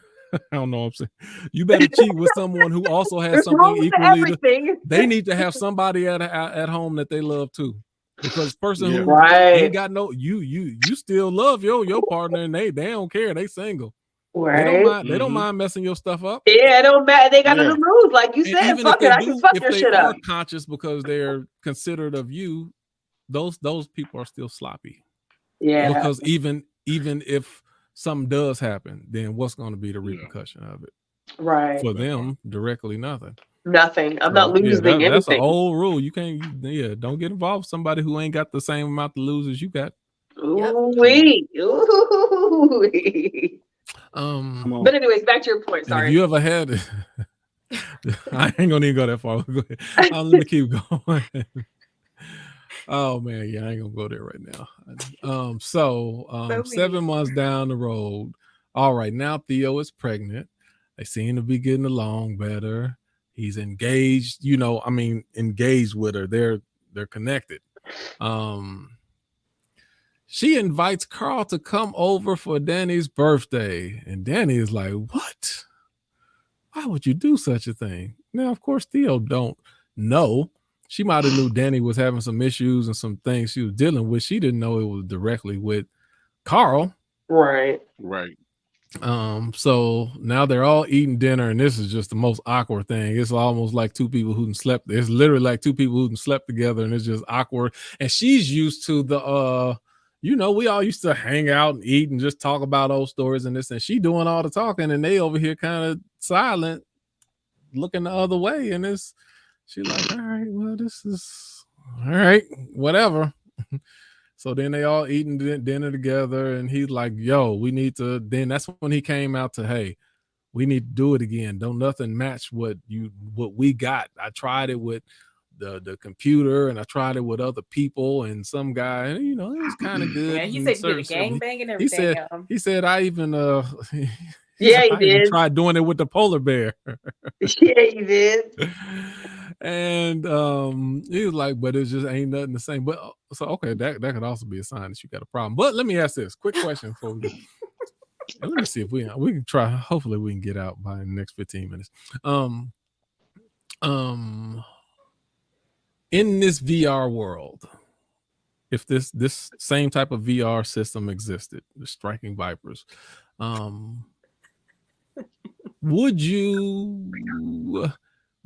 don't know what I'm saying. You better cheat with someone who also has something equally. They need to have somebody at home that they love too. Because person who ain't got no, you still love your partner, and they don't care. They single. They don't mind messing your stuff up. Yeah, it don't matter. They got to lose, like you said. Even fuck if it, I can fuck your shit up. If they are conscious because they're considerate of you, those people are still sloppy. Yeah. Because even if something does happen, then what's going to be the repercussion of it? Right. For them, directly nothing. Nothing. I'm not losing anything. That's an old rule. You can't. Don't get involved with somebody who ain't got the same amount to lose as you got. Ooh-wee. Ooh-wee. But anyways, back to your point. Sorry. If you ever had, I ain't gonna even go that far. Go ahead. Let me keep going. Oh man, yeah, I ain't gonna go there right now. 7 months down the road, all right, now Theo is pregnant. They seem to be getting along better. He's engaged, engaged with her. They're connected. She invites Carl to come over for Danny's birthday, and Danny is like, "What? Why would you do such a thing?" Now, of course, Theo don't know. She might have knew Danny was having some issues and some things she was dealing with. She didn't know it was directly with Carl. Right. So now they're all eating dinner, and this is just the most awkward thing. It's almost like two people who slept. It's literally like two people who slept together, and it's just awkward. And she's used to the we all used to hang out and eat and just talk about old stories and this, and she doing all the talking, and they over here kind of silent, looking the other way. And she's like, all right, well, this is all right, whatever. So then they all eating dinner together, and he's like, yo, we need to, then that's when he came out to, hey, we need to do it again. Don't nothing match what we got. I tried it with the computer, and I tried it with other people and some guy, and it was kind of good. Yeah, he said you did a gangbang and everything. He said I even yeah, he did. Tried doing it with the polar bear. Yeah, he did. And he was like, but it just ain't nothing the same. But so okay, that could also be a sign that you got a problem. But let me ask this quick question before we let me see if we can try. Hopefully we can get out by the next 15 minutes. In this VR world, if this same type of VR system existed, the Striking Vipers, would you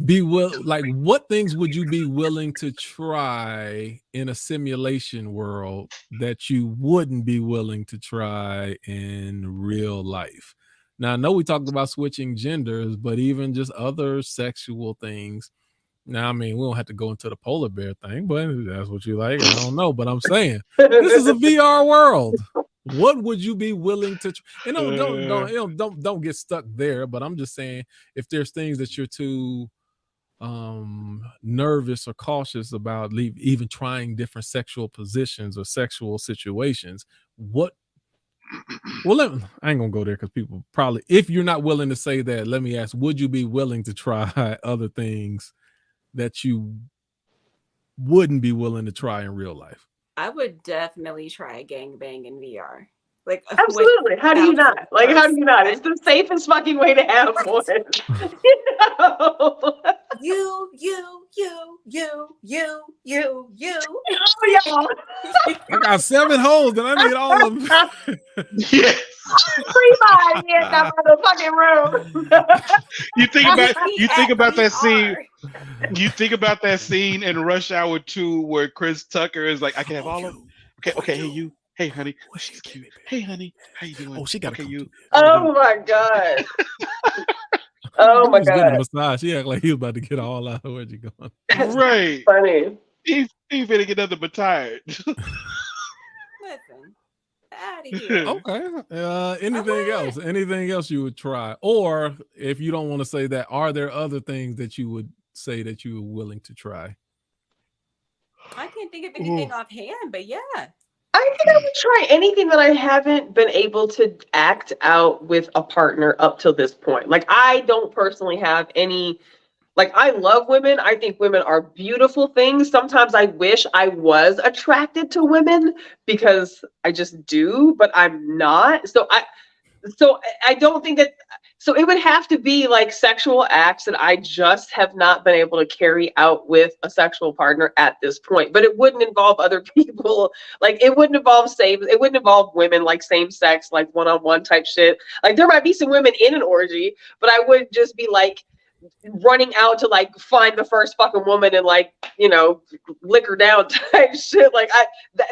be what things would you be willing to try in a simulation world that you wouldn't be willing to try in real life? Now, I know we talked about switching genders, but even just other sexual things. Now, I mean, we don't have to go into the polar bear thing, but that's what you like. I don't know, but I'm saying this is a VR world. What would you be willing to? And don't get stuck there. But I'm just saying, if there's things that you're too nervous or cautious about, even trying different sexual positions or sexual situations, what? Well, I ain't gonna go there because people probably, if you're not willing to say that, let me ask: would you be willing to try other things that you wouldn't be willing to try in real life? I would definitely try a gangbang in VR. Like, absolutely. How do you not? Like, how do you not? It's the safest fucking way to have one. You. Oh, yeah. I got 7 holes and I need all of them. Yes. Everybody in that motherfucking room. You think about that scene. You think about that scene in Rush Hour 2 where Chris Tucker is like, I can have all of them. Okay, hey, you. Hey, honey. Oh, she's cute. Hey, honey. How you doing? Oh, she got to Okay, come you. too. Oh my God. He Oh my was getting a God. massage. She act like he was about to get all out. Where'd you going? That's Right. funny. He finna get nothing but tired. Listen, out of here. Okay. Anything else? Anything else you would try? Or if you don't want to say that, are there other things that you would say that you were willing to try? I can't think of anything offhand, but yeah. I think I would try anything that I haven't been able to act out with a partner up till this point. Like, I don't personally have any, like, I love women. I think women are beautiful things. Sometimes I wish I was attracted to women because I just do, but I'm not. So I don't think that, so it would have to be like sexual acts that I just have not been able to carry out with a sexual partner at this point. But it wouldn't involve other people. Like, it wouldn't involve it wouldn't involve women, like same sex, like one-on-one type shit. Like, there might be some women in an orgy, but I wouldn't just be like running out to like find the first fucking woman and like, you know, lick her down type shit. Like,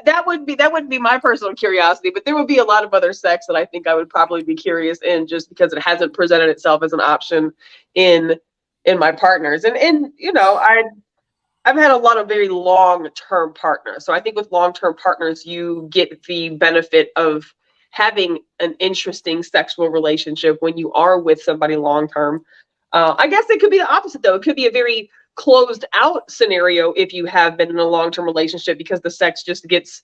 that wouldn't be my personal curiosity, but there would be a lot of other sex that I think I would probably be curious in, just because it hasn't presented itself as an option in my partners. And you know, I've had a lot of very long-term partners. So I think with long-term partners, you get the benefit of having an interesting sexual relationship when you are with somebody long-term. I guess it could be the opposite, though. It could be a very closed out scenario if you have been in a long-term relationship, because the sex just gets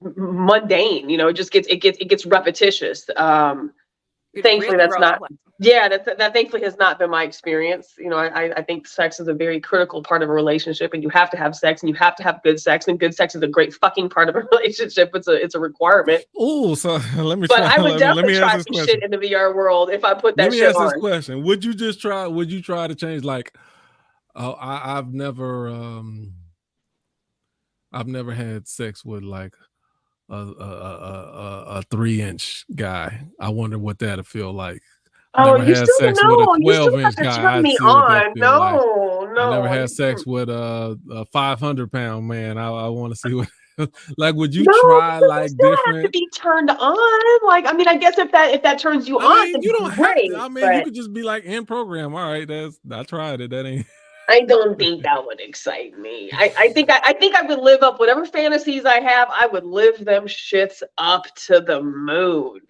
mundane. You know, it gets repetitious. Thankfully, that's not. Yeah, that thankfully has not been my experience. You know, I think sex is a very critical part of a relationship, and you have to have sex, and you have to have good sex, and good sex is a great fucking part of a relationship. It's a requirement. Oh, so let me. But try, I would definitely try some some shit in the VR world if I put that shit on. Let me ask this question: Would you just try? Would you try to change? Like, oh, I've never had sex with like a 3-inch guy. I wonder what that'd feel like. Oh, never had sex with a 12-inch guy. I'd see what that feel like. I never had sex with a 500-pound man. I want to see what. Like, would you try like different? Have to be turned on. Like, I mean, I guess if that turns you on, mean, you don't have to. I mean, you could just be like in program. All right, I tried it. That ain't. I don't think that would excite me. I think I would live up whatever fantasies I have. I would live them shits up to the moon.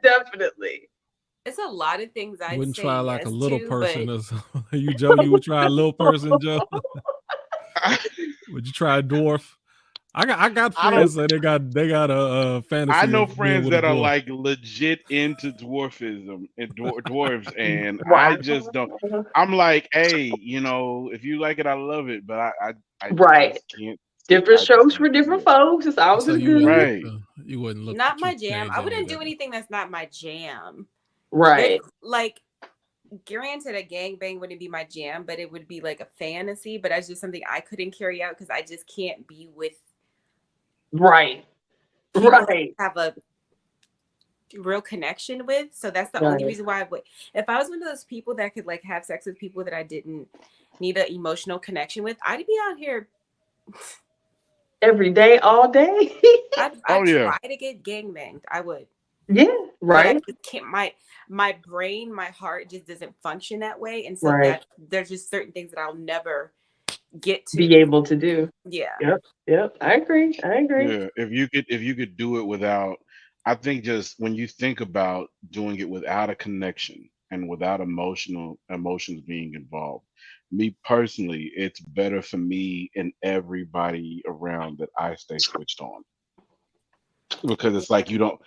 Definitely. It's a lot of things I wouldn't try like yes a little to, person. But... Or you, Joe, you would try a little person, Joe. Would you try a dwarf? I got friends that they got a fantasy. I know friends that are like legit into dwarfism and dwarves, and wow. I just don't. I'm like, hey, you know, if you like it, I love it, but I right. Just can't. Different strokes for different folks. It's always so good. Right. You wouldn't look. Not my jam. I wouldn't do anything that's not my jam. Right. Like, granted, a gangbang wouldn't be my jam, but it would be like a fantasy. But that's just something I couldn't carry out because I just can't be with. Right. Have a real connection with. So that's the only reason why I would. If I was one of those people that could like have sex with people that I didn't need an emotional connection with, I'd be out here every day, all day. I'd try to get gangbanged. I would. Yeah, right. But I just can't. My brain, my heart just doesn't function that way, and so that there's just certain things that I'll never get to be able to do. Yeah. Yep. I agree. Yeah, if you could do it without, I think just when you think about doing it without a connection and without emotions being involved, me personally, it's better for me and everybody around that I stay switched on. Because it's like you don't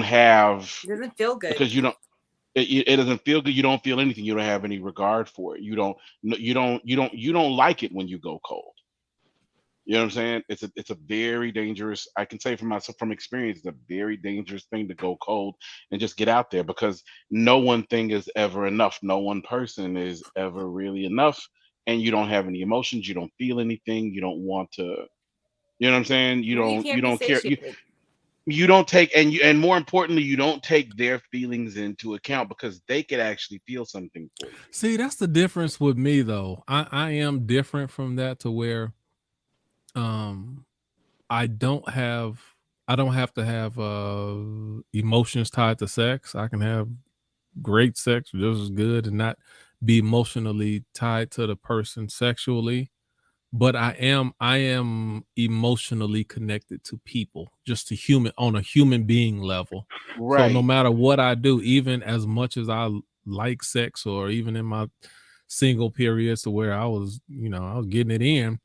have, it doesn't feel good because it doesn't feel good. You don't feel anything. You don't have any regard for it. You don't like it when you go cold. You know what I'm saying? It's a very dangerous, I can say from experience, it's a very dangerous thing to go cold and just get out there, because no one thing is ever enough. No one person is ever really enough. And you don't have any emotions. You don't feel anything. You don't want to, you know what I'm saying? You don't care. You don't take, and more importantly, you don't take their feelings into account, because they could actually feel something for you. See, that's the difference with me though. I am different from that, to where I don't have to have emotions tied to sex. I can have great sex just as good and not be emotionally tied to the person sexually. But I am emotionally connected to people, just to human on a human being level. So no Right. matter what I do, even as much as I like sex, or even in my single periods to where I was, I was getting it in,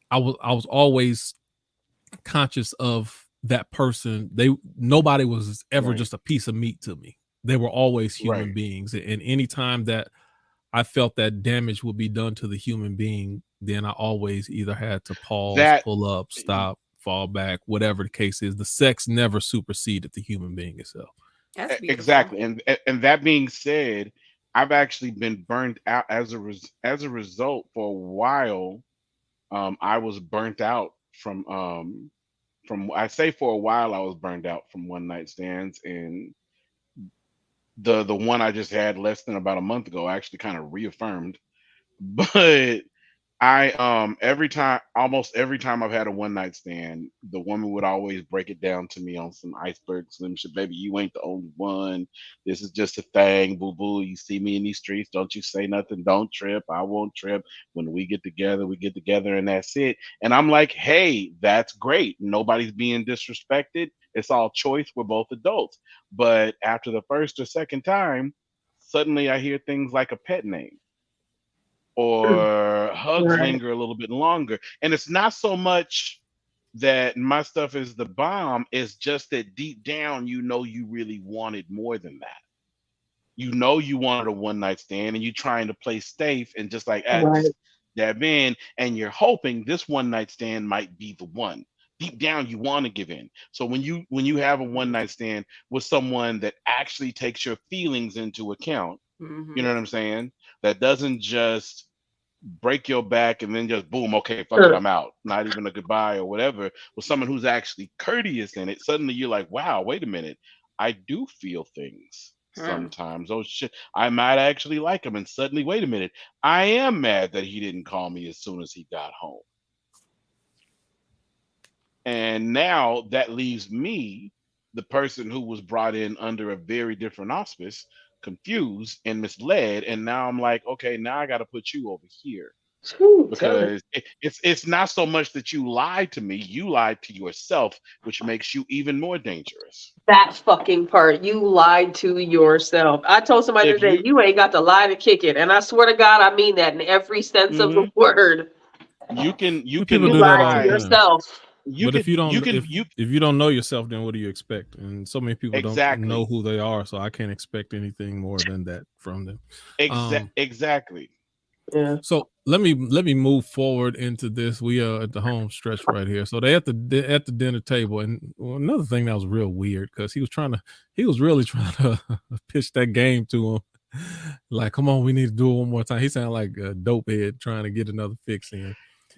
I was always conscious of that person. Nobody was ever Right. just a piece of meat to me. They were always human Right. beings. And anytime that I felt that damage would be done to the human being, then I always either had to pause, That pull up, stop, fall back, whatever the case is. The sex never superseded the human being itself. That's beautiful. exactly. And that being said, I've actually been burnt out as a result for a while. I was burnt out from I say for a while I was burned out from one night stands, and the one I just had less than about a month ago actually kind of reaffirmed. But every time, almost every time I've had a one night stand, the woman would always break it down to me on some iceberg slim shit. Baby, you ain't the only one. This is just a thing, boo boo. You see me in these streets, don't you say nothing, don't trip. I won't trip. When we get together, and that's it. And I'm like, hey, that's great. Nobody's being disrespected. It's all choice. We're both adults. But after the first or second time, suddenly I hear things like a pet name, or hugs Right. linger a little bit longer. And it's not so much that my stuff is the bomb, it's just that deep down, you really wanted more than that. You wanted a one night stand, and you're trying to play safe and just like, Right. just dab in, and you're hoping this one night stand might be the one. Deep down, you want to give in. So when you have a one night stand with someone that actually takes your feelings into account, you Mm-hmm. know what I'm saying? That doesn't just break your back and then just boom, okay, fuck it, Sure. I'm out. Not even a goodbye or whatever. With someone who's actually courteous in it, suddenly you're like, wow, wait a minute. I do feel things Hmm. sometimes. Oh shit, I might actually like him. And suddenly, wait a minute, I am mad that he didn't call me as soon as he got home. And now that leaves me, the person who was brought in under a very different auspice, confused and misled. And now I'm like, okay, now I got to put you over here, Whew, tell it. because it's not so much that you lied to me, you lied to yourself, which makes you even more dangerous. That fucking part. You lied to yourself. I told somebody If today, you you ain't got to lie to kick it. And I swear to God, I mean that in every sense of the mhm, word. you People can You do that lied all to the lie, time. yourself. you But could you can you if you don't know yourself, then what do you expect? And so many people don't know exactly, who they are, so I can't expect anything more than that from them. Um, exactly. Yeah. so let me move forward into this. We are at the home stretch right here. So they at the dinner table, and another thing that was real weird, because he was really trying to pitch that game to him. Like, come on, we need to do it one more time. He sounded like a dope head trying to get another fix in.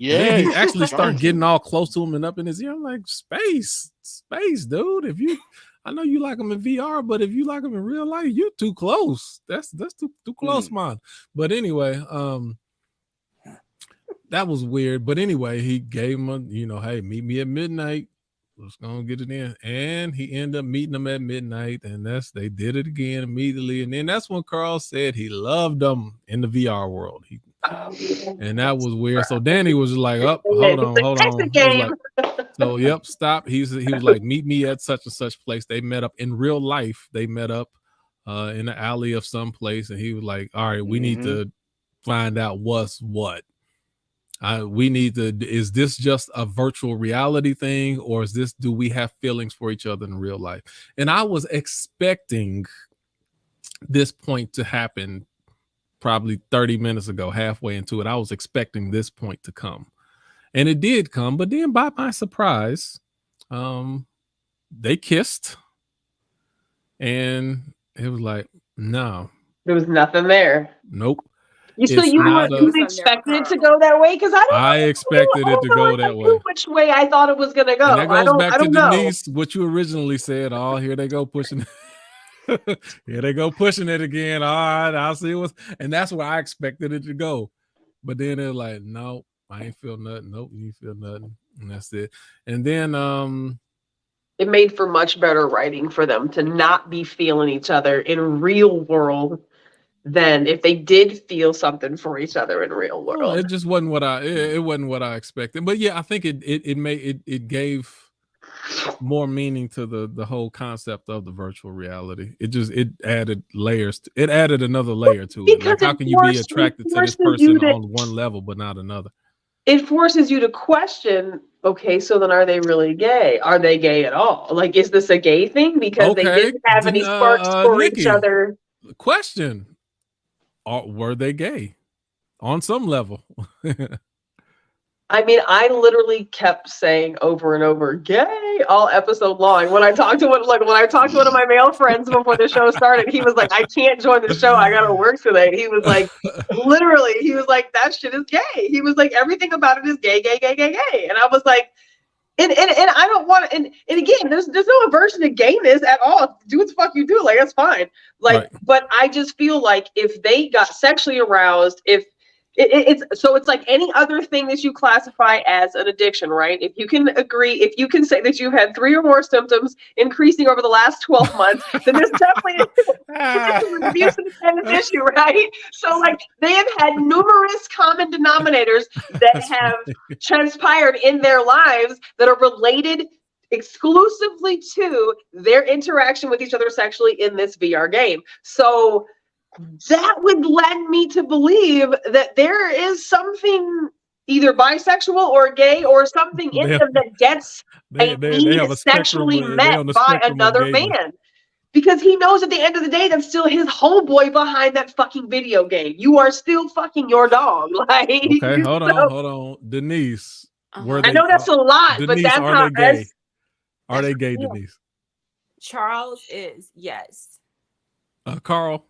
And then Yeah, he he's actually trying started to. getting all close to him and up in his ear. I'm like, space, dude. I know you like him in VR, but if you like him in real life, you too close. That's too close, Mm, man. But anyway, that was weird. But anyway, he gave him hey, meet me at midnight. Let's go and get it in. And he ended up meeting them at midnight, and they did it again immediately. And then that's when Carl said he loved them in the VR world. And that was weird. So Danny was like, "Up, It's hold a Texas on." He was game. like, "So, yep, stop." He was like, "Meet me at such and such place." They met up in real life. They met up in the alley of some place, and he was like, "All right, we need hmm to find out what's what. We need to. Is this just a virtual reality thing, or do we have feelings for each other in real life?" And I was expecting this point to happen probably 30 minutes ago, halfway into it. I was expecting this point to come. And it did come, but then by my surprise, they kissed, and it was like, no, There was nothing there. nope. You so It's you I not knew you a something there for expected it to Carl. go that way? Because I expected I it don't to know go if I that knew way. which way I thought it was gonna And that go. goes back I to don't know. Denise, what you originally said. Oh, here they go pushing. Here they go pushing it again. All right, I'll see what's, and that's where I expected it to go. But then they're like, no, I ain't feel nothing. Nope, you ain't feel nothing. And that's it. And then it made for much better writing for them to not be feeling each other in real world than if they did feel something for each other in real world. It just wasn't what it wasn't what I expected. But yeah, I think it gave more meaning to the whole concept of the virtual reality. It added layers. It added another layer to it. Like, how can you be attracted to this person on one level but not another? It forces you to question, okay, so then are they really gay? Are they gay at all? Like, is this a gay thing? Because they didn't have any sparks for Nikki, each other. Question. Were they gay on some level? I mean, I literally kept saying over and over, gay, all episode long. When I talked to one of my male friends before the show started, he was like, I can't join the show. I gotta work today. He was like, literally, he was like, that shit is gay. He was like, everything about it is gay, gay, gay, gay, gay. And I was like, and I don't want to, and again, there's no aversion to gayness at all. Do what the fuck you do, like, that's fine. Like, right. But I just feel like if they got sexually aroused, if it's like any other thing that you classify as an addiction, right? If you can agree, if you can say that you've had 3 or more symptoms increasing over the last 12 months, then there's definitely an abuse of issue, right? So like they have had numerous common denominators that have transpired in their lives that are related exclusively to their interaction with each other sexually in this VR game. So that would lend me to believe that there is something either bisexual or gay or something in them that gets a need sexually met by another man. Because he knows at the end of the day, that's still his homeboy behind that fucking video game. You are still fucking your dog. Like, okay, hold on. Denise. I know that's a lot, Denise, but that's are how they gay? Are they gay, Denise? Charles is, yes. Carl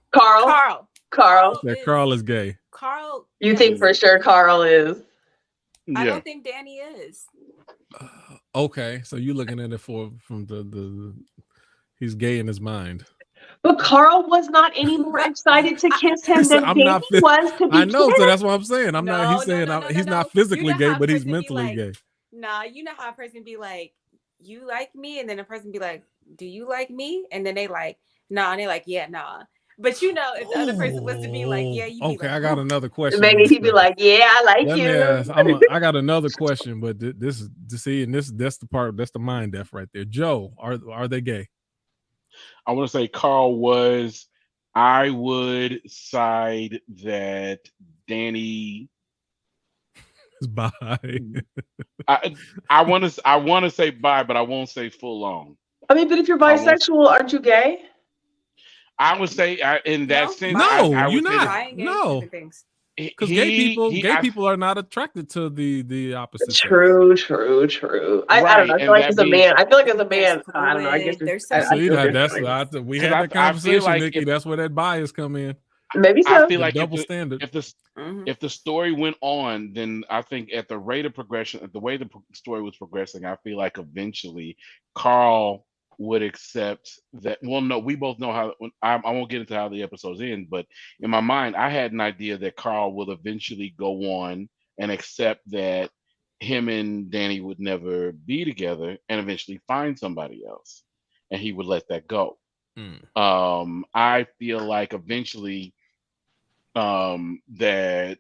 is gay. Carl. You think for sure Carl is? Yeah. I don't think Danny is. Okay, so you're looking at it from the he's gay in his mind. But Carl was not any more excited to kiss him than Danny was to be I know, kissed. so that's what I'm saying. He's not physically gay, but he's mentally gay. Nah, you know how a person be like, you like me? And then a person be like, do you like me? And then they like, nah. And they like, yeah, nah. But you know, if the other person was to be like, yeah, you be okay, like, I got another question. Maybe he'd be like, yeah, I like you. I got another question, but this is to see, and that's the mind deaf right there. Joe, are they gay? I want to say Carl was. I would side that Danny is bi. I want to say bi, but I won't say full on. I mean, but if you're bisexual, aren't you gay? I would say in that sense. No, you're not. No. Because gay people are not attracted to the opposite. True. I don't know. I feel like as a man, I don't know. I guess we had that conversation, Nikki. That's where that bias come in. Maybe so. I feel like double standard. If the story went on, then I think at the rate of progression, the way the story was progressing, I feel like eventually Carl would accept that. Well, no, we both know how. I won't get into how the episodes end, but in my mind, I had an idea that Carl will eventually go on and accept that him and Danny would never be together, and eventually find somebody else, and he would let that go. I feel like eventually, that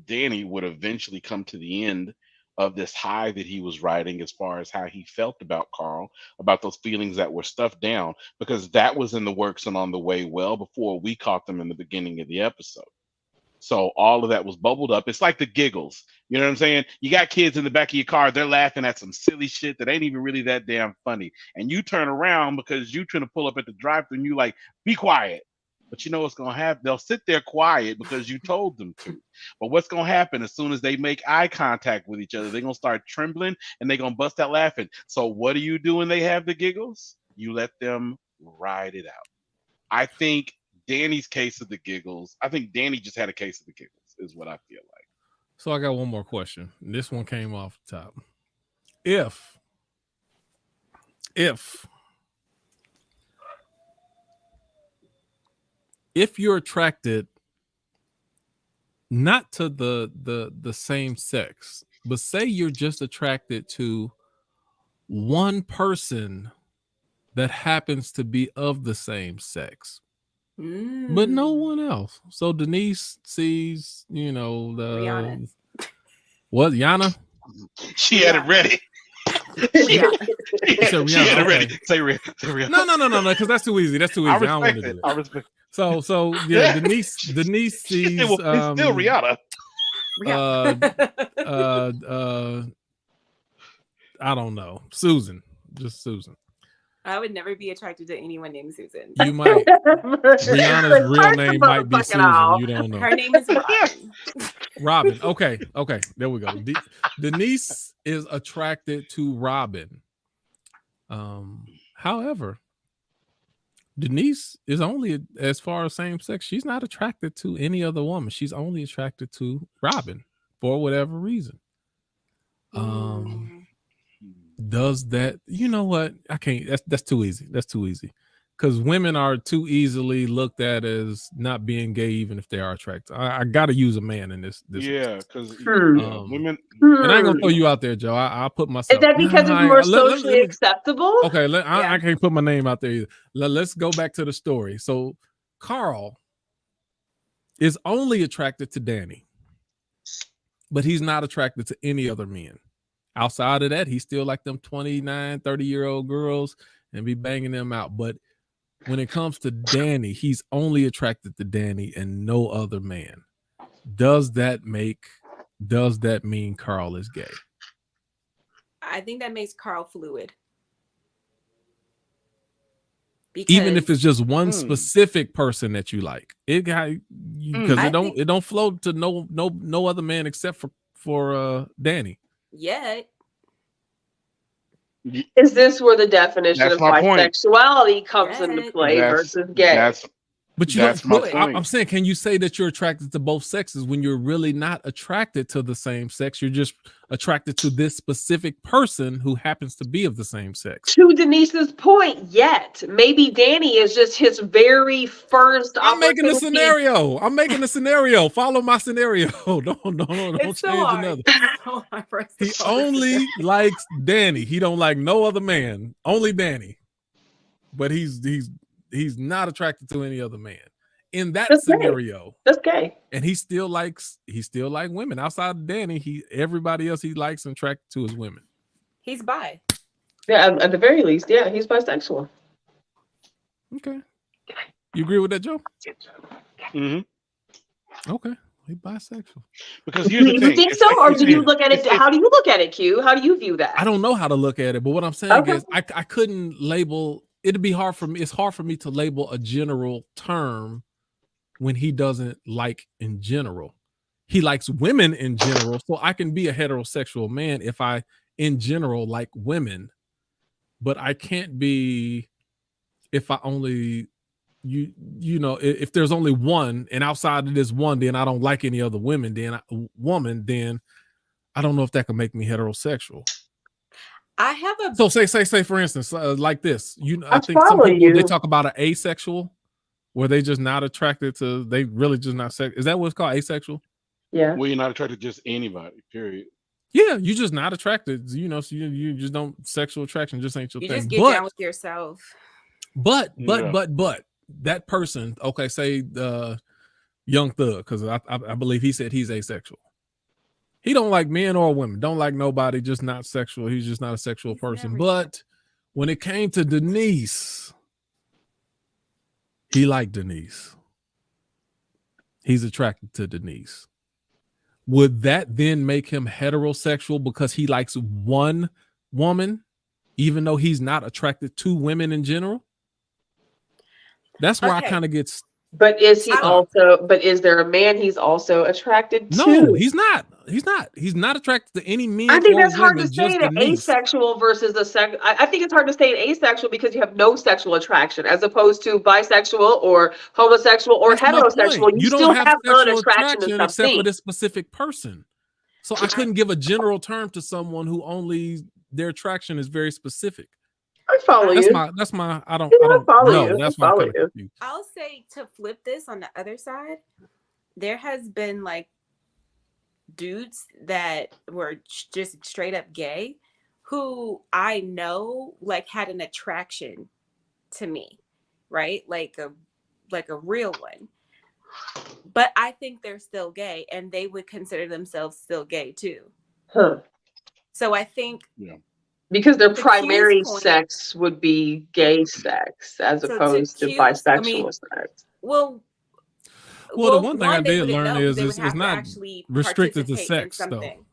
Danny would eventually come to the end of this high that he was riding as far as how he felt about Carl, about those feelings that were stuffed down, because that was in the works and on the way well before we caught them in the beginning of the episode. So all of that was bubbled up. It's like the giggles. You know what I'm saying? You got kids in the back of your car, they're laughing at some silly shit that ain't even really that damn funny. And you turn around because you trying to pull up at the drive-thru and you like, be quiet. But you know what's going to happen? They'll sit there quiet because you told them to. But what's going to happen as soon as they make eye contact with each other, they're going to start trembling and they're going to bust out laughing. So what do you do when they have the giggles? You let them ride it out. I think Danny's case of the giggles, I think Danny just had a case of the giggles, is what I feel like. So I got one more question. This one came off the top. If you're attracted not to the same sex, but say you're just attracted to one person that happens to be of the same sex, but no one else. So Denise sees, you know, Rihanna. What, Yana? She had it ready. Rihanna. You said She had Rihanna. it ready. Okay. Say Rihanna. No, because that's too easy. That's too easy. I don't want to do it. I respect it. So yeah, Denise sees Well, it's still Rihanna. I don't know. Susan. Just Susan. I would never be attracted to anyone named Susan. You might. Rihanna's real name might be Susan. All. You don't know. Her name is Robin. Robin. Okay. There we go. Denise is attracted to Robin. However, Denise is only, as far as same sex, she's not attracted to any other woman. She's only attracted to Robin for whatever reason. Does that, you know what? I can't, that's too easy. That's too easy. Because women are too easily looked at as not being gay, even if they are attracted. I gotta use a man in this Yeah, because women. And I ain't gonna throw you out there, Joe. I'll put myself. Is that because it's more socially acceptable? Okay, I can't put my name out there either. Let's go back to the story. So Carl is only attracted to Danny, but he's not attracted to any other men. Outside of that, he still like them 29, 30-year-old girls and be banging them out. But when it comes to Danny, he's only attracted to Danny and no other man. Does that mean Carl is gay? I think that makes Carl fluid. Because, even if it's just one specific person that you like, it don't flow to no other man except for Danny. Yeah. Is this where the definition of bisexuality comes into play versus gay? But I'm saying, can you say that you're attracted to both sexes when you're really not attracted to the same sex? You're just attracted to this specific person who happens to be of the same sex. To Denise's point, yet maybe Danny is just his very first. I'm making a scenario. Follow my scenario. Don't change another. He only likes Danny. He don't like no other man. Only Danny. But he's not attracted to any other man. In that scenario, that's gay. And he still likes women. Outside of Danny, everybody else he likes and attracted to is women. He's bi. Yeah, at the very least, yeah, he's bisexual. Okay. You agree with that, Joe? Mm-hmm. Okay. He's bisexual. Because here's the thing. You think so? Or do you look at it? How do you look at it, Q? How do you view that? I don't know how to look at it, but what I'm saying is I couldn't label. It'd be hard for me. It's hard for me to label a general term when he doesn't like in general. He likes women in general. So I can be a heterosexual man if I, in general, like women. But I can't be if I only, if there's only one and outside of this one, then I don't like any other women, then I don't know if that can make me heterosexual. I have a so say for instance, like this. I think some people they talk about an asexual, where they just not attracted to. They really just not sex. Is that what's called asexual? Yeah. Well, you're not attracted to just anybody. Period. Yeah, you just not attracted. So you just don't. Sexual attraction just ain't your thing. You just get down with yourself. But that person, okay, say Young Thug, because I believe he said he's asexual. He don't like men or women, don't like nobody, just not sexual. He's just not a sexual person. But when it came to Denise, he liked Denise. He's attracted to Denise. Would that then make him heterosexual because he likes one woman, even though he's not attracted to women in general? That's where I kind of get. But is he also? But is there a man he's also attracted to? No, he's not. He's not. He's not attracted to any men. I think that's hard to say an asexual versus a sex. I think it's hard to say an asexual because you have no sexual attraction, as opposed to bisexual or homosexual or heterosexual. You still have unattraction except for this specific person. So I couldn't give a general term to someone who only their attraction is very specific. I follow you. That's my. I don't follow you. That's why I'll say to flip this on the other side. There has been like dudes that were just straight up gay who I know like had an attraction to me, right? Like a real one. But I think they're still gay and they would consider themselves still gay too. Huh. So I think because their to Q's primary point- sex would be gay sex as So opposed to Q's, bisexual sex. Well, the one thing I they did wouldn't learn know, is they would it's have to not actually restricted to participate in sex, though. something.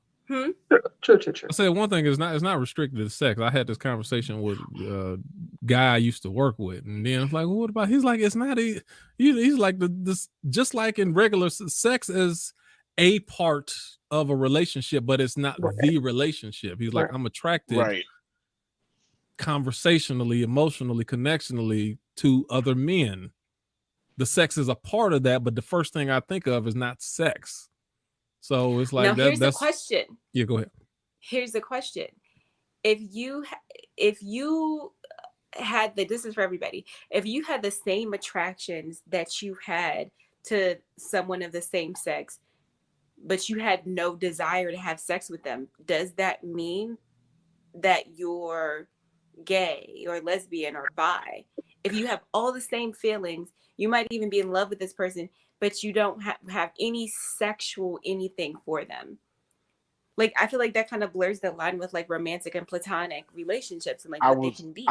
True. I said one thing is not restricted to sex. I had this conversation with a guy I used to work with, and then it's like, well, what about? He's like, it's not a. He's like this just like in regular sex is a part of a relationship, but it's not the relationship. He's like, I'm attracted, conversationally, emotionally, connectionally to other men. The sex is a part of that, but the first thing I think of is not sex. So it's like now, here's the question. Yeah, go ahead. Here's the question. If you had this is for everybody. If you had the same attractions that you had to someone of the same sex, but you had no desire to have sex with them, does that mean that you're gay or lesbian or bi? If you have all the same feelings, you might even be in love with this person, but you don't have any sexual anything for them. Like, I feel like that kind of blurs the line with like romantic and platonic relationships and like what they can be.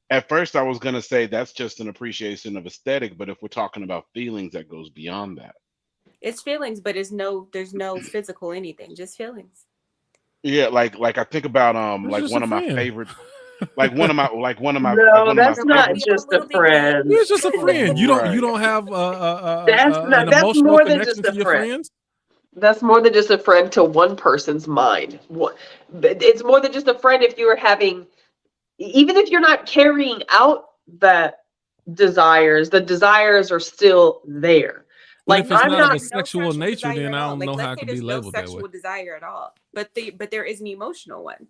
At first I was going to say that's just an appreciation of aesthetic, but if we're talking about feelings, that goes beyond that. It's feelings, but there's no physical anything, just feelings. Yeah, like I think about like one of my favorite one of my No, that's not just a friend. It's just a friend. You don't have an that's emotional more than connection just to your friend. friends. That's more than just a friend to one person's mind. It's more than just a friend if you are having, even if you're not carrying out the desires are still there. Like, Like, if it's I'm not not of a sexual nature, then I don't know how it could be labeled that way. No sexual desire at all, but there is an emotional one.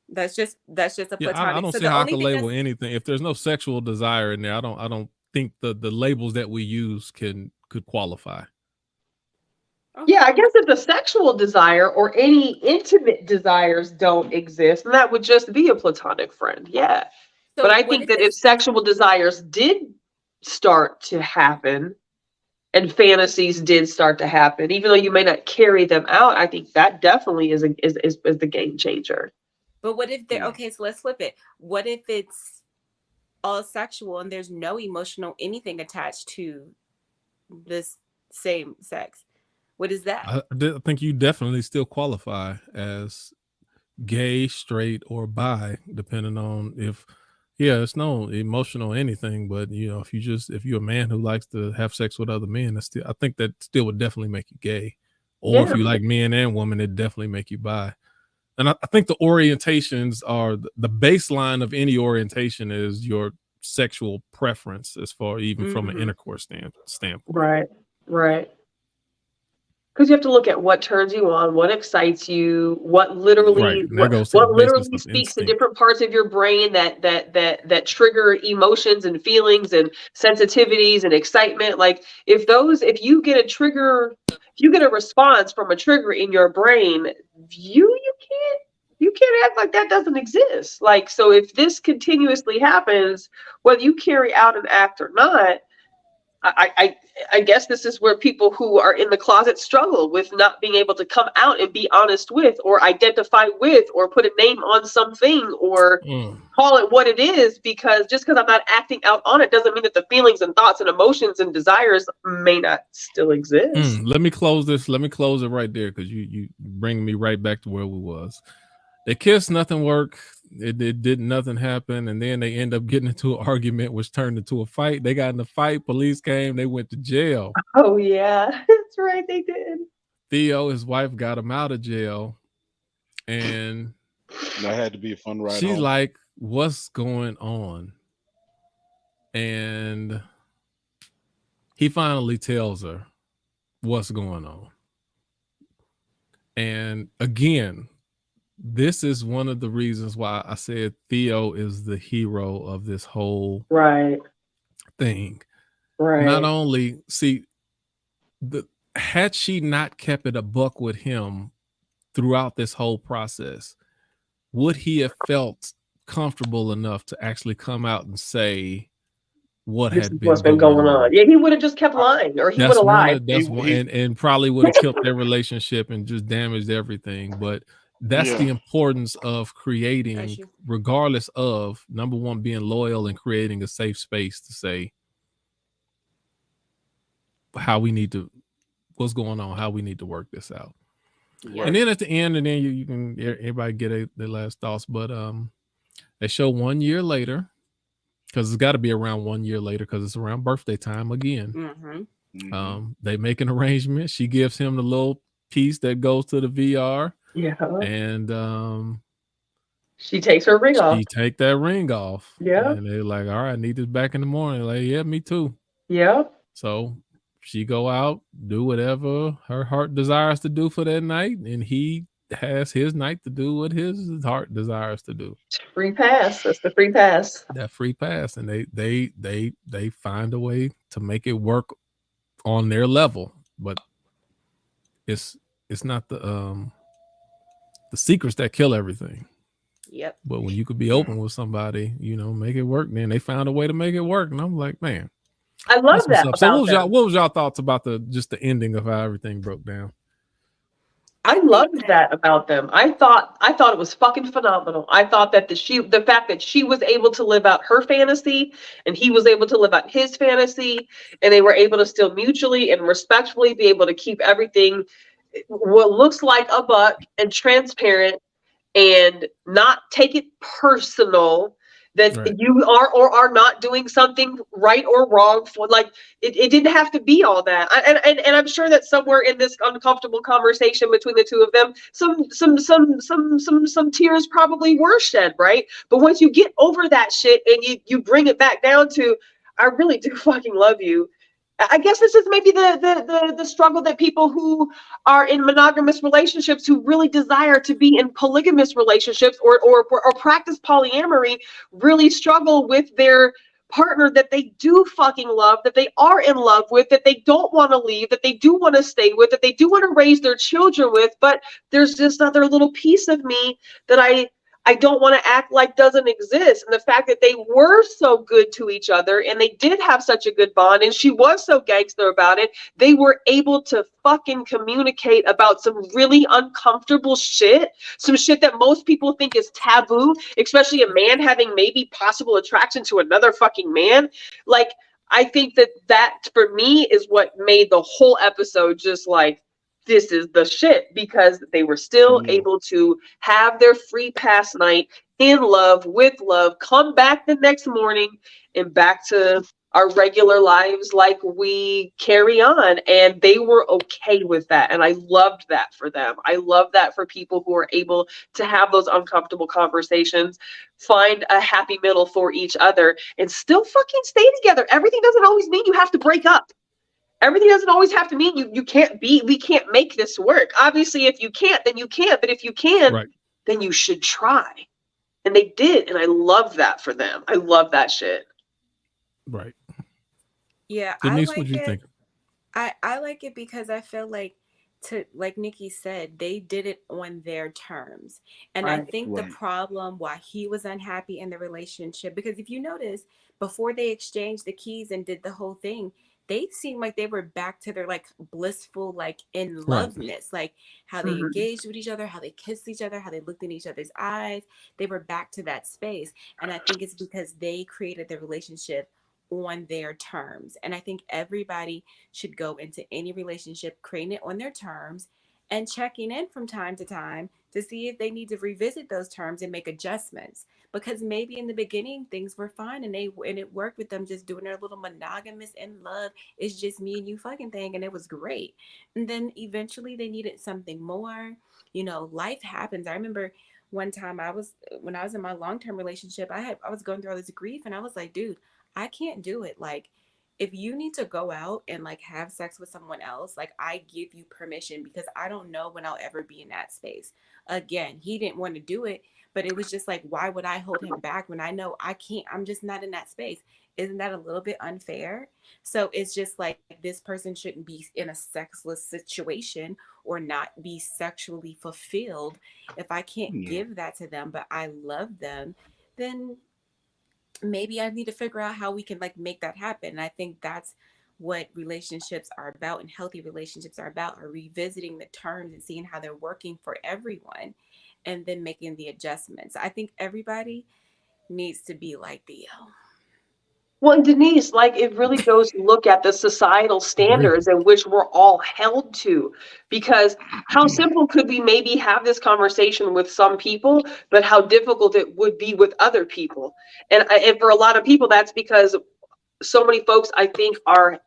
That's just a platonic. I don't see how I can label anything if there's no sexual desire in there. I don't think the labels that we use could qualify. Yeah, I guess if the sexual desire or any intimate desires don't exist, then that would just be a platonic friend. Yeah. So but I think that if sexual desires did start to happen and fantasies did start to happen, even though you may not carry them out, I think that definitely is the game changer. But what if they're okay, so let's flip it. What if it's all sexual and there's no emotional anything attached to this same sex? What is that? I think you definitely still qualify as gay, straight, or bi, depending on if, it's no emotional anything, but if you're a man who likes to have sex with other men, I think that still would definitely make you gay. Or if you like men and women, it definitely make you bi. And I think the orientations are the baseline of any orientation is your sexual preference, as far even from an intercourse standpoint. Right. Because you have to look at what turns you on, what excites you, what literally speaks to different parts of your brain that trigger emotions and feelings and sensitivities and excitement. Like if you get a response from a trigger in your brain, you can't act like that doesn't exist. Like, so if this continuously happens, whether you carry out an act or not, I guess this is where people who are in the closet struggle with not being able to come out and be honest with, or identify with, or put a name on something, or call it what it is. Because just because I'm not acting out on it doesn't mean that the feelings and thoughts and emotions and desires may not still exist. Let me close this. Let me close it right there, because you bring me right back to where we was. They kissed, nothing worked. It did nothing happen, and then they end up getting into an argument, which turned into a fight. They got in a fight. Police came. They went to jail. Oh yeah, that's right. They did. Theo, his wife, got him out of jail, and that had to be a fun ride. She's home. like, "What's going on?" And he finally tells her what's going on. And again, this is one of the reasons why I said Theo is the hero of this whole thing. Right. Not only had she not kept it a buck with him throughout this whole process, would he have felt comfortable enough to actually come out and say what This is had been what's been going going on? on. Yeah, he would have just kept lying, or he would have lied. And probably would have killed their relationship and just damaged everything. But that's the importance of creating, regardless of, number one, being loyal and creating a safe space to say how we need to, what's going on, how we need to work this out. Yeah. And then at the end, and then you can everybody get their last thoughts. But they show 1 year later, because it's got to be around 1 year later because it's around birthday time again. Mm-hmm. They make an arrangement. She gives him the little piece that goes to the VR. Yeah. And she takes her ring off. She take that ring off. Yeah. And they're like, all right, I need this back in the morning. Like, yeah, me too. Yeah. So she go out, do whatever her heart desires to do for that night, and he has his night to do what his heart desires to do. Free pass. That's the free pass. That free pass, and they find a way to make it work on their level, but it's not the secrets that kill everything. Yep. But when you could be open with somebody, make it work. Then they found a way to make it work, and I'm like, man. I love that. So what was y'all thoughts about the ending of how everything broke down? I loved that about them. I thought it was fucking phenomenal. I thought that the fact that she was able to live out her fantasy and he was able to live out his fantasy, and they were able to still mutually and respectfully be able to keep everything what looks like a buck and transparent and not take it personal that you are or are not doing something right or wrong for, like, it didn't have to be all that. And I'm sure that somewhere in this uncomfortable conversation between the two of them, some tears probably were shed, right? But once you get over that shit and you bring it back down to, I really do fucking love you. I guess this is maybe the struggle that people who are in monogamous relationships who really desire to be in polygamous relationships or practice polyamory really struggle with their partner that they do fucking love, that they are in love with, that they don't want to leave, that they do want to stay with, that they do want to raise their children with, but there's this other little piece of me that I don't want to act like doesn't exist. And the fact that they were so good to each other and they did have such a good bond and she was so gangster about it, they were able to fucking communicate about some really uncomfortable shit, some shit that most people think is taboo, especially a man having maybe possible attraction to another fucking man. Like, I think that for me is what made the whole episode just like, this is the shit, because they were still able to have their free pass night in love, with love, come back the next morning and back to our regular lives like we carry on. And they were okay with that. And I loved that for them. I love that for people who are able to have those uncomfortable conversations, find a happy middle for each other, and still fucking stay together. Everything doesn't always mean you have to break up. Everything doesn't always have to mean we can't make this work. Obviously, if you can't, then you can't. But if you can, then you should try. And they did. And I love that for them. I love that shit. Right. Yeah. Denise, what do you think? I like it because I feel like, like Nikki said, they did it on their terms. And I think the problem why he was unhappy in the relationship, because if you notice, before they exchanged the keys and did the whole thing, they seemed like they were back to their like blissful, like in loveness, like how they engaged with each other, how they kissed each other, how they looked in each other's eyes. They were back to that space. And I think it's because they created the relationship on their terms. And I think everybody should go into any relationship creating it on their terms and checking in from time to time to see if they need to revisit those terms and make adjustments. Because maybe in the beginning things were fine and it worked with them just doing their little monogamous in love, it's just me and you fucking thing, and it was great. And then eventually they needed something more. Life happens. I remember one time when I was in my long-term relationship, I was going through all this grief, and I was like, dude, I can't do it. Like, if you need to go out and like have sex with someone else, like, I give you permission, because I don't know when I'll ever be in that space again. He didn't want to do it, But it was just like, why would I hold him back when I know I can't? I'm just not in that space. Isn't that a little bit unfair? So it's just like, this person shouldn't be in a sexless situation or not be sexually fulfilled. If I can't give that to them, but I love them, then maybe I need to figure out how we can like make that happen. And I think that's what relationships are about, and healthy relationships are about, are revisiting the terms and seeing how they're working for everyone, and then making the adjustments. I think everybody needs to be like Theo. Well, and Denise, like, it really goes to look at the societal standards in which we're all held to, because how simple could we maybe have this conversation with some people, but how difficult it would be with other people. And for a lot of people, that's because so many folks, I think, are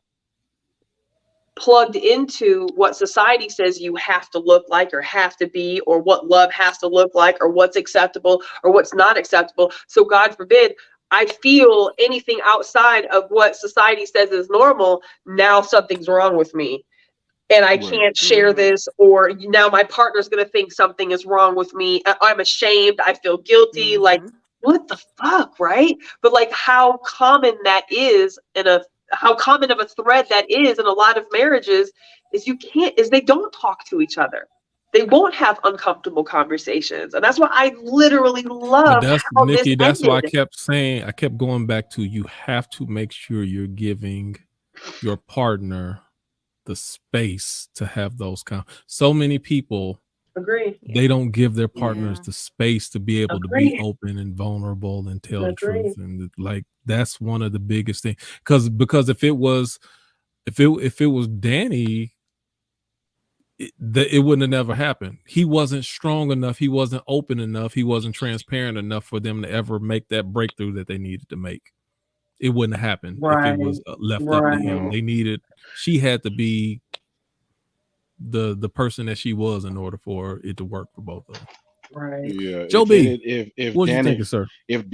plugged into what society says you have to look like or have to be, or what love has to look like, or what's acceptable or what's not acceptable. So God forbid I feel anything outside of what society says is normal, now something's wrong with me and I can't share this, or now my partner's going to think something is wrong with me. I'm ashamed. I feel guilty. Like, what the fuck, right? But like, how common that is how common of a thread that is in a lot of marriages is they don't talk to each other. They won't have uncomfortable conversations. And that's why I literally love how Nikki, this that's why I ended. kept saying, I kept going back to, you have to make sure you're giving your partner the space to have those so many people they don't give their partners the space to be able to be open and vulnerable and tell the truth. And like, that's one of the biggest things, because if it was Danny, it wouldn't have never happened. He wasn't strong enough, he wasn't open enough, he wasn't transparent enough for them to ever make that breakthrough that they needed to make. It wouldn't have happened if it was left up to him. She had to be the person that she was in order for it to work for both of them. Right. Yeah. Joe B, What you thinking, sir? If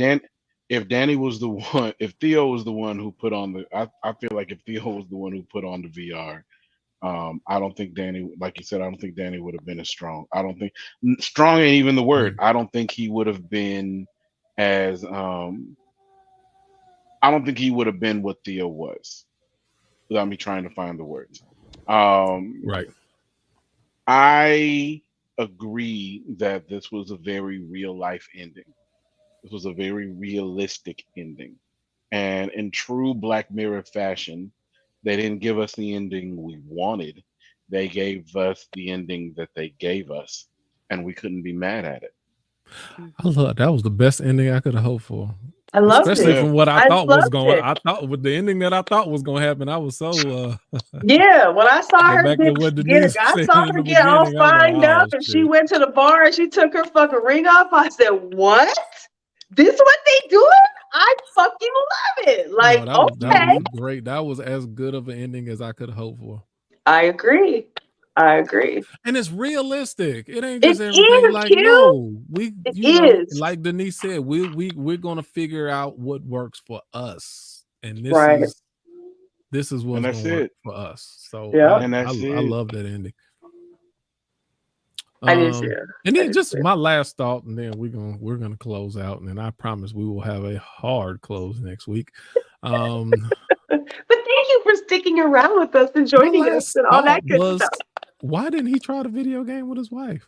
Danny was the one, if Theo was the one who put on I feel like if Theo was the one who put on the VR, I don't think Danny, like you said, I don't think Danny would have been as strong. I don't think strong ain't even the word. I don't think he would have been as I don't think he would have been what Theo was, without me trying to find the words. Right. I agree that this was a very real life ending. This was a very realistic ending. And in true Black Mirror fashion, they didn't give us the ending we wanted. They gave us the ending that they gave us, and we couldn't be mad at it. I love that. Was the best ending I could have hoped for. I loved Especially it. from what I thought was going. It. I thought with the ending that I thought was going to happen, I was so. Yeah, when I saw her get all signed up, and she went to the bar and she took her fucking ring off. I said, "What? This is what they doing? I fucking love it!" Like, no, that was great. That was as good of an ending as I could hope for. I agree. And it's realistic. It ain't just everything like cute. No. Know, like Denise said, we're gonna figure out what works for us, and this is what's gonna work for us. So I love that ending. I do too. And then just my last thought, and then we're gonna close out, and then I promise we will have a hard close next week. But thank you for sticking around with us and joining us and all that good stuff. Why didn't he try the video game with his wife?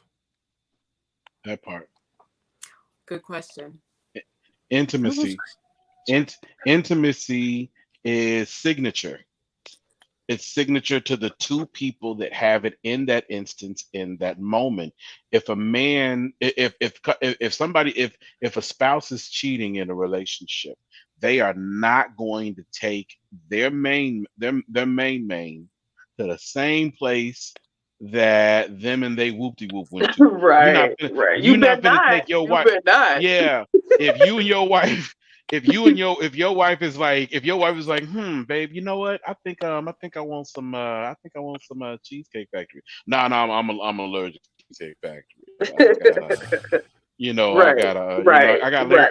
That part. Good question. Intimacy. Intimacy is signature. It's signature to the two people that have it in that instance, in that moment. If a man, if a spouse is cheating in a relationship, they are not going to take their main to the same place that them and they whoop-de-whoop went to. Right. You're not gonna take your wife. Yeah. If your wife is like, babe, you know what? I think I want some Cheesecake Factory. No, I'm allergic to Cheesecake Factory. I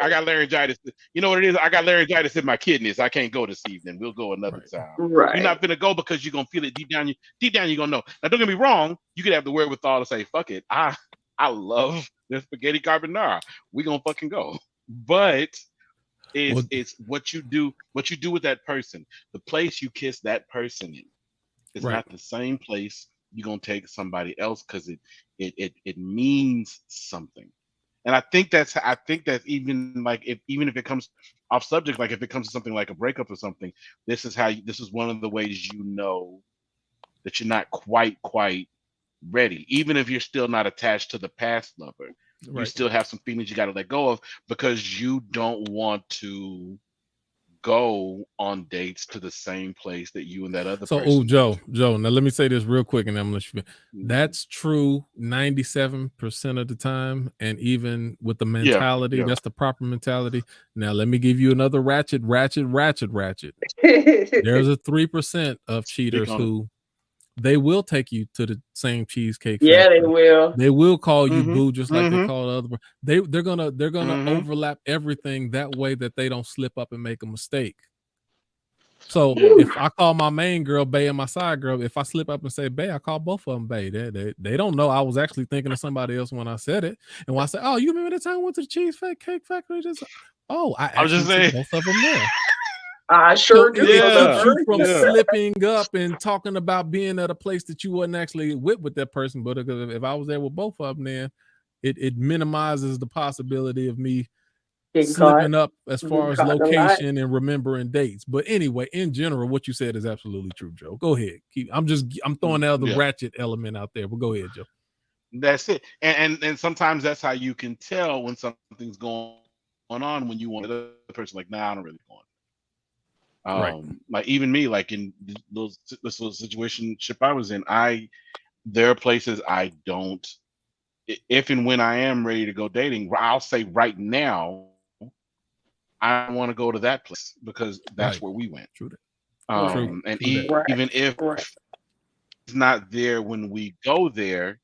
got laryngitis. You know what it is? I got laryngitis in my kidneys. I can't go this evening. We'll go another time. Right. You're not gonna go because you're gonna feel it deep down. You're gonna know. Now, don't get me wrong. You could have the wherewithal to say, "Fuck it. I I love the spaghetti carbonara. We gonna fucking go. But it's what you do with that person. The place you kiss that person in is not the same place you're gonna take somebody else, because it means something. And I think that's even like, even if it comes off subject, like if it comes to something like a breakup or something, this is one of the ways you know that you're not quite ready. Even if you're still not attached to the past lover, you still have some feelings you got to let go of, because you don't want to go on dates to the same place that you and that other person. So, Joe, now let me say this real quick, and I'm gonna let you. That's true 97% of the time, and even with the mentality, that's the proper mentality. Now, let me give you another ratchet. There's a 3% of cheaters who they will take you to the same cheesecake factory. Yeah, they will. They will call you boo, just like they call other. They're gonna overlap everything that way that they don't slip up and make a mistake. So if I call my main girl Bae and my side girl, if I slip up and say Bae, I call both of them Bae. They don't know I was actually thinking of somebody else when I said it. And when I say, oh, you remember the time I went to the cheesecake factory? I actually took both of them there. I sure do. It keeps you from slipping up and talking about being at a place that you wasn't actually with that person. But if I was there with both of them, then it minimizes the possibility of me slipping up as far as location and remembering dates. But anyway, in general, what you said is absolutely true, Joe. Go ahead. I'm throwing out the ratchet element out there, but go ahead, Joe. That's it. And sometimes that's how you can tell when something's going on, when you want the person like, nah, I don't really want it. Like even me, like in this little situationship I was in, there are places I don't, if and when I am ready to go dating, I'll say right now, I want to go to that place because that's where we went. True. And even if it's not there when we go there,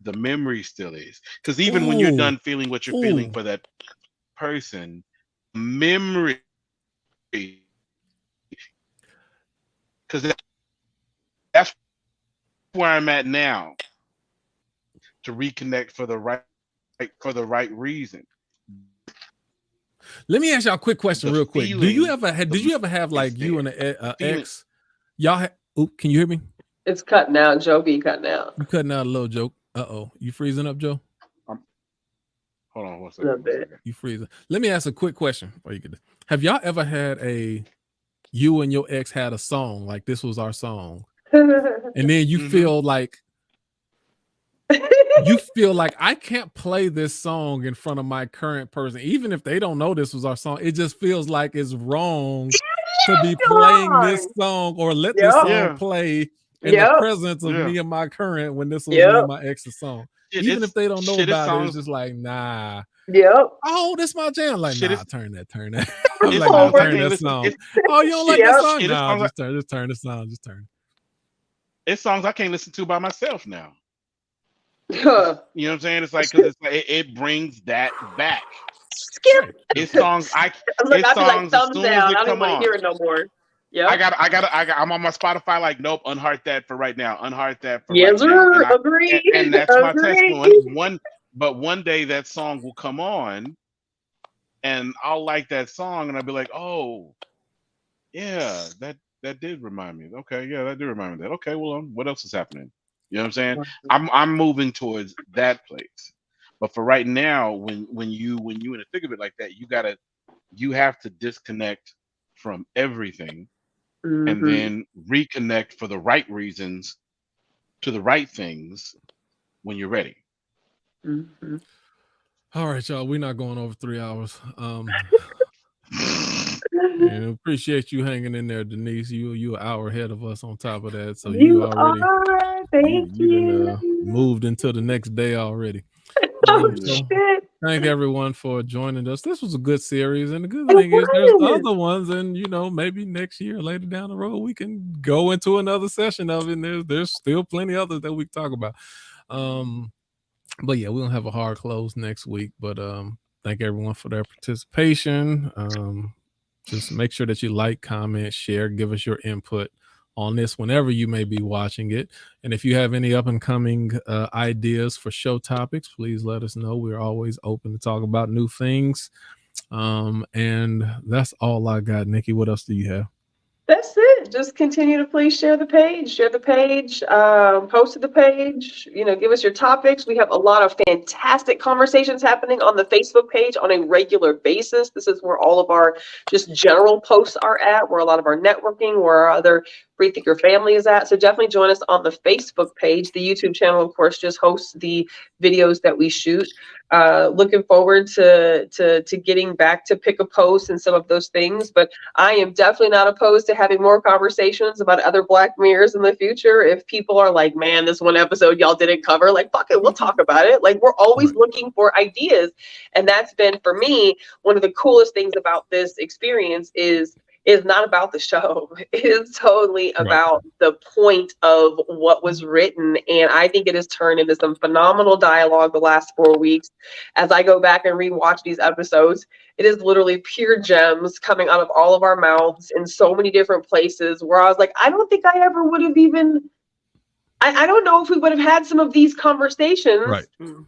the memory still is. Because even when you're done feeling what you're feeling for that person, memory, because that's where I'm at now, to reconnect for the right reason. Let me ask y'all a quick question real quick. Did you ever have like you and an ex? Y'all can you hear me? It's cutting out. Joe be cutting out. You cutting out a little, Joe. Uh-oh. You freezing up, Joe? Hold on one second. You freezing. Let me ask a quick question before you get this. Have y'all ever had you and your ex had a song, like this was our song, and then you feel like I can't play this song in front of my current person, even if they don't know this was our song? It just feels like it's wrong to be playing this song or let this song play in the presence of me and my current when this was me and my ex's song. Even if they don't know about it, it's just like, nah. Oh, this my jam. Like, nah, turn that. I'm like, nah, turn that song. Oh, you don't like that song? Nah, just turn the song. Just turn. It's songs I can't listen to by myself now. You know what I'm saying? It's like, because it brings that back. Skip. It's songs I'd be like, thumbs down. I don't want to hear it no more. Yeah. I'm on my Spotify. Like, nope, unheart that for right now. Unheart that for right now. Agreed. And that's my testimony. But one day that song will come on, and I'll like that song, and I'll be like, oh, yeah, that did remind me. Okay, yeah, that did remind me of that. Okay, well, what else is happening? You know what I'm saying? I'm moving towards that place. But for right now, when you in the thick of it like that, you have to disconnect from everything and then reconnect for the right reasons to the right things when you're ready. All right, y'all. We're not going over 3 hours. And appreciate you hanging in there, Denise. You an hour ahead of us on top of that. So you already thank you. Moved into the next day already. Thank everyone for joining us. This was a good series, and the good thing is there's other ones, and maybe next year, later down the road, we can go into another session of it. And there's still plenty others that we can talk about. But yeah, we don't have a hard close next week. But thank everyone for their participation. Just make sure that you like, comment, share, give us your input on this whenever you may be watching it. And if you have any up and coming ideas for show topics, please let us know. We're always open to talk about new things. And that's all I got. Nikki, what else do you have? That's it. Just continue to please share the page, post to the page, give us your topics. We have a lot of fantastic conversations happening on the Facebook page on a regular basis. This is where all of our just general posts are at, where a lot of our networking, where our other Free Thinker family is at. So definitely join us on the Facebook page. The YouTube channel, of course, just hosts the videos that we shoot. Looking forward to getting back to pick a post and some of those things, but I am definitely not opposed to having more conversations about other Black Mirrors in the future. If people are like, man, this one episode y'all didn't cover, like, fuck it, we'll talk about it. Like, we're always looking for ideas. And that's been, for me, one of the coolest things about this experience is not about the show. It is totally about the point of what was written. And I think it has turned into some phenomenal dialogue the last 4 weeks. As I go back and rewatch these episodes, it is literally pure gems coming out of all of our mouths in so many different places where I was like, I don't think I ever would have even, I don't know if we would have had some of these conversations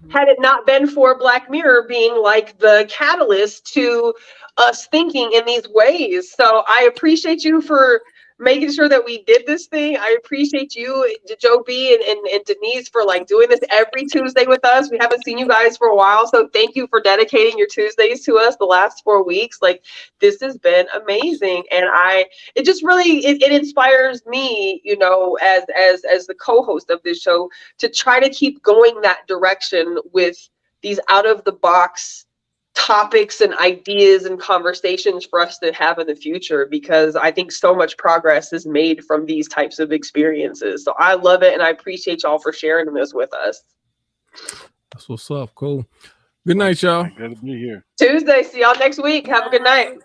had it not been for Black Mirror being like the catalyst to us thinking in these ways. So I appreciate you for making sure that we did this thing. I appreciate you, Joe B and Denise, for like doing this every Tuesday with us. We haven't seen you guys for a while, so thank you for dedicating your Tuesdays to us the last 4 weeks. Like, this has been amazing, and it just really it inspires me, as the co-host of this show, to try to keep going that direction with these out of the box topics and ideas and conversations for us to have in the future, because I think so much progress is made from these types of experiences. So I love it, and I appreciate y'all for sharing this with us. That's what's up. Cool. Good night, y'all. Good to be here. Tuesday. See y'all next week. Have a good night.